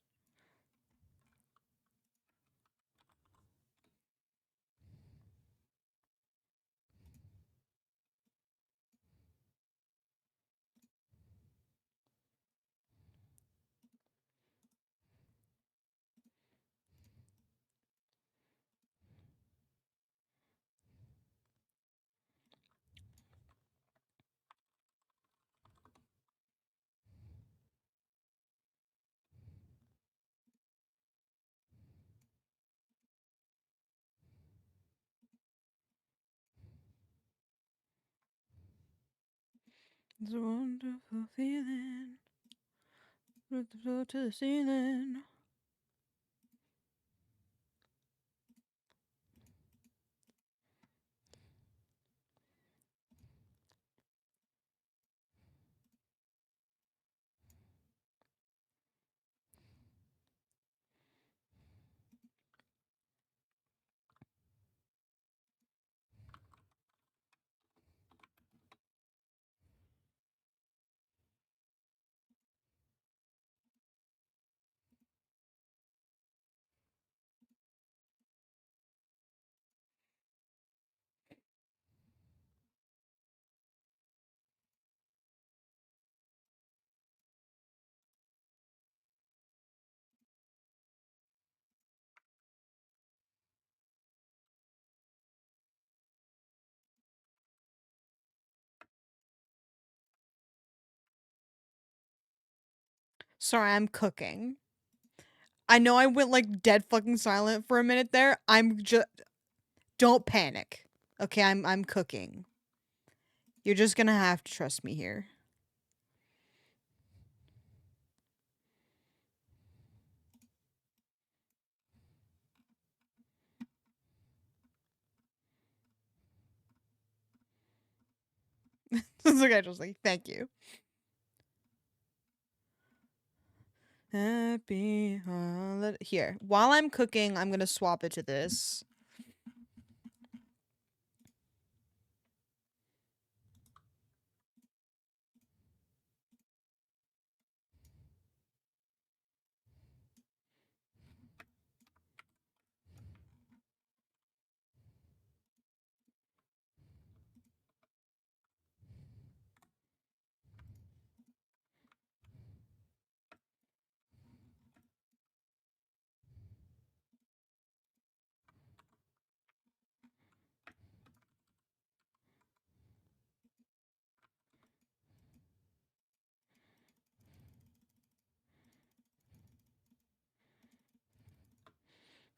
It's a wonderful feeling, with the floor to the ceiling. Sorry, I'm cooking. I know I went like dead fucking silent for a minute there. I'm just don't panic. Okay, I'm cooking. You're just gonna have to trust me here. It's okay, just like thank you. Happy holiday. Here, while I'm cooking, I'm gonna swap it to this.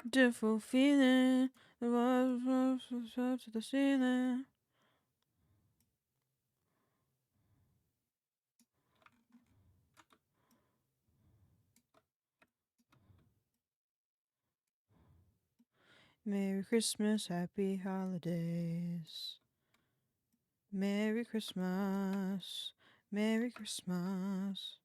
Different feeling. The walls to the ceiling. Merry Christmas, happy holidays. Merry Christmas, Merry Christmas.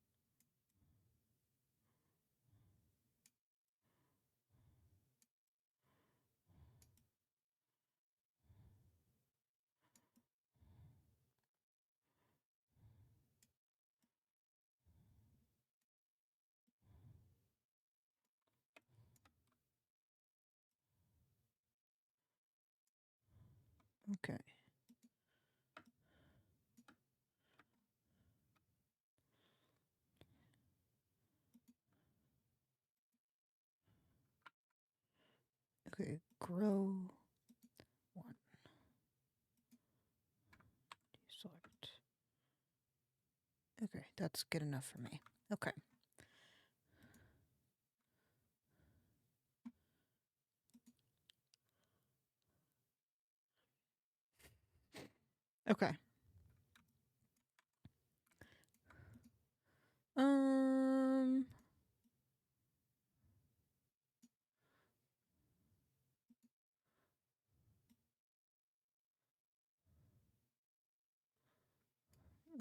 Okay. Okay, grow one. Select. Okay, that's good enough for me. Okay. Okay. Um.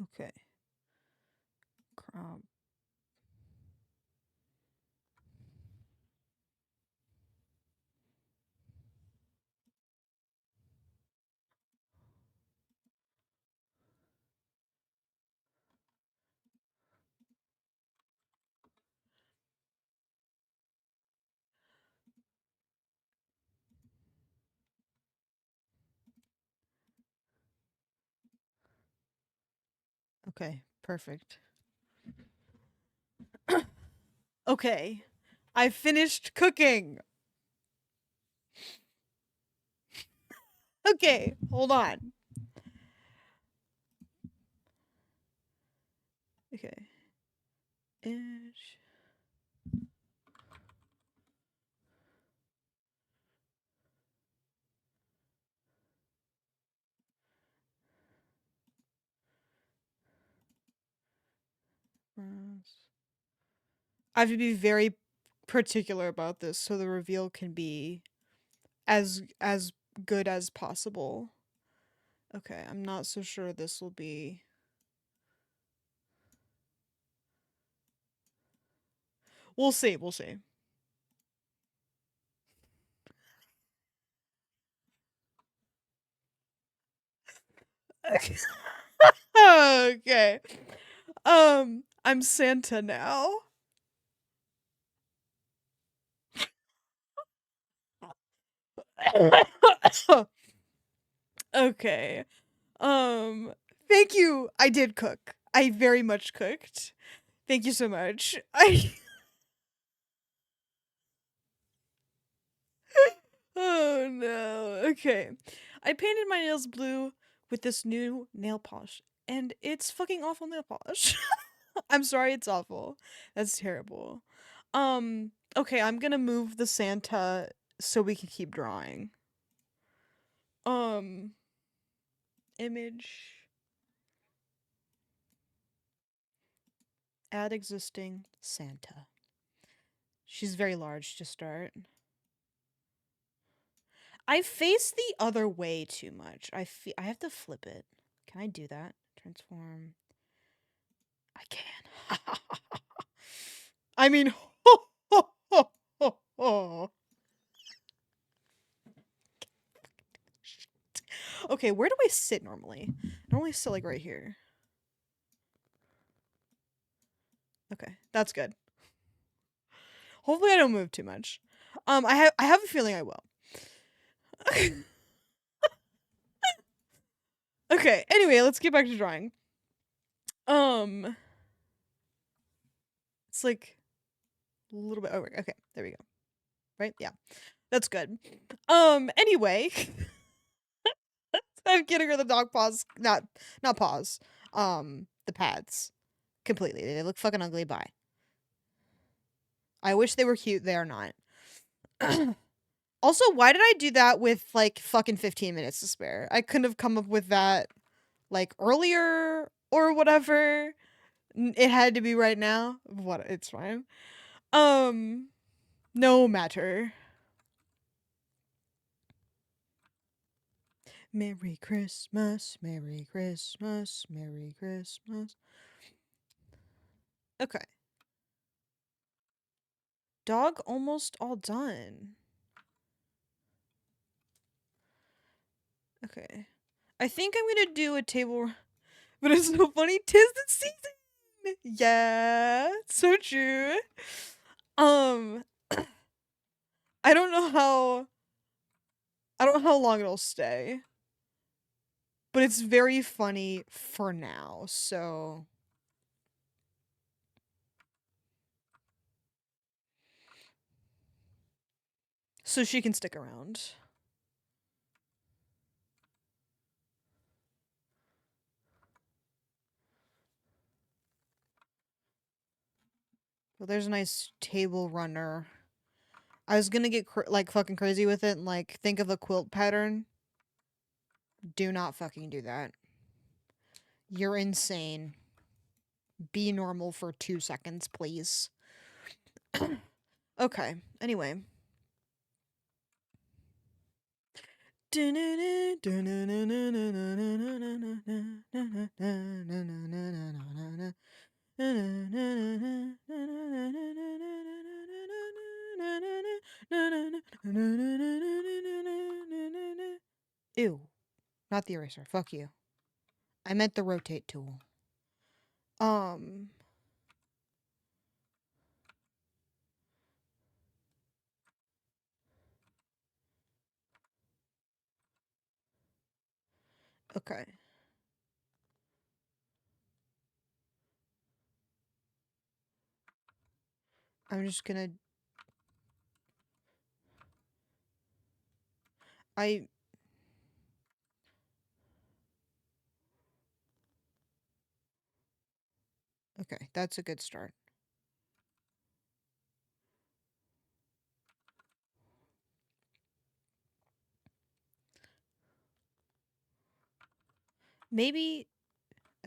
Okay. Crop. Okay, perfect. Okay. I finished cooking. Okay, hold on. Okay. Edge. I have to be very particular about this so the reveal can be as good as possible. Okay, I'm not so sure this will be. We'll see, we'll see. Okay. Okay. I'm Santa now. Okay. Um, thank you. I did cook. I very much cooked. Thank you so much. I Oh no. Okay. I painted my nails blue with this new nail polish and it's fucking awful nail polish. I'm sorry it's awful. That's terrible. Okay, I'm going to move the Santa so we can keep drawing. Um image add existing Santa. She's very large to start. I face the other way too much. I have to flip it. Can I do that? Transform. I can. I mean, ho, ho, ho, ho, ho. Okay, where do I sit normally? I normally sit like right here. Okay, that's good. Hopefully I don't move too much. I have a feeling I will. Okay, anyway, let's get back to drawing. Um it's like a little bit over. Okay, there we go. Right? Yeah. That's good. Anyway, I'm getting rid of the dog paws. Not paws. The pads. Completely. They look fucking ugly. Bye. I wish they were cute. They are not. Also, why did I do that with like fucking 15 minutes to spare? I couldn't have come up with that like earlier or whatever. It had to be right now. What? It's fine. Um, no matter. Merry Christmas, Merry Christmas, Merry Christmas. Okay. Dog almost all done. Okay. I think I'm gonna do a table, but it's so funny. 'Tis the season. Yeah, so true. Um, I don't know how. I don't know how long it'll stay, but it's very funny for now. So she can stick around. Well, there's a nice table runner. I was gonna get like fucking crazy with it and like think of a quilt pattern. Do not fucking do that. You're insane. Be normal for 2 seconds, please. Okay. Anyway. Ew. Not the eraser. Fuck you. I meant the rotate tool. Um. Okay. I'm just gonna. I. Okay. That's a good start. Maybe.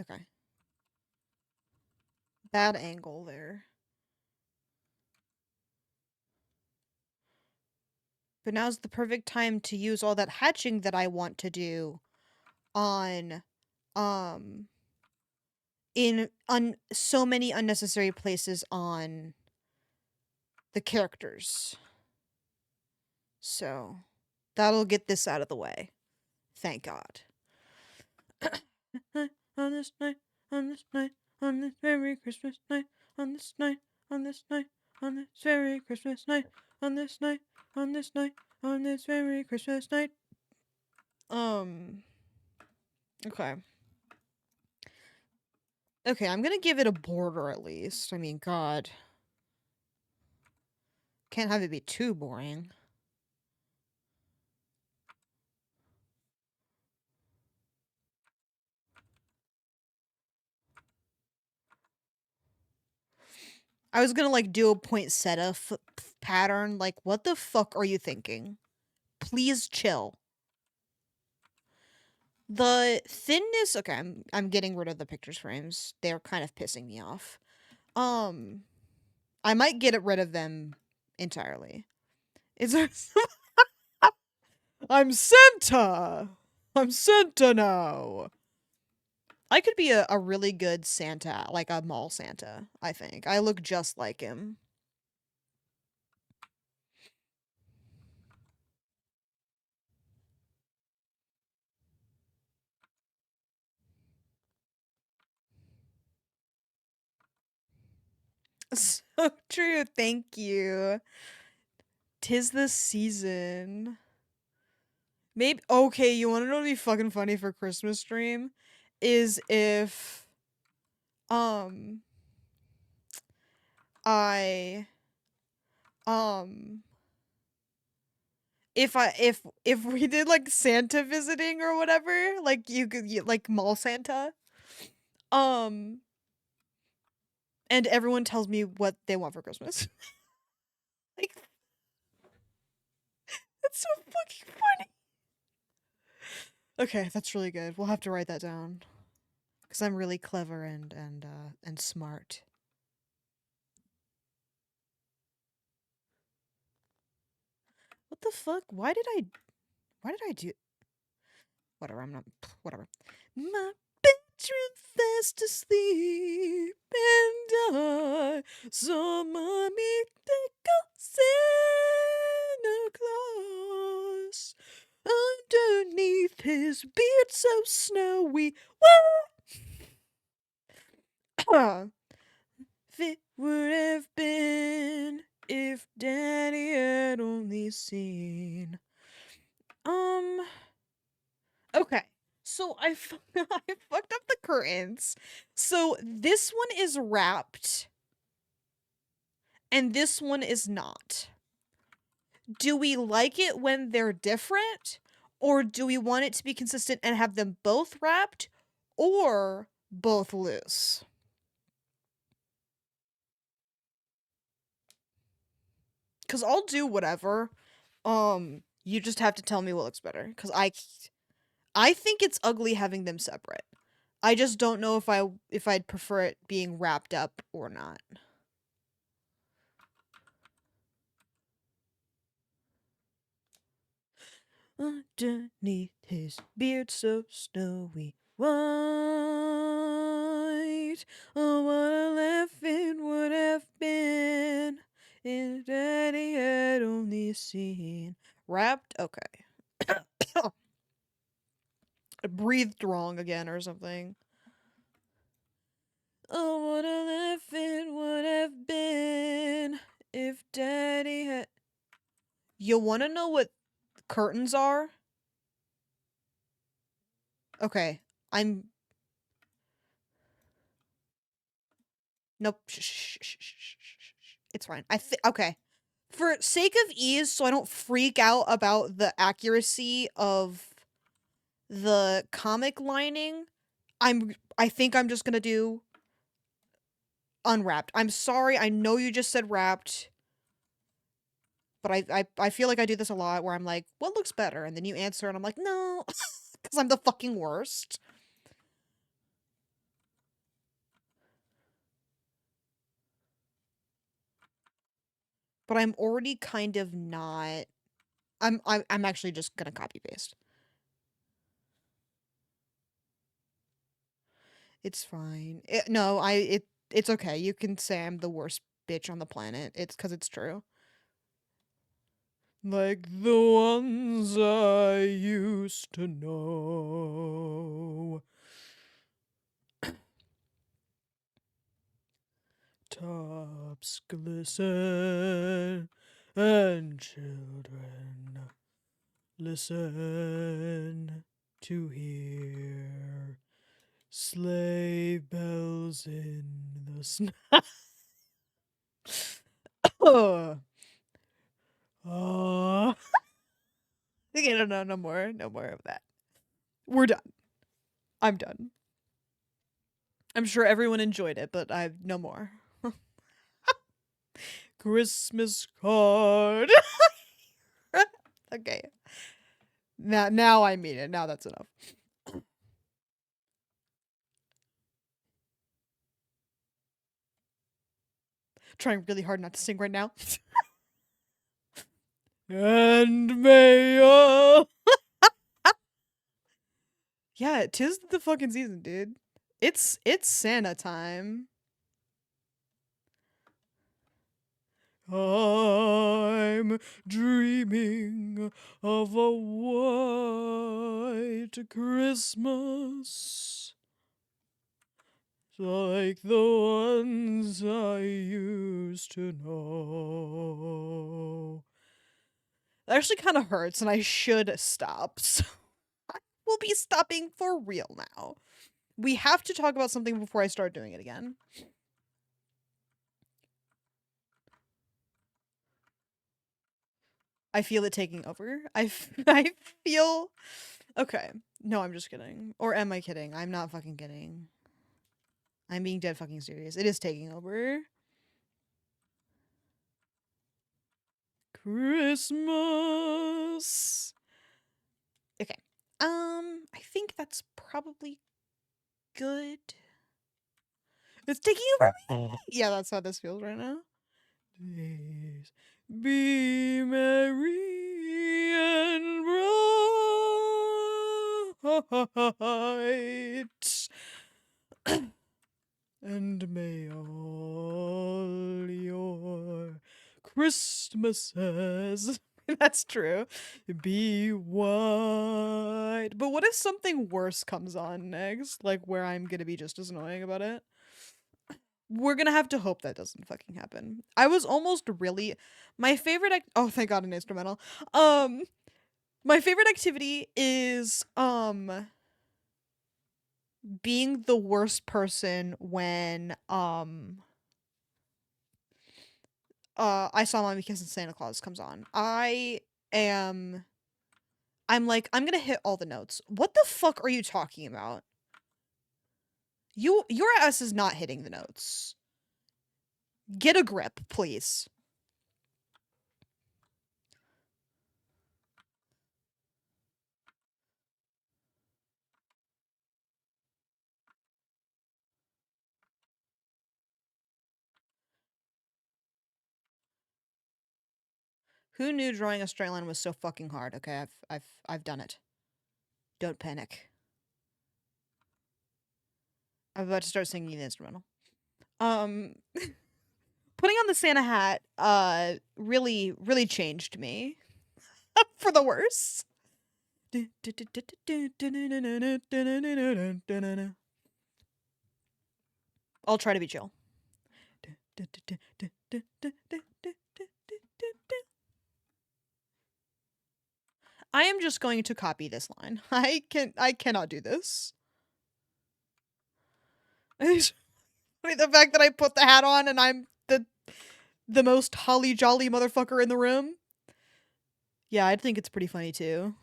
Okay. Bad angle there. But now's the perfect time to use all that hatching that I want to do on um in so many unnecessary places on the characters. So that'll get this out of the way. Thank God. On this night, on this night, on this very Christmas night, on this night, on this night, on this very Christmas night, on this night, on this night, on this very Christmas night. Um. Okay. Okay, I'm gonna give it a border at least. I mean, God. Can't have it be too boring. I was gonna like do a poinsettia pattern. Like, what the fuck are you thinking? Please chill. The thinness. Okay, I'm getting rid of the pictures frames. They're kind of pissing me off. Um, I might get rid of them entirely. It's I'm Santa. I'm Santa now. I could be a really good Santa, like a mall Santa, I think. I look just like him. So true, thank you. 'Tis the season. Maybe okay, you wanna know what'd be fucking funny for Christmas stream? Is if um I um if we did like Santa visiting or whatever, like like mall Santa, um and everyone tells me what they want for Christmas. Like that's so fucking funny. Okay, that's really good. We'll have to write that down because I'm really clever and smart. What the fuck? Why did I do? whatever. I'm not. Whatever. My bedroom fast asleep, and I saw my mythical Santa Claus underneath his beard so snowy. Whoa! If it would have been if Daddy had only seen. Okay. So I fucked up the curtains. So this one is wrapped and this one is not. Do we like it when they're different? Or do we want it to be consistent and have them both wrapped or both loose? Cuz I'll do whatever. You just have to tell me what looks better cuz I think it's ugly having them separate. I just don't know if I'd prefer it being wrapped up or not. Underneath his beard so snowy white, oh what a laugh it would have been if Daddy had only seen. Wrapped? Okay. I breathed wrong again or something. Oh, what a laugh it would have been if Daddy had. You want to know what curtains are? Okay, I'm. Nope. It's fine. Okay. For sake of ease, so I don't freak out about the accuracy of the comic lining, I think I'm just gonna do unwrapped. I'm sorry, I know you just said wrapped, but I feel like I do this a lot where I'm like, what looks better? And then you answer and I'm like, no, because I'm the fucking worst. But I'm already kind of not. I'm actually just gonna copy paste. It's fine. No, it's okay. You can say I'm the worst bitch on the planet. It's because it's true. Like the ones I used to know. Tops glisten and children listen to hear sleigh bells in the snow. Oh. Okay, no more of that. We're done. I'm done. I'm sure everyone enjoyed it, but I no more. Christmas card. Okay. Now I mean it. Now that's enough. Trying really hard not to sing right now. And may yeah, 'tis the fucking season, dude. It's Santa time. I'm dreaming of a white Christmas, like the ones I used to know. That actually kind of hurts, and I should stop. So we'll be stopping for real now. We have to talk about something before I start doing it again. I feel it taking over. I feel. Okay. No, I'm just kidding. Or am I kidding? I'm not fucking kidding. I'm being dead fucking serious. It is taking over. Christmas. Okay. I think that's probably good. It's taking over me. Yeah, that's how this feels right now. Please be merry and And may all your Christmases, that's true, be white. But what if something worse comes on next? Like where I'm gonna be just as annoying about it? We're gonna have to hope that doesn't fucking happen. I was almost really my favorite oh thank god an instrumental. Um my favorite activity is being the worst person when I Saw Mommy Kissing Santa Claus comes on. Am I'm like I'm gonna hit all the notes. What the fuck are you talking about? Your ass is not hitting the notes. Get a grip, please. Who knew drawing a straight line was so fucking hard? Okay, I've done it. Don't panic. I'm about to start singing the instrumental. Um Putting on the Santa hat really changed me for the worse. I'll try to be chill. I am just going to copy this line. I cannot do this. The fact that I put the hat on and I'm the most holly jolly motherfucker in the room. Yeah, I think it's pretty funny too.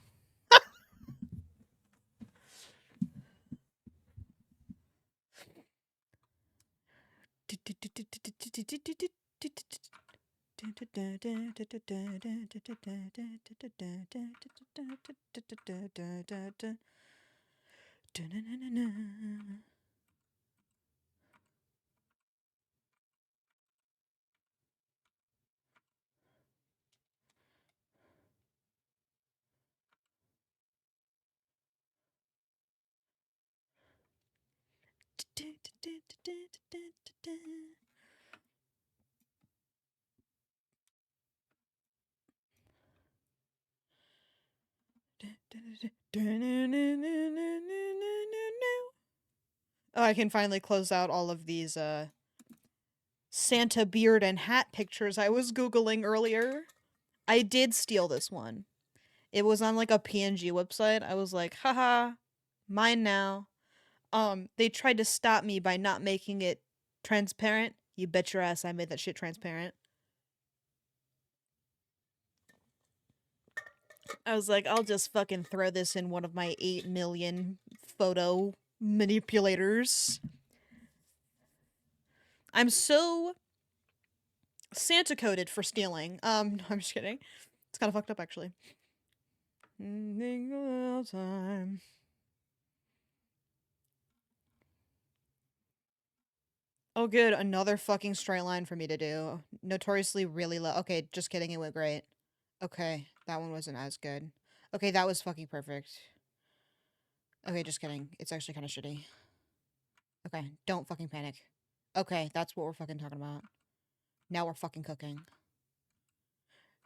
Oh, I can finally close out all of these Santa beard and hat pictures I was googling earlier. I did steal this one. It was on like a PNG website. I was like, haha, mine now. They tried to stop me by not making it transparent. You bet your ass I made that shit transparent. I was like, I'll just fucking throw this in one of my 8 million photo manipulators. I'm so Santa coded for stealing. I'm just kidding. It's kind of fucked up actually. Time. Oh, good. Another fucking straight line for me to do. Notoriously really low. Okay, just kidding. It went great. Okay, that one wasn't as good. Okay, that was fucking perfect. Okay, just kidding. It's actually kind of shitty. Okay, don't fucking panic. Okay, that's what we're fucking talking about. Now we're fucking cooking.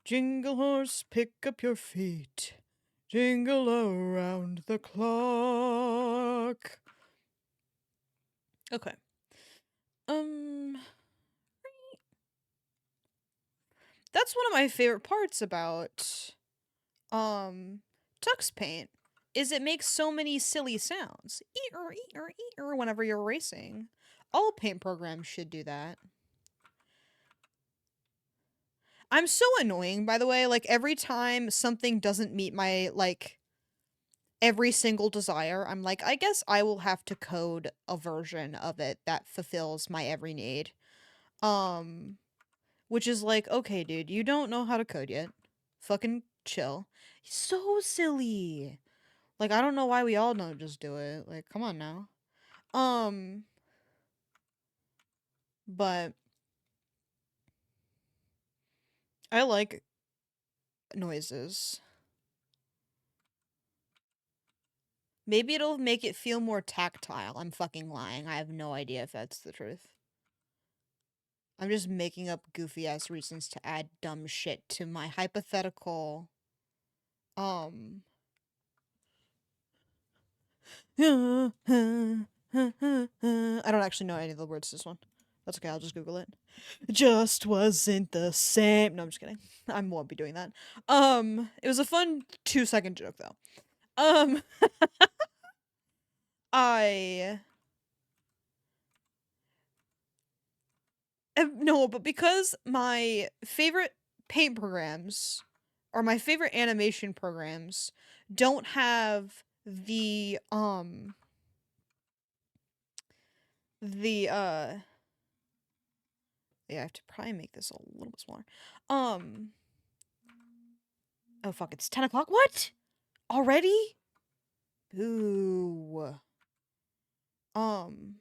Jingle horse, pick up your feet. Jingle around the clock. Okay. That's one of my favorite parts about Tux Paint is it makes so many silly sounds. Eer, eer, eer, whenever you're racing. All paint programs should do that. I'm so annoying, by the way. Like, every time something doesn't meet my, like, every single desire, I'm like, I guess I will have to code a version of it that fulfills my every need. Um, which is like, okay, dude, you don't know how to code yet. Fucking chill. So silly. Like, I don't know why we all don't just do it. Like, come on now. Um, but I like noises. Maybe it'll make it feel more tactile. I'm fucking lying. I have no idea if that's the truth. I'm just making up goofy ass reasons to add dumb shit to my hypothetical. Um. I don't actually know any of the words to this one. That's okay, I'll just Google it. Just wasn't the same. No, I'm just kidding. I won't be doing that. It was a fun 2-second joke though. Um, I no, but because my favorite paint programs or my favorite animation programs don't have the yeah, I have to probably make this a little bit smaller. Um oh fuck, it's 10 o'clock. What? Already? Boo. Um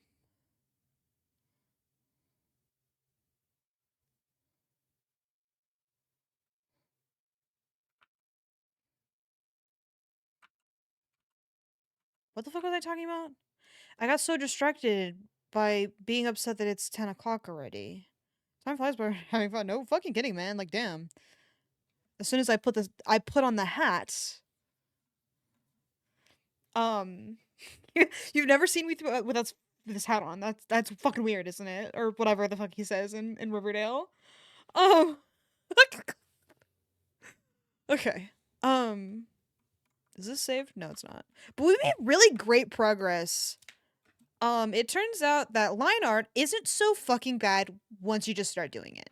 what the fuck was I talking about? I got so distracted by being upset that it's 10 o'clock already. Time flies by having fun. No fucking kidding, man. Like, damn. As soon as I put on the hat. Um, you've never seen me without this hat on. That's fucking weird, isn't it? Or whatever the fuck he says in Riverdale. Um, okay. Um, is this saved? No, it's not. But we made really great progress. It turns out that line art isn't so fucking bad once you just start doing it.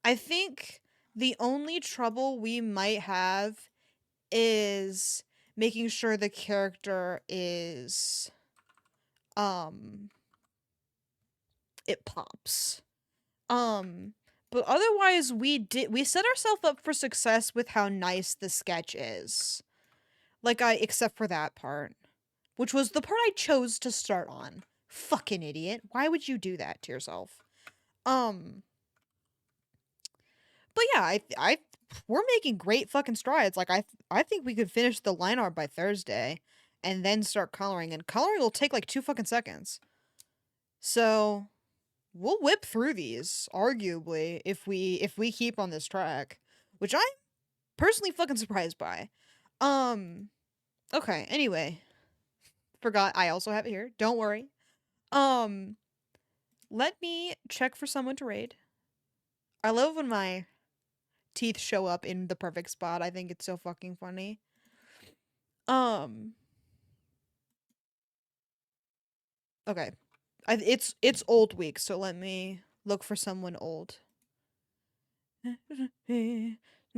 I think the only trouble we might have is making sure the character is um it pops. Um but otherwise we set ourselves up for success with how nice the sketch is. Like I except for that part, which was the part I chose to start on. Fucking idiot. Why would you do that to yourself? Um But yeah, I we're making great fucking strides. Like I think we could finish the line art by Thursday and then start coloring, and coloring will take like 2 fucking seconds. So, we'll whip through these arguably if we keep on this track, which I'm personally fucking surprised by. Um okay, anyway, forgot I also have it here. Don't worry. Um let me check for someone to raid. I love when my teeth show up in the perfect spot. I think it's so fucking funny. Um, okay. It's old week, so let me look for someone old.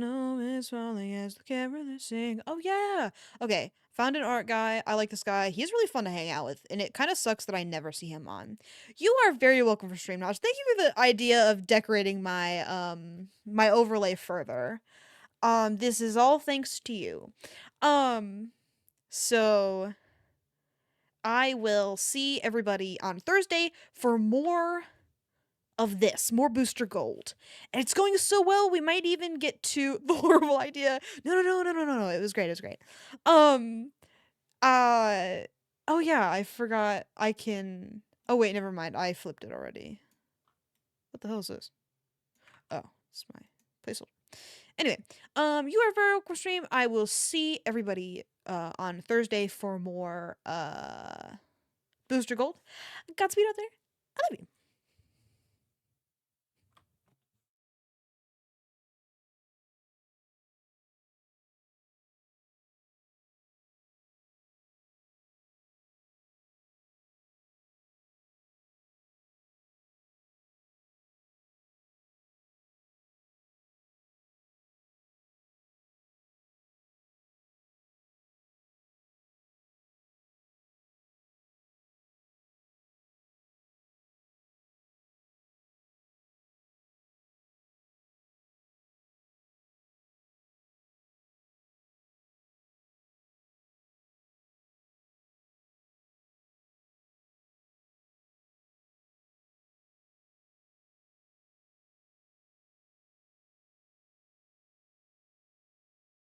No, it's falling as the carolers sing. Oh yeah. Okay, found an art guy. I like this guy. He's really fun to hang out with, and it kind of sucks that I never see him on. You are very welcome for stream knowledge. Thank you for the idea of decorating my overlay further. This is all thanks to you. Um, so I will see everybody on Thursday for more of this, more Booster Gold. And it's going so well, we might even get to the horrible idea. No. It was great. It was great. Um, uh, oh yeah, I forgot I can. Oh wait, never mind. I flipped it already. What the hell is this? Oh, it's my placeholder. Anyway, you are very welcome stream. I will see everybody on Thursday for more Booster Gold. Godspeed out there. I love you.